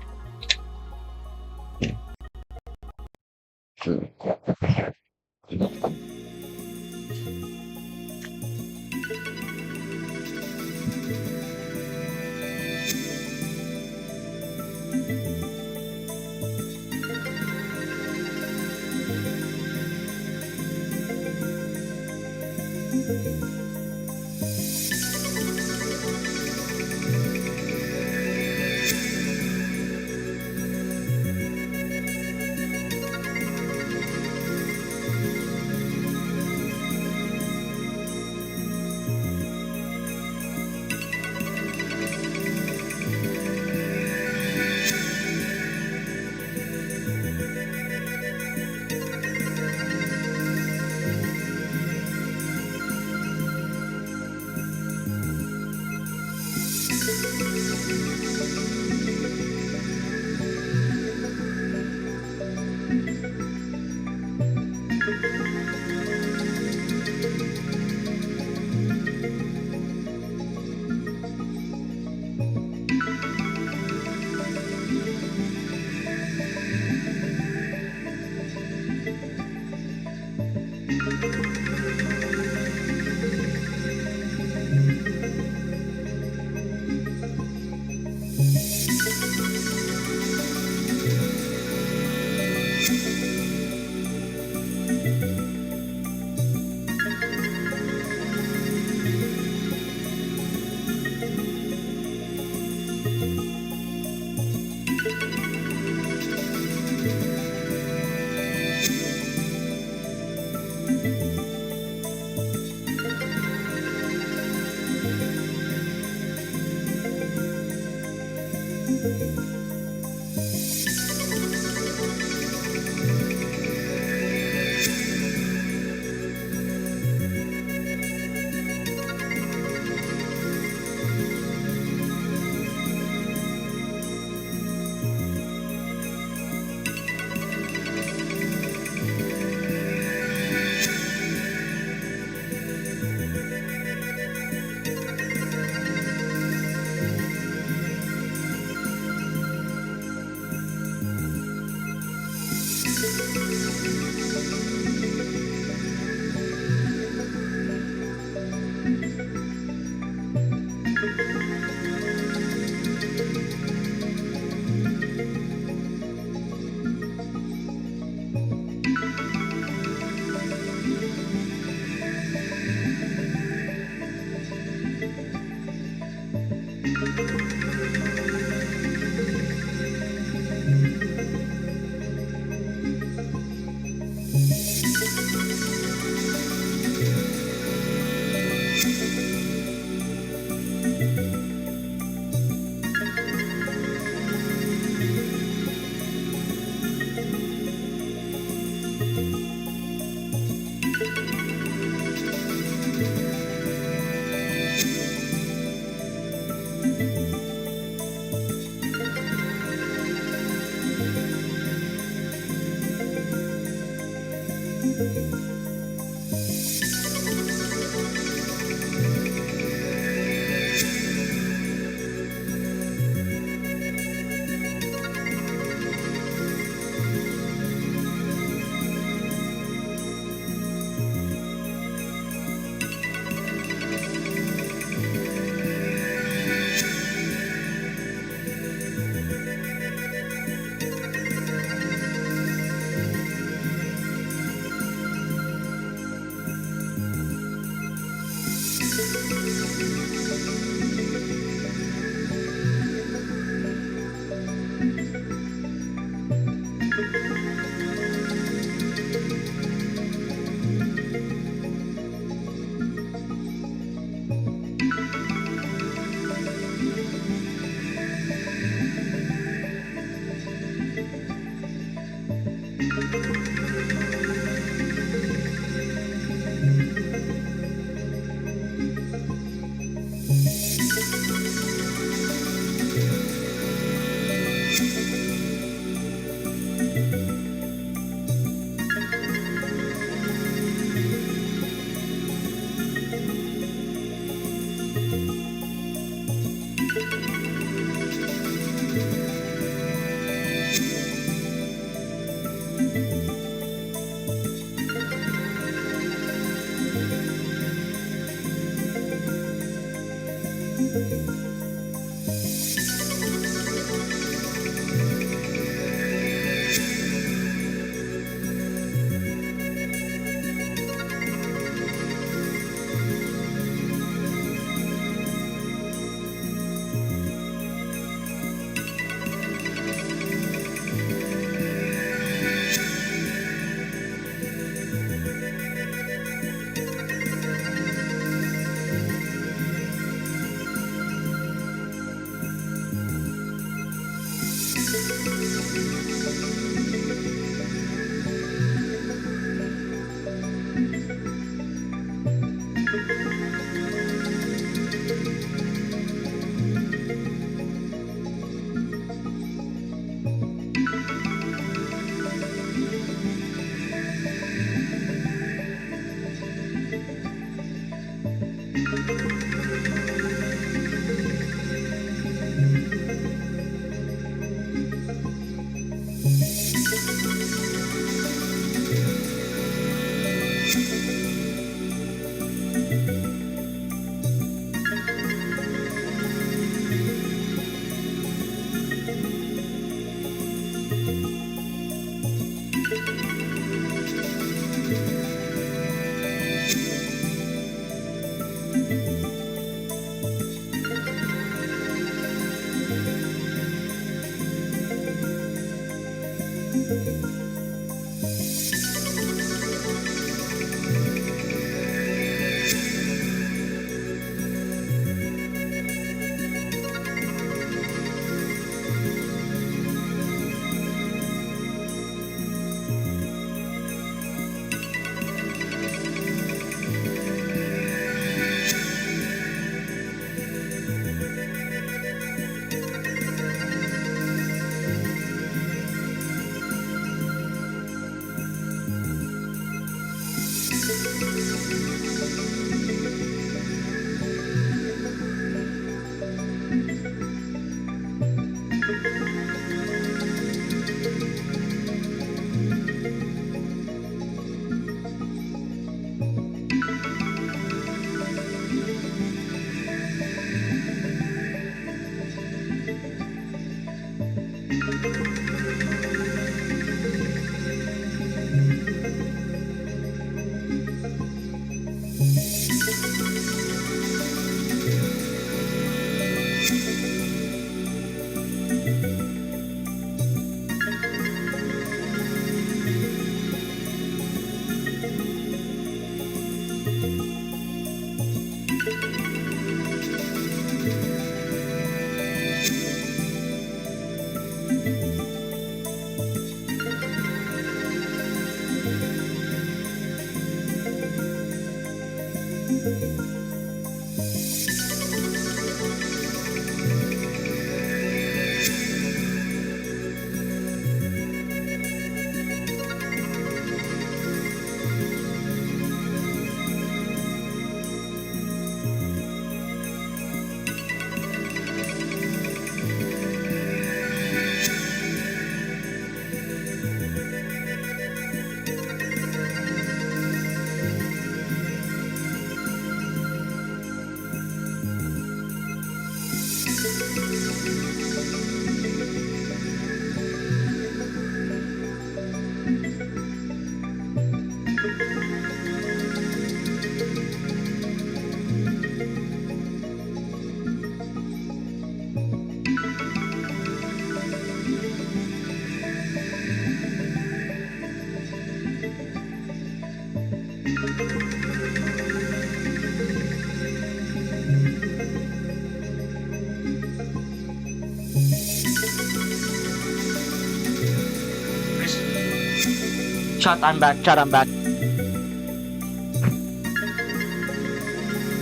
Chat, I'm back. Chat, I'm back.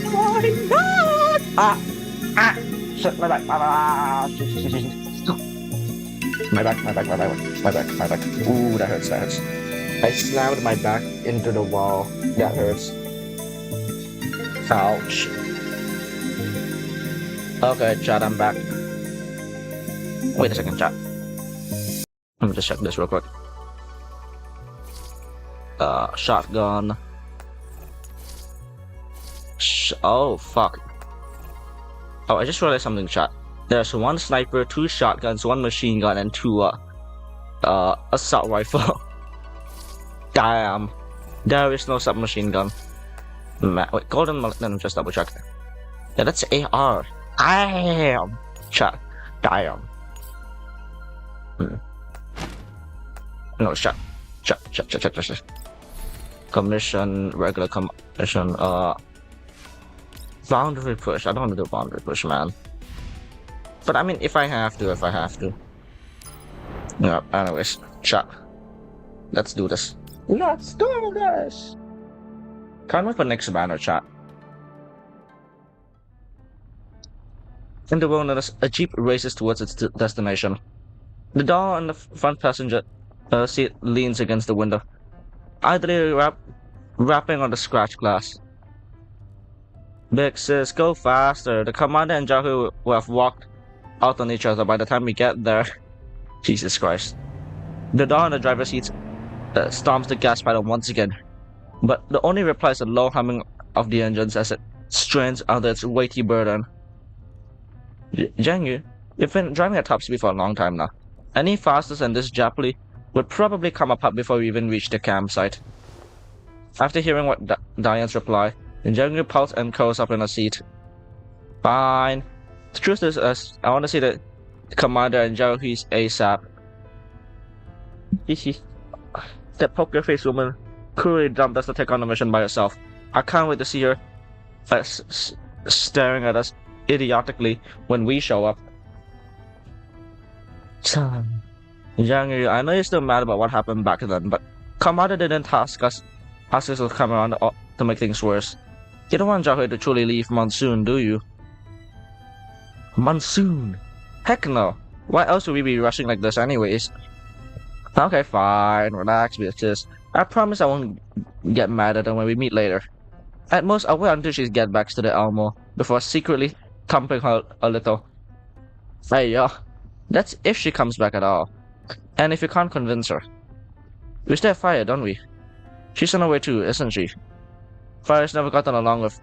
Oh my god! Shit, my back. My back. Ooh, that hurts. I slammed my back into the wall. That hurts. Ouch. Okay, chat, I'm back. Wait a second, chat. Let me just check this real quick. Shotgun. Oh, fuck. Oh, I just realized something, chat. There's 1 sniper, 2 shotguns, 1 machine gun, and 2, assault rifle. Damn. There is no submachine gun. Wait, golden mullet, let me just double check. Yeah, that's AR. Damn. Chat. Damn. No, shot. Commission, regular commission, boundary push. I don't want to do boundary push, man. But I mean, if I have to. Yeah, anyways, chat. Let's do this. Can't wait for next banner, chat. In the wilderness, a jeep races towards its destination. The door on the front passenger seat leans against the window, idly rapping on the scratch glass. Big sis, go faster. The commander and Jahu will have walked out on each other by the time we get there. Jesus Christ. The door on the driver's seat stomps the gas pedal once again, but the only reply is the low humming of the engines as it strains under its weighty burden. Jiangyu, you've been driving at top speed for a long time now. Any faster than this Japli would probably come apart before we even reach the campsite. After hearing what Diane's reply, Jiangyu pouts and curls up in her seat. Fine. The truth is, I want to see the commander and Jahui's ASAP. That poker face woman cruelly dumped us to take on the mission by herself. I can't wait to see her staring at us idiotically when we show up. Jiangyu, I know you're still mad about what happened back then, but Commander didn't ask us to come around to make things worse. You don't want Jahui to truly leave Monsoon, do you? Monsoon? Heck no. Why else would we be rushing like this anyways? Okay, fine. Relax, bitches. I promise I won't get mad at her when we meet later. At most, I'll wait until she gets back to the Elmo before secretly thumping her a little. Hey, yo. That's if she comes back at all. And if you can't convince her. We still have Fire, don't we? She's on her way too, isn't she? Fire's never gotten along with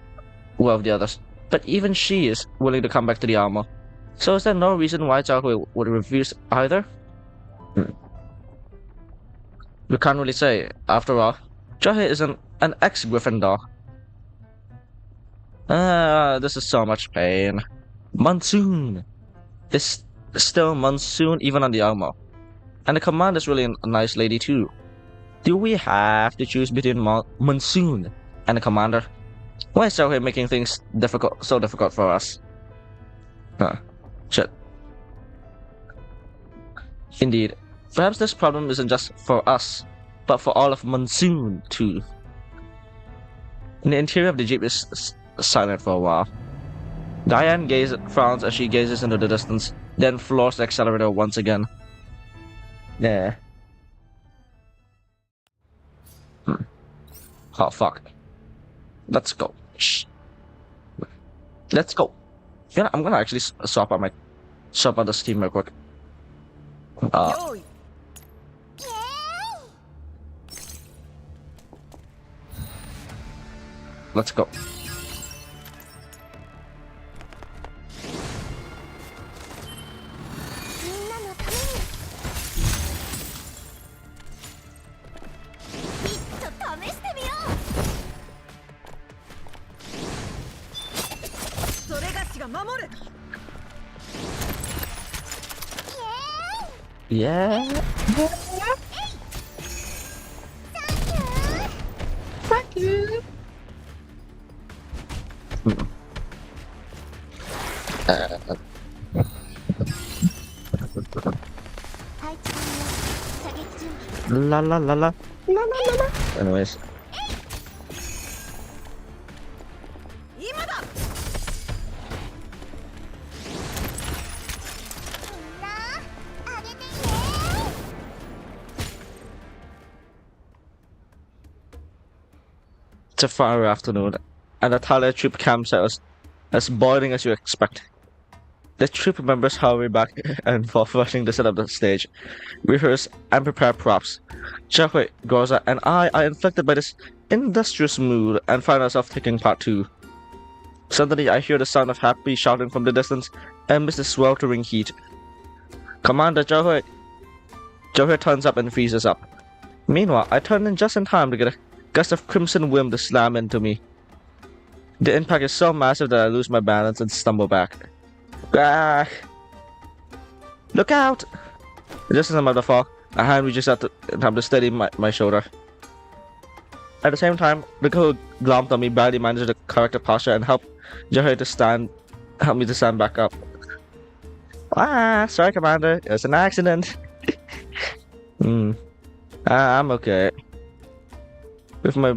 the others, but even she is willing to come back to the Elmo. So is there no reason why Zhao Hui would refuse either? We can't really say. After all, Zhao Hui is an ex-Gryffindor. This is so much pain. Monsoon! It's still Monsoon even on the Elmo. And the commander's really a nice lady too. Do we have to choose between Monsoon and the commander? Why is Zhao Hui making things so difficult for us? Shit. Indeed. Perhaps this problem isn't just for us, but for all of Monsoon too. The interior of the jeep is silent for a while. Diane frowns as she gazes into the distance, then floors the accelerator once again. Yeah. Oh fuck. Let's go. Shh. Let's go. You know, I'm gonna actually swap out the Steam real quick. Let's go. Yeah. Thank you. La la la la. La la la la. Anyways. It's a fiery afternoon, and the Thalia troop campsite as boiling as you expect. The troop members hurry back and forth, rushing to set up the stage, rehearse, and prepare props. Xiaohui, Gorza, and I are infected by this industrious mood and find ourselves taking part 2. Suddenly, I hear the sound of happy shouting from the distance amidst the sweltering heat. Commander Xiaohui! Xiaohui turns up and freezes up. Meanwhile, I turn in just in time to get a gust of crimson wind to slam into me. The impact is so massive that I lose my balance and stumble back. Ah! Look out! Just as I'm about to fall, a hand reaches out to time to steady my shoulder. At the same time, the girl glomped on me, barely manages the correct posture and help me to stand back up. Ah, sorry, Commander. It was an accident. I'm okay. With my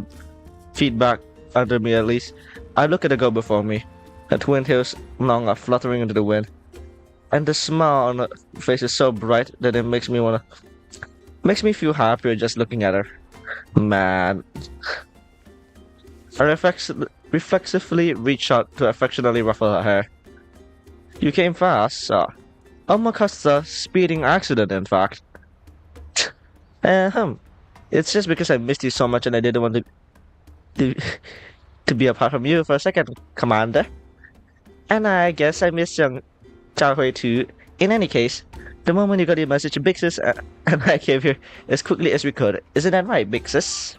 feet back under me at least, I look at the girl before me. Her twin tails long are fluttering into the wind. And the smile on her face is so bright that it makes me feel happier just looking at her. Man. I reflexively reach out to affectionately ruffle her hair. You came fast, sir. Almost a speeding accident, in fact. It's just because I missed you so much and I didn't want to be apart from you for a second, Commander. And I guess I missed young Xiaohui too. In any case, the moment you got your message, Big Sis and I came here as quickly as we could. Isn't that right, Big Sis?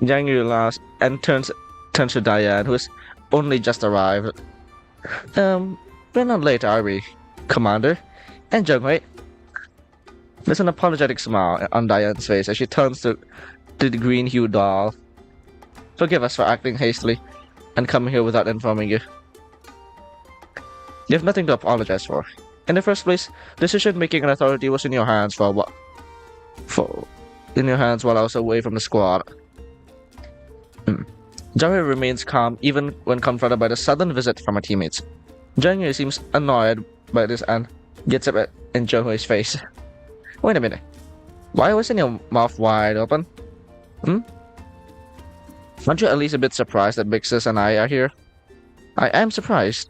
Jiang Yu laughs and turns to Diane, who has only just arrived. We're not late, are we, Commander? And Jiang, there's an apologetic smile on Diane's face as she turns to the green-hued doll. Forgive us for acting hastily and coming here without informing you. You have nothing to apologize for. In the first place, decision-making and authority was in your hands while I was away from the squad. Jiang remains calm even when confronted by the sudden visit from her teammates. Jiang seems annoyed by this and gets up in Jiang Hui's face. Wait a minute. Why wasn't your mouth wide open? Aren't you at least a bit surprised that Big Sis and I are here? I am surprised,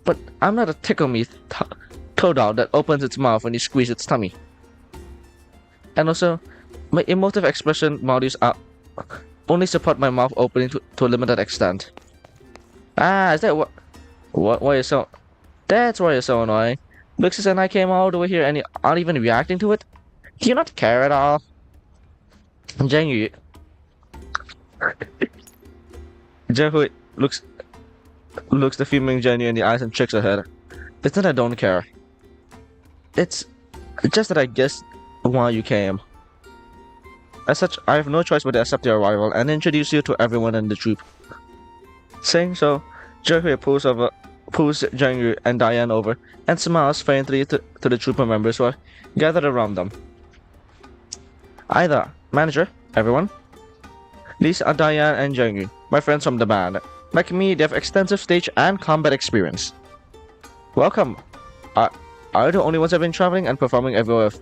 but I'm not a tickle-me toad that opens its mouth when you squeeze its tummy. And also, my emotive expression modules only support my mouth opening to a limited extent. Ah, is that why you're so... That's why you're so annoying. Big Sis and I came all the way here and you aren't even reacting to it? Do you not care at all? Jiang Yu... Jiang Hui looks the fuming Jiang Yu in the eyes and shakes her head. It's not that I don't care. It's just that I guessed why you came. As such, I have no choice but to accept your arrival and introduce you to everyone in the troop. Saying so, Jiang Hui pulls Jiang Yu and Diane over and smiles faintly to the trooper members who are gathered around them. Either, manager, everyone. These are Diane and Jiang Yu, my friends from the band. Like me, they have extensive stage and combat experience. Welcome. Are you the only ones who have been traveling and performing everywhere with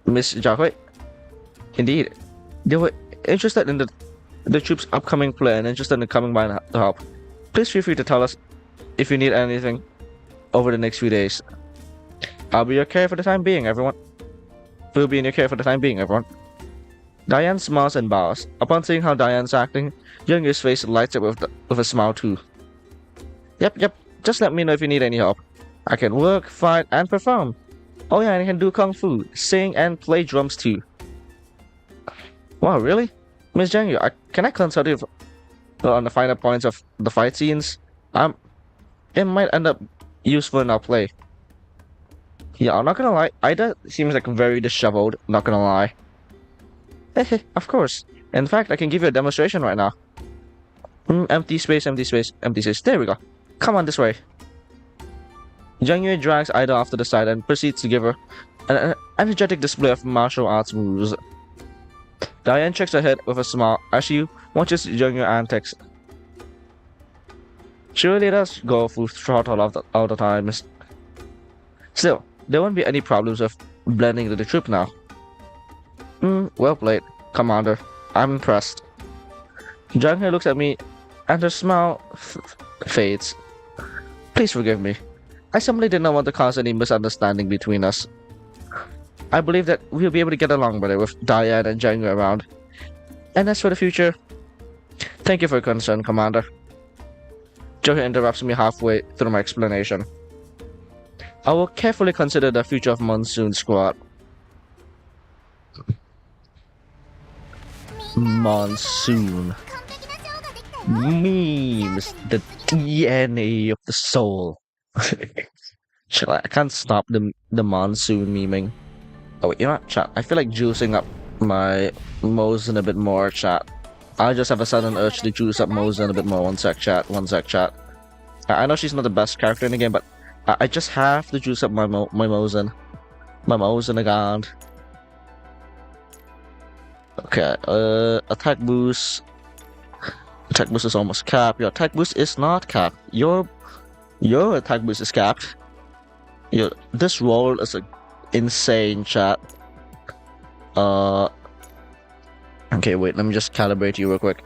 Miss Xiaohui? Indeed. They were interested in the troop's upcoming play and interested in coming by to help. Please feel free to tell us if you need anything over the next few days. I'll be your care for the time being, everyone. We'll be in your care for the time being, everyone. Diane smiles and bows. Upon seeing how Diane's acting, Jiang Yu's face lights up with a smile too. Yep. Just let me know if you need any help. I can work, fight, and perform. Oh yeah, and I can do kung fu, sing, and play drums too. Wow, really? Miss Jiang Yu, can I consult you on the finer points of the fight scenes? It might end up useful in our play. Yeah, I'm not gonna lie, Ida seems like very disheveled, not gonna lie. Of course. In fact, I can give you a demonstration right now. Empty space. There we go. Come on this way. Jiang Yu drags Ida off to the side and proceeds to give her energetic display of martial arts moves. Diane checks her head with a smile as she watches younger antics. She really does go full throttle all the time. Still, there won't be any problems with blending into the troop now. Well played, Commander. I'm impressed. Junghe looks at me, and her smile fades. Please forgive me. I simply did not want to cause any misunderstanding between us. I believe that we'll be able to get along better with Diane and Junghe around. And as for the future, thank you for your concern, Commander. Junghe interrupts me halfway through my explanation. I will carefully consider the future of Monsoon Squad. Monsoon. Memes, the DNA of the soul. I can't stop the monsoon memeing. Oh wait, you know what, chat? I feel like juicing up my Mosin a bit more, chat. I just have a sudden urge to juice up Mosin a bit more. One sec, chat. One sec, chat. I know she's not the best character in the game, but I just have to juice up my Mosin. My Mosin again. Okay, attack boost. Attack boost is almost capped. Your attack boost is not capped. Your attack boost is capped. This roll is insane, chat. Okay, wait. Let me just calibrate you real quick.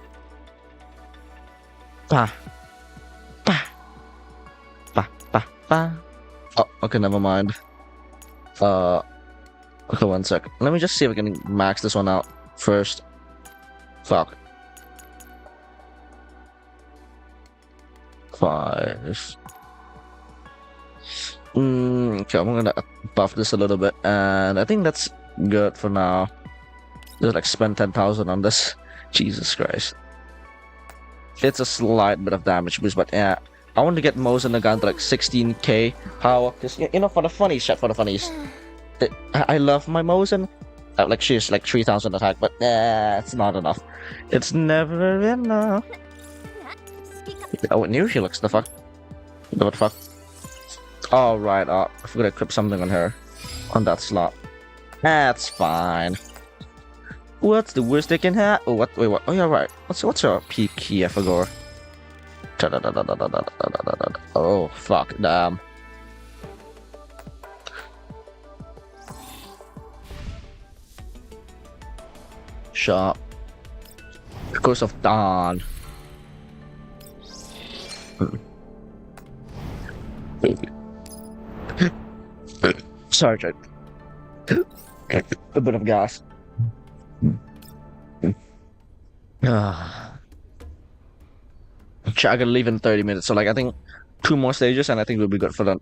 Bah, bah, bah, bah, bah. Oh, okay, never mind. Okay, one sec. Let me just see if I can max this one out first. Fuck. 5. Okay, I'm gonna buff this a little bit, and I think that's good for now. Just like spend 10,000 on this. Jesus Christ. It's a slight bit of damage boost, but yeah, I want to get Mosin the gun to like 16k power, because you know, for the funnies, shit, for the funnies. I love my Mosin. Like she's like 3,000 attack, but it's not enough. It's never enough. Oh, new she looks the fuck. What the fuck? All right, I forgot to equip something on her, on that slot. That's fine. What's the worst they can have? Oh, what? Wait, what? Oh, yeah, right. What's her P key? I forgot. Oh, fuck. Damn. Sharp. Curse of Dawn. Sorry, Jake. A bit of gas. I gotta leave in 30 minutes, so like I think 2 more stages, and I think we'll be good for the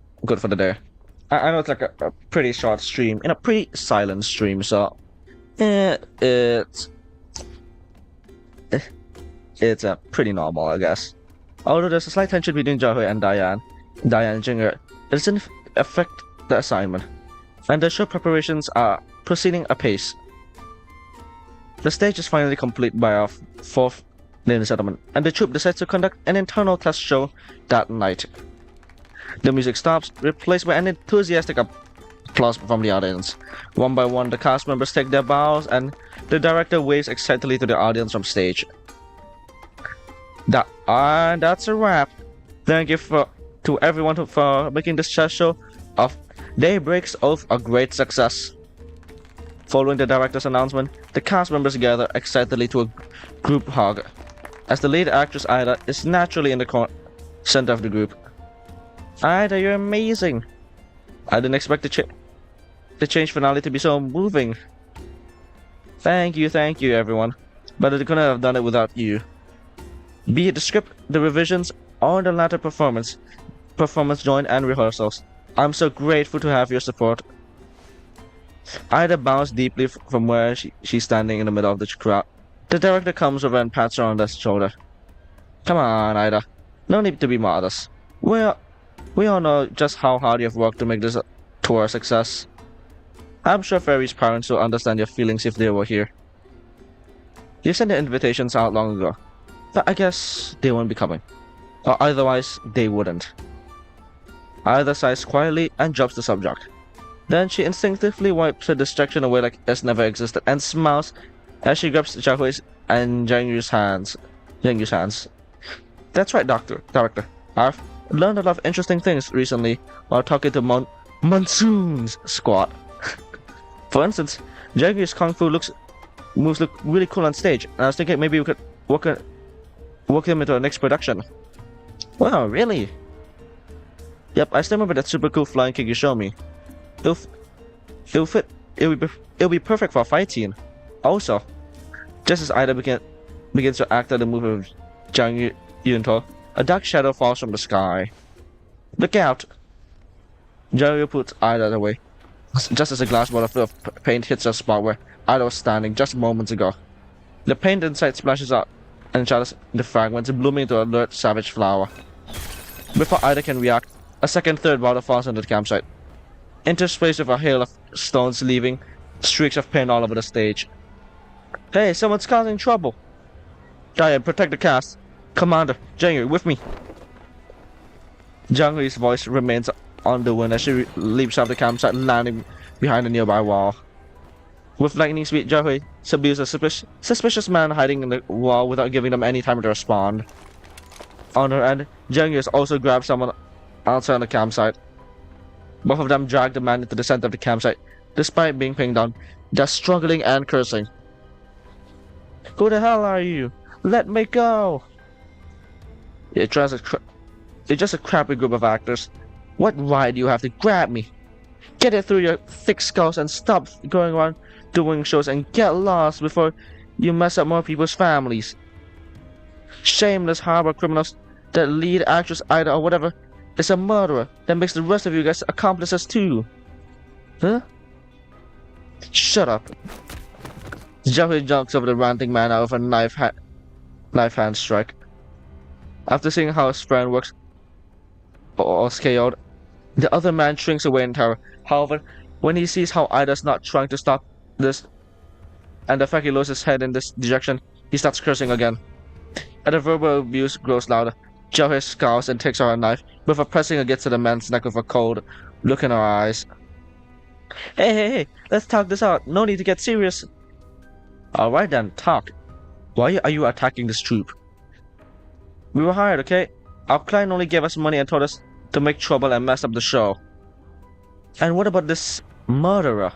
day. I know it's like a pretty short stream, and a pretty silent stream, so it's pretty normal, I guess. Although there's a slight tension between Jahue and Diane and Jinger, it doesn't affect the assignment, and the show preparations are proceeding apace. The stage is finally complete by our 4th day in the settlement, and the troop decides to conduct an internal test show that night. The music stops, replaced by an enthusiastic applause from the audience. One by one, the cast members take their bows, and the director waves excitedly to the audience from stage. That's a wrap. Thank you to everyone for making this chess show of Daybreak's Oath a great success. Following the director's announcement, the cast members gather excitedly to a group hug, as the lead actress Ida is naturally in the center of the group. Ida, you're amazing. I didn't expect the change finale to be so moving. Thank you, everyone. But I couldn't have done it without you. Be it the script, the revisions, or the latter performance joint and rehearsals, I'm so grateful to have your support. Ida bows deeply from where she's standing in the middle of the crowd. The director comes over and pats her on the shoulder. Come on, Ida. No need to be modest. We all know just how hard you've worked to make this tour a success. I'm sure Fairy's parents will understand your feelings if they were here. You sent the invitations out long ago, but I guess they won't be coming. Or otherwise, they wouldn't. Ida sighs quietly and drops the subject. Then she instinctively wipes her distraction away like it's never existed and smiles as she grabs Xiaohui's and Zhang Yu's hands. That's right, Director. I've learned a lot of interesting things recently while talking to Monsoon's squad. For instance, Zhang Yu's kung fu moves look really cool on stage, and I was thinking maybe we could work them into our next production. Wow, really? Yep, I still remember that super cool flying kick you showed me. It'll fit. It'll be perfect for a fight scene. Also, just as Ida begins to act out the move of Zhang Yunto, a dark shadow falls from the sky. Look out! Zhang Yu puts Ida away, just as a glass bottle full of paint hits the spot where Ida was standing just moments ago. The paint inside splashes out and shatters the fragments, blooming into a lurid savage flower. Before Ida can react, a second third bottle falls into the campsite, interspersed with a hail of stones, leaving streaks of paint all over the stage. Hey, someone's causing trouble! Diane, protect the cast. Commander, Zhang Yu, with me. Zhang Yu's voice remains on the wind as she leaps off the campsite, landing behind a nearby wall. With lightning speed, Zhang Yu subdues a suspicious man hiding in the wall without giving them any time to respond. On her end, Zhang Yu also grabs someone outside the campsite. Both of them drag the man into the center of the campsite, despite being pinned down, just struggling and cursing. Who the hell are you? Let me go! It's just a crappy group of actors. What right do you have to grab me? Get it through your thick skulls and stop going around doing shows and get lost before you mess up more people's families. Shameless harbor criminals. That lead actress Ida or whatever is a murderer that makes the rest of you guys accomplices too. Huh? Shut up. Zhao jumps over the ranting man out of a knife hand strike. After seeing how his friend works all KO'd, the other man shrinks away in terror. However, when he sees how Ida's not trying to stop this, and the fact he loses his head in this direction, he starts cursing again. As the verbal abuse grows louder, Zhao scowls and takes out a knife, before pressing against the man's neck with a cold look in her eyes. Hey, let's talk this out. No need to get serious. Alright then, talk. Why are you attacking this troop? We were hired, okay? Our client only gave us money and told us to make trouble and mess up the show. And what about this murderer?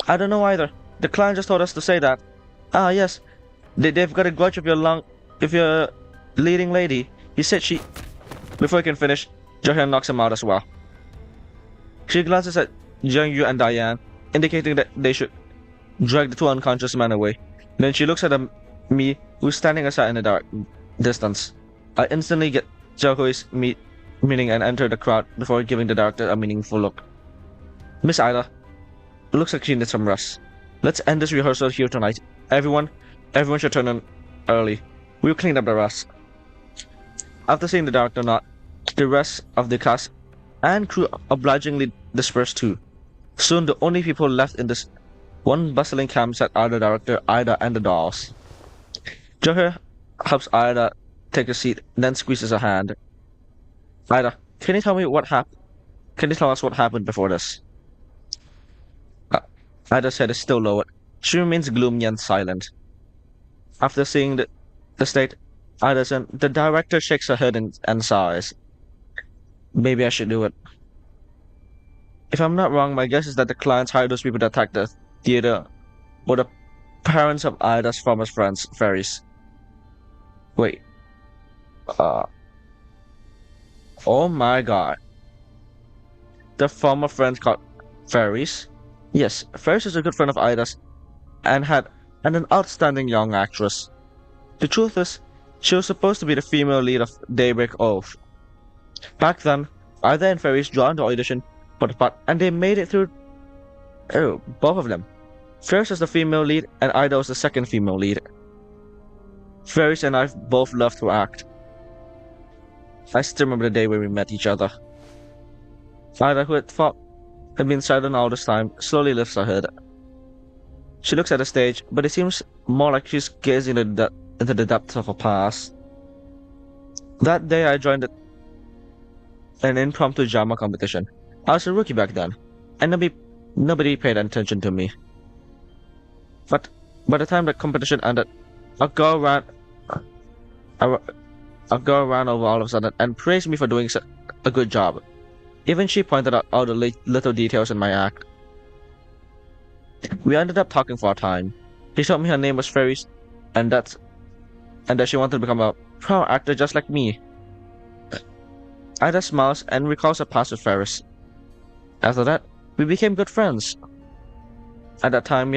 I don't know either. The client just told us to say that. Ah, yes. They've got a grudge of your leading lady. He said she... Before he can finish, Johan knocks him out as well. She glances at Zhang Yu and Diane, indicating that they should drag the two unconscious men away. Then she looks at me, who's standing aside in the dark distance. I instantly get Zhao Hui's meaning and enter the crowd before giving the director a meaningful look. Miss Ida, looks like she needs some rest. Let's end this rehearsal here tonight. Everyone should turn in early. We'll clean up the rest. After seeing the director nod, the rest of the cast and crew obligingly dispersed too. Soon the only people left in this one bustling campsite are the director, Ida, and the dolls. Joher helps Ida take a seat, then squeezes her hand. Ida, can you tell me what happened? Can you tell us what happened before this? Ida's head is still lowered. She remains gloomy and silent. After seeing the state, the director shakes her head and sighs. Maybe I should do it. If I'm not wrong, my guess is that the clients hired those people to attack the theater were the parents of Ida's former friends, fairies. Wait. Oh my god. The former friends called fairies? Yes, Fairies is a good friend of Ida's and an outstanding young actress. The truth is, she was supposed to be the female lead of Daybreak Oath. Back then, Ida and Fairies joined the audition for the part and they made it through. Oh, both of them. Fairies was the female lead and Ida was the second female lead. Fairies and I both loved to act. I still remember the day when we met each other. Ida, who had been silent all this time, slowly lifts her head. She looks at the stage, but it seems more like she's gazing into the depths of her past. That day I joined an impromptu drama competition. I was a rookie back then, and nobody paid attention to me. But by the time the competition ended, a girl ran over all of a sudden and praised me for doing a good job. Even she pointed out all the little details in my act. We ended up talking for a time. She told me her name was Ferris, and that she wanted to become a pro actor just like me. Ida smiles and recalls her past with Ferris. After that, we became good friends. At that time,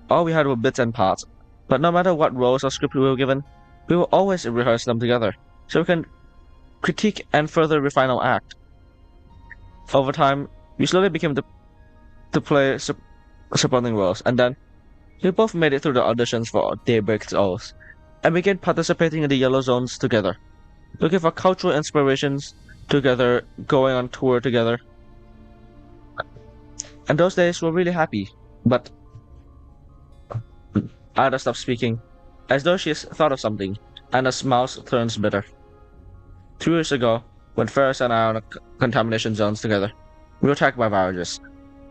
all we had were bits and parts, but no matter what roles or script we were given, we will always rehearse them together, so we can critique and further refine our act. Over time, we slowly became to play supporting roles, and then we both made it through the auditions for Daybreak's Oath, and began participating in the Yellow Zones together, looking for cultural inspirations together, going on tour together. And those days were really happy, but Ada stopped speaking, as though she has thought of something, and her smile turns bitter. 2 years ago, when Ferris and I were on contamination zones together, we were attacked by viruses.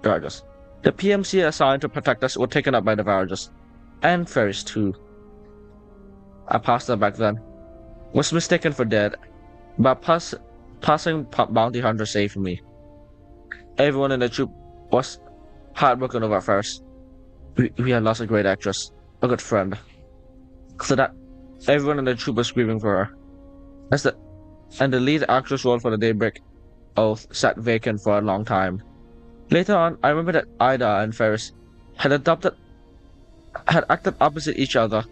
The PMC assigned to protect us were taken up by the viruses, and Ferris too. Our pastor back then was mistaken for dead, but passing bounty hunter saved me. Everyone in the troop was heartbroken over Ferris. We had lost a great actress, a good friend. So that everyone in the troop was grieving for her. And the lead actress role for the Daybreak Oath sat vacant for a long time. Later on, I remember that Ida and Ferris had acted opposite each other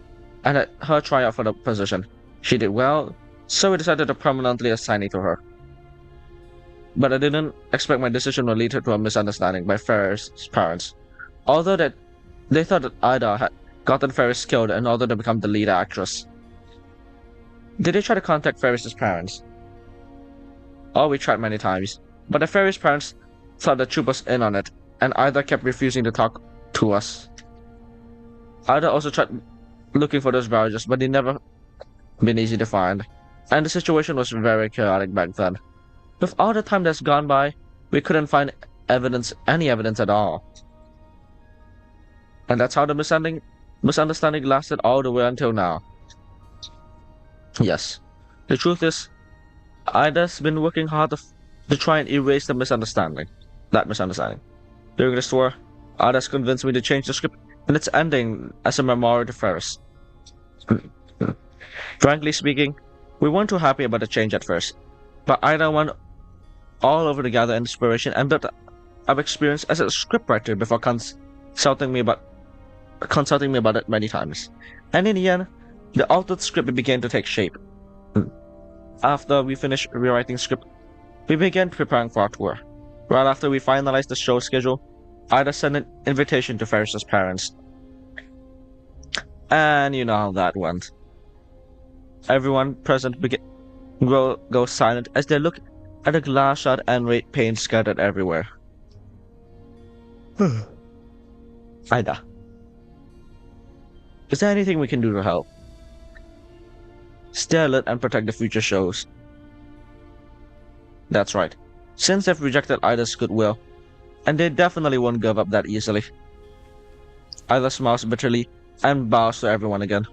and had her try out for the position. She did well, so we decided to permanently assign it to her. But I didn't expect my decision would lead her to a misunderstanding by Ferris' parents. Although that they thought that Ida had gotten Ferris killed in order to become the lead actress. Did they try to contact Ferris' parents? Oh, we tried many times, but the Ferris parents thought the troop was in on it, and Ida kept refusing to talk to us. Ida also tried looking for those viruses, but they never been easy to find, and the situation was very chaotic back then. With all the time that's gone by, we couldn't find any evidence at all. And that's how the misunderstanding lasted all the way until now. Yes, the truth is, Ida's been working hard to try and erase that misunderstanding. During this tour, Ida's convinced me to change the script and its ending as a memorial to Ferris. Frankly speaking, we weren't too happy about the change at first, but Ida went all over to gather inspiration and built up experience as a scriptwriter before consulting me about it many times. And in the end, the altered script began to take shape. After we finished rewriting script, we began preparing for our tour. Right after we finalized the show schedule, Ida sent an invitation to Ferris' parents. And you know how that went. Everyone present go silent as they look at the glass shard and red paint scattered everywhere. Ida, is there anything we can do to help? Stay alert and protect the future shows. That's right. Since they've rejected Ida's goodwill, and they definitely won't give up that easily. Ida smiles bitterly and bows to everyone again.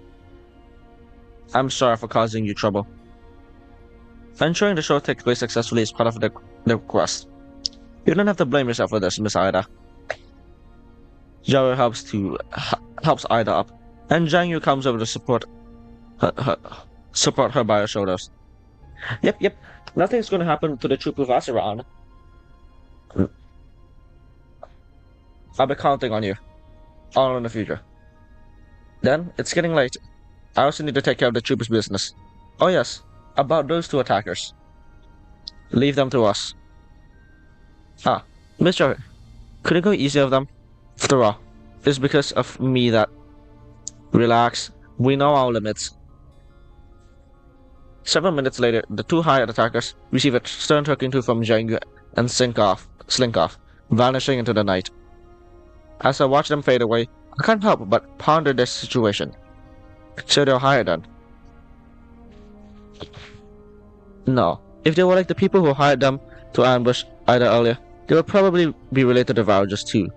I'm sorry for causing you trouble. Ensuring the show takes place successfully is part of the request. You don't have to blame yourself for this, Miss Ida. Zhao helps Ida up, and Zhang Yu comes over to support her by her shoulders. Yep. Nothing's gonna happen to the troop with us around. I'll be counting on you. All in the future. Then, it's getting late. I also need to take care of the troop's business. Oh yes, about those 2 attackers. Leave them to us. Mr. Could you go easy on them? After all, it's because of me that... Relax, we know our limits. 7 minutes later, the 2 hired attackers receive a stern talking to from Zhang Yu and slink off, vanishing into the night. As I watch them fade away, I can't help but ponder their situation. So they're hired then? No. If they were like the people who hired them, to ambush Ida earlier. They will probably be related to the Voyagers too.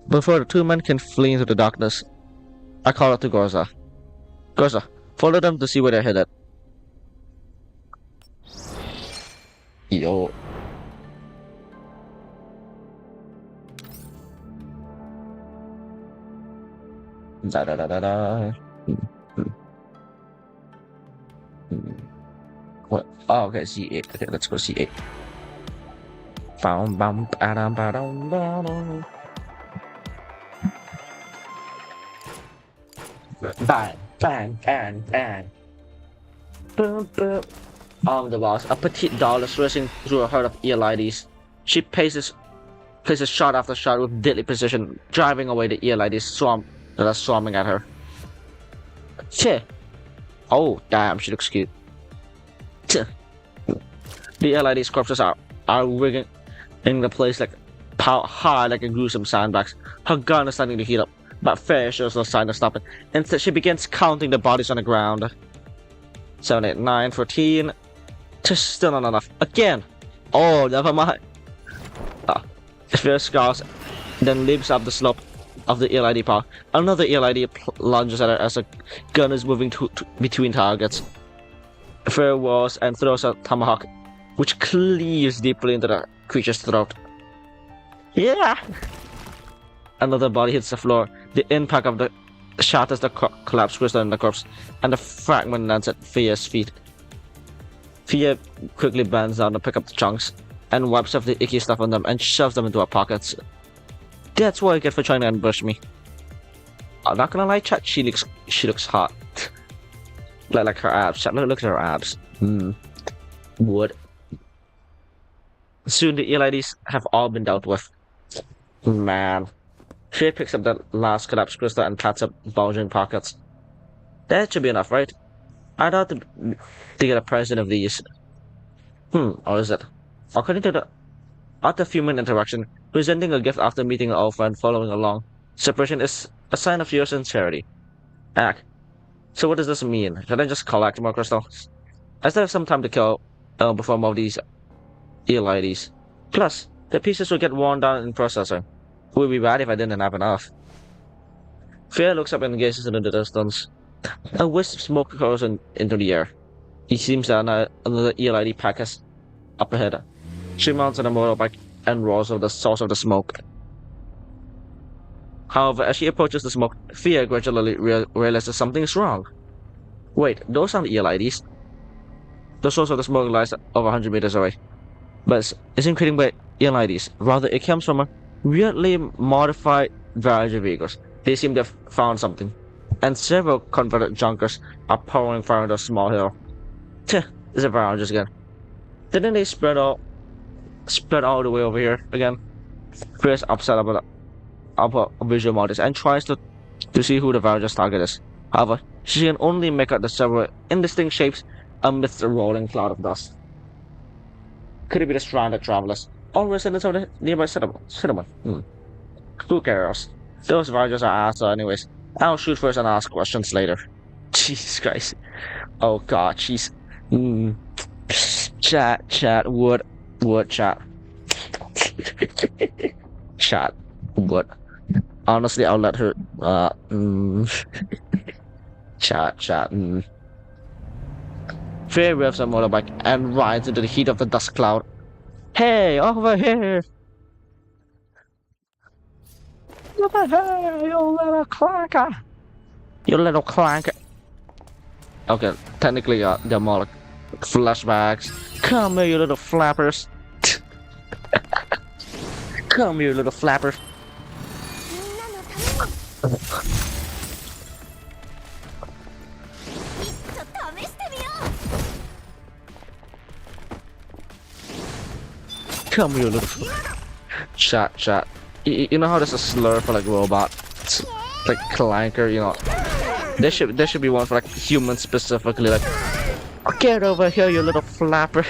Before the two men can flee into the darkness, I call out to Gorza. Gorza, follow them to see where they're headed. Yo. Da da da da da. What? Oh, okay, C8. Okay, let's go C8. Bam bam ba-dum, ba-dum, ba-dum. Bang, bang, bang, bang. Boom, boom. The boss, a petite doll is racing through a herd of ELIDs. She places shot after shot with deadly precision, driving away the ELIDs that are swarming at her. Cheh. Oh, damn, she looks cute. Cheh. The ELIDs corpses are rigging in the place like high like a gruesome sandbags. Her gun is starting to heat up, but Fair shows no sign of stopping. Instead, she begins counting the bodies on the ground. 7, 8, 9, 14. Just still not enough. Again! Oh, never mind. Fair scars, then leaps up the slope of the ELID power. Another ELID lunges at her as a gun is moving between targets. Fair walls and throws a tomahawk, which cleaves deeply into the creature's throat. Yeah! Another body hits the floor. The impact of the shatters the collapsed crystal in the corpse, and the fragment lands at Fia's feet. Fia quickly bends down to pick up the chunks, and wipes off the icky stuff on them and shoves them into her pockets. That's what I get for trying to ambush me. I'm not gonna lie, chat, she looks hot. like her abs. Chat, look at her abs. Wood. Soon the ELIDs have all been dealt with. Man. She picks up the last collapsed crystal and pats up bulging pockets. That should be enough, right? I'd ought to get a present of these. Or is it? According to the art-of-human interaction, presenting a gift after meeting an old friend following along separation is a sign of your sincerity. So what does this mean? Should I just collect more crystals? I still have some time to kill before more of these ELIDs. Plus, the pieces will get worn down in processing. It would be bad if I didn't have enough. Fear looks up and gazes into the distance. A wisp of smoke curls into the air. It seems that another ELID pack is up ahead. She mounts on a motorbike and roars over the source of the smoke. However, as she approaches the smoke, Fia gradually realizes something is wrong. Wait, those aren't ELIDs. The source of the smoke lies over 100 meters away. But it isn't created by ELIDs. Rather, it comes from a weirdly modified Voyager vehicles. They seem to have found something. And several converted junkers are pouring fire into a small hill. Tch, it's a Voyagers again. Didn't they spread all the way over here again? Fia's upset about a visual models and tries to see who the Voyager's target is. However, she can only make out the several indistinct shapes amidst a rolling cloud of dust. Could it be the stranded travelers or residents of the nearby settlement? Who cares? Those Voyagers are assholes anyways. I'll shoot first and ask questions later. Jesus Christ. Oh god, jeez. Chat, wood, chat. Chat, wood. Honestly, I'll let her, Chat. Faye revs a motorbike and rides into the heat of the dust cloud. Hey, over here! Over here, you little clanker! You little clanker! Okay, technically, they're more like flashbacks. Come here, you little flappers! Come here, little flapper! Come here, little chat. You know how there's a slur for like robot, like clanker. You know, there should be one for like humans specifically. Like, get over here, you little flapper.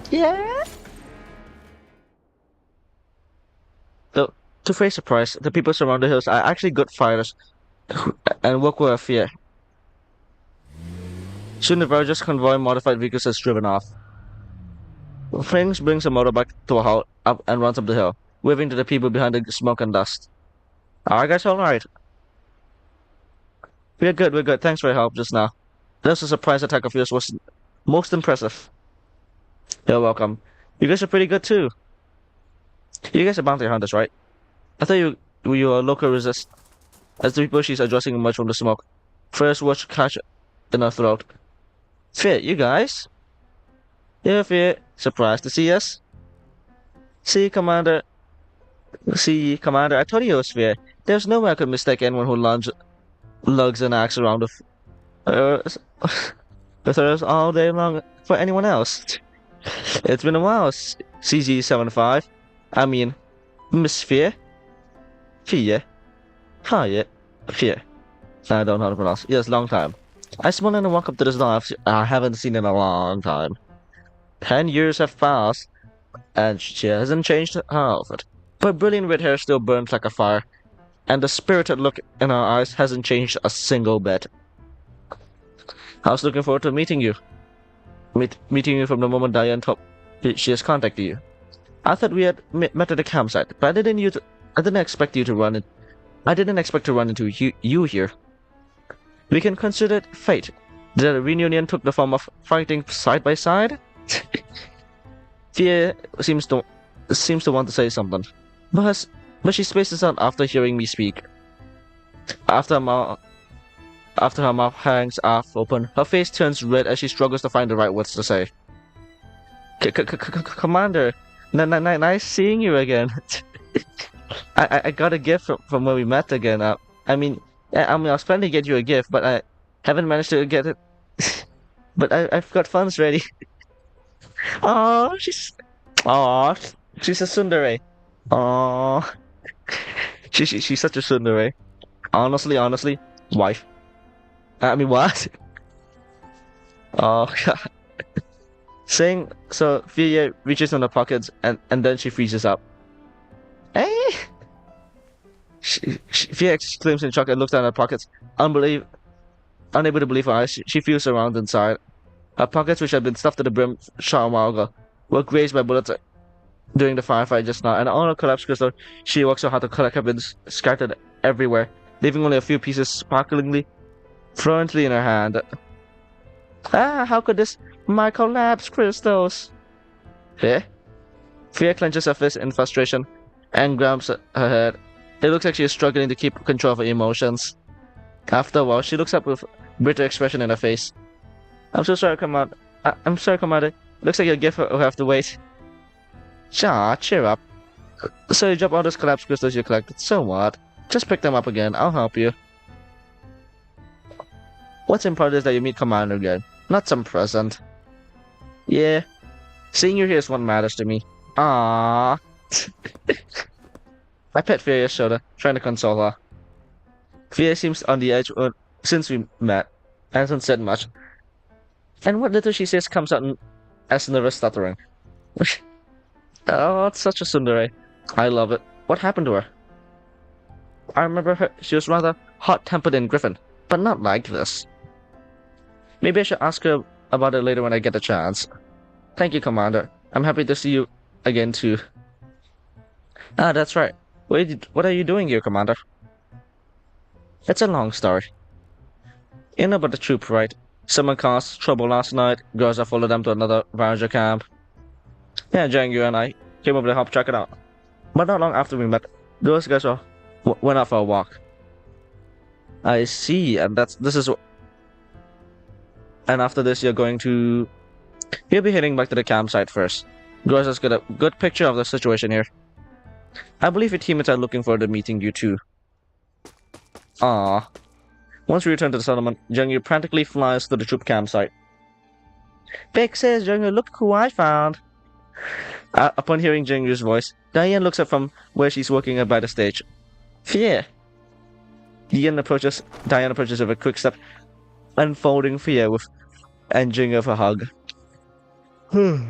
Yeah. Though, to Frey's surprise, the people surrounding the hills are actually good fighters and work with fear. Soon the villagers' convoy modified vehicles is driven off. Franks brings a motorbike to a halt up and runs up the hill, waving to the people behind the smoke and dust. Are guys alright? We're good. Thanks for your help just now. This surprise attack of yours was most impressive. You're welcome. You guys are pretty good too. You guys are bounty hunters, right? I thought you were a local resist. As the people she's addressing emerge from the smoke, Freya's watch catch in her throat. Fear, you guys? Yeah, Fear. Surprised to see us? See, Commander. I told you it was Fear. There's no way I could mistake anyone who lugs an axe around with us all day long for anyone else. It's been a while, CZ75. I mean, Miss Fear? Fear? Hi, Fear. I don't know how to pronounce. Yes, long time. I smile and walk up to this door I haven't seen in a long time. 10 years have passed, and she hasn't changed her outfit. Her brilliant red hair still burns like a fire, and the spirited look in her eyes hasn't changed a single bit. I was looking forward to meeting you. Meeting you from the moment Diane told she has contacted you. I thought we had met at the campsite, but I didn't expect to run into you here. We can consider it fate. The reunion took the form of fighting side by side. Fear seems to want to say something, but she spaces out after hearing me speak. After her mouth hangs half open, her face turns red as she struggles to find the right words to say. Commander, nice seeing you again. I got a gift from when we met again. I was planning to get you a gift, but I haven't managed to get it. But I've got funds ready. She's a tsundere. Aww. She's such a tsundere. Honestly, wife. What? Oh god. Saying so, Fia reaches in her pockets and then she freezes up. Hey! Fia exclaims in shock and looks down at her pockets. Unable to believe her eyes, she feels around inside. Her pockets, which had been stuffed to the brim shot a while ago, were grazed by bullets during the firefight just now, and all her collapsed crystal she works so hard to collect have been scattered everywhere, leaving only a few pieces sparklingly, fluently in her hand. How could this? My collapsed crystals! Fear clenches her fist in frustration and grabs her head. It looks like she is struggling to keep control of her emotions. After a while, she looks up with bitter expression in her face. I'm so sorry, Commander. I'm sorry, Commander. Looks like your gift will have to wait. Cheer up. So you drop all those collapsed crystals you collected. So what? Just pick them up again. I'll help you. What's important is that you meet Commander again, not some present. Yeah. Seeing you here is what matters to me. Ah. I pet Furia's shoulder, trying to console her. Furia seems on the edge since we met, and hasn't said much. And what little she says comes out as nervous stuttering. Oh, it's such a tsundere. I love it. What happened to her? I remember her. She was rather hot-tempered and Griffin, but not like this. Maybe I should ask her about it later when I get the chance. Thank you, Commander. I'm happy to see you again, too. That's right. What are you doing here, Commander? It's a long story. You know about the troop, right? Someone caused trouble last night. Girls have followed them to another Ranger camp. Yeah, Jangyu and I came over to help check it out. But not long after we met, those guys went out for a walk. I see, and and after this, you'll be heading back to the campsite first. Girls, let's get a good picture of the situation here. I believe your teammates are looking forward to meeting you too. Ah. Once we return to the settlement, Jungyu frantically flies to the troop campsite. Big says, Jungyu, look who I found. Upon hearing Jungyu's voice, Diane looks up from where she's working by the stage. Fear. Diane approaches with a quick step, unfolding fear with ending of a hug. Jiahui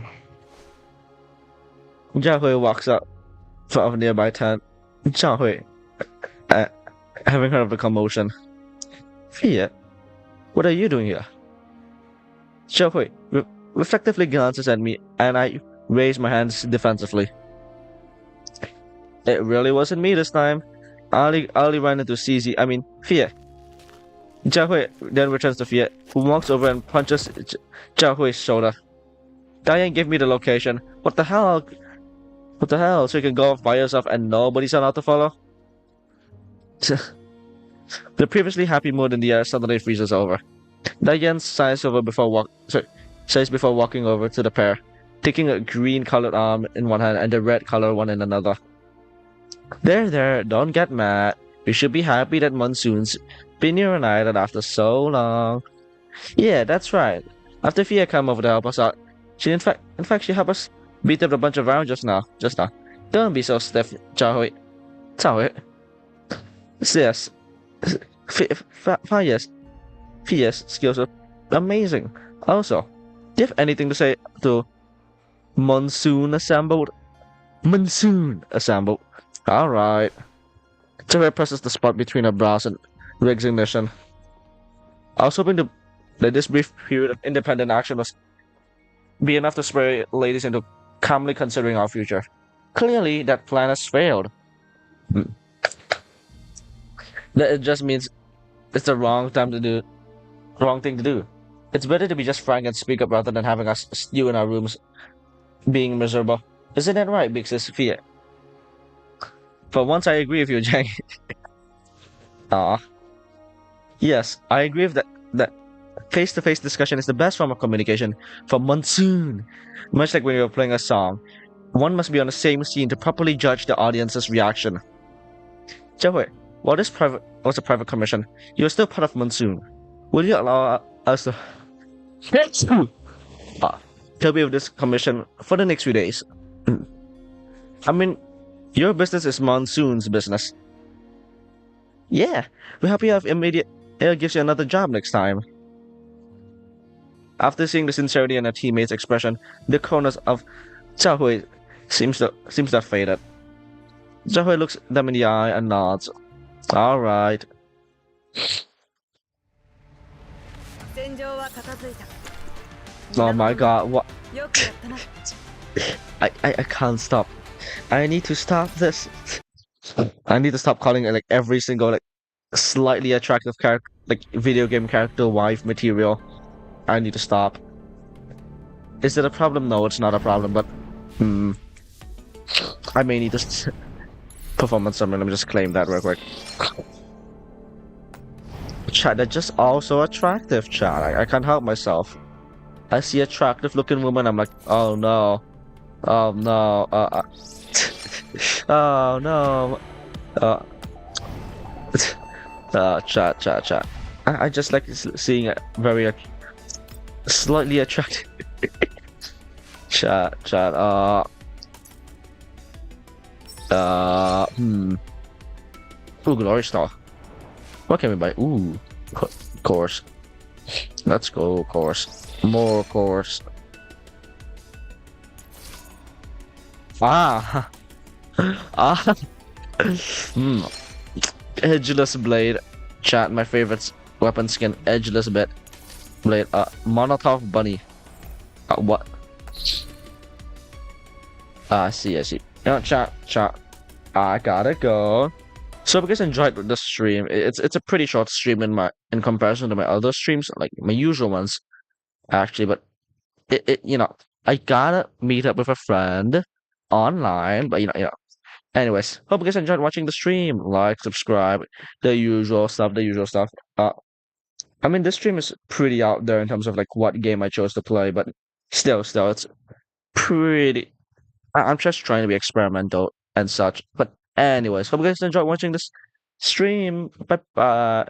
walks up from a nearby tent. Jiahui, uh, having heard of the commotion. Fear, what are you doing here? Jiahui reflectively glances at me, and I raise my hands defensively. It really wasn't me this time. Ali ran into Fear. Jiahui then returns to Fear, who walks over and punches Jiahui's shoulder. Diane gave me the location. What the hell? What the hell? So you can go off by yourself and nobody's allowed to follow? The previously happy mood in the air suddenly freezes over. Diane sighs before walking over to the pair, taking a green-colored arm in one hand and the red-colored one in another. There, don't get mad. We should be happy that Monsoon's been reunited after so long. Yeah, that's right. After Fia came over to help us out, in fact, she helped us beat up a bunch of rounds just now. Don't be so stiff, Jiahui. Yes. Fia's skills are amazing. Also, do you have anything to say to Monsoon Assembled? Alright. Jiahui presses the spot between her brows and resignation. I was hoping that this brief period of independent action was be enough to spur ladies into calmly considering our future. Clearly, that plan has failed. That it just means it's the wrong thing to do. It's better to be just frank and speak up rather than having us stew in our rooms, being miserable. Isn't that right, Big Sis Fia? For once, I agree with you, Jang. Yes, I agree with that face-to-face discussion is the best form of communication for Monsoon. Much like when you're playing a song, one must be on the same scene to properly judge the audience's reaction. Jiahui, while this was a private commission, you are still part of Monsoon. Will you allow us to help you with this commission for the next few days? I mean, your business is Monsoon's business. Yeah, we hope you have immediate. It gives you another job next time. After seeing the sincerity in her teammate's expression, the corners of Jiahui seems to have faded. Jiahui looks them in the eye and nods. All right. Oh my God! What? I can't stop. I need to stop this. I need to stop calling it like every single slightly attractive character, video game character wife material. I need to stop. Is it a problem? No, it's not a problem, but I may need to perform on someone. Let me just claim that real quick. Chat, they're just also attractive, chat. I can't help myself. I see attractive looking woman, I'm like, oh no. Oh no. Oh no. Chat. I just like seeing a very slightly attractive chat. Ooh, glory star. What can we buy? Ooh, course. Let's go, course. More course. Edgeless blade. Chat, my favorite weapon skin. Edgeless blade. Monotov bunny. What? I see. Chat. I gotta go. So if you guys enjoyed the stream, it's a pretty short stream in comparison to my other streams, like my usual ones, actually. But I gotta meet up with a friend online. But anyways, hope you guys enjoyed watching the stream. Like, subscribe, the usual stuff. I mean, this stream is pretty out there in terms of what game I chose to play, but still, it's pretty. I'm just trying to be experimental and such. But anyways, hope you guys enjoyed watching this stream. Bye bye.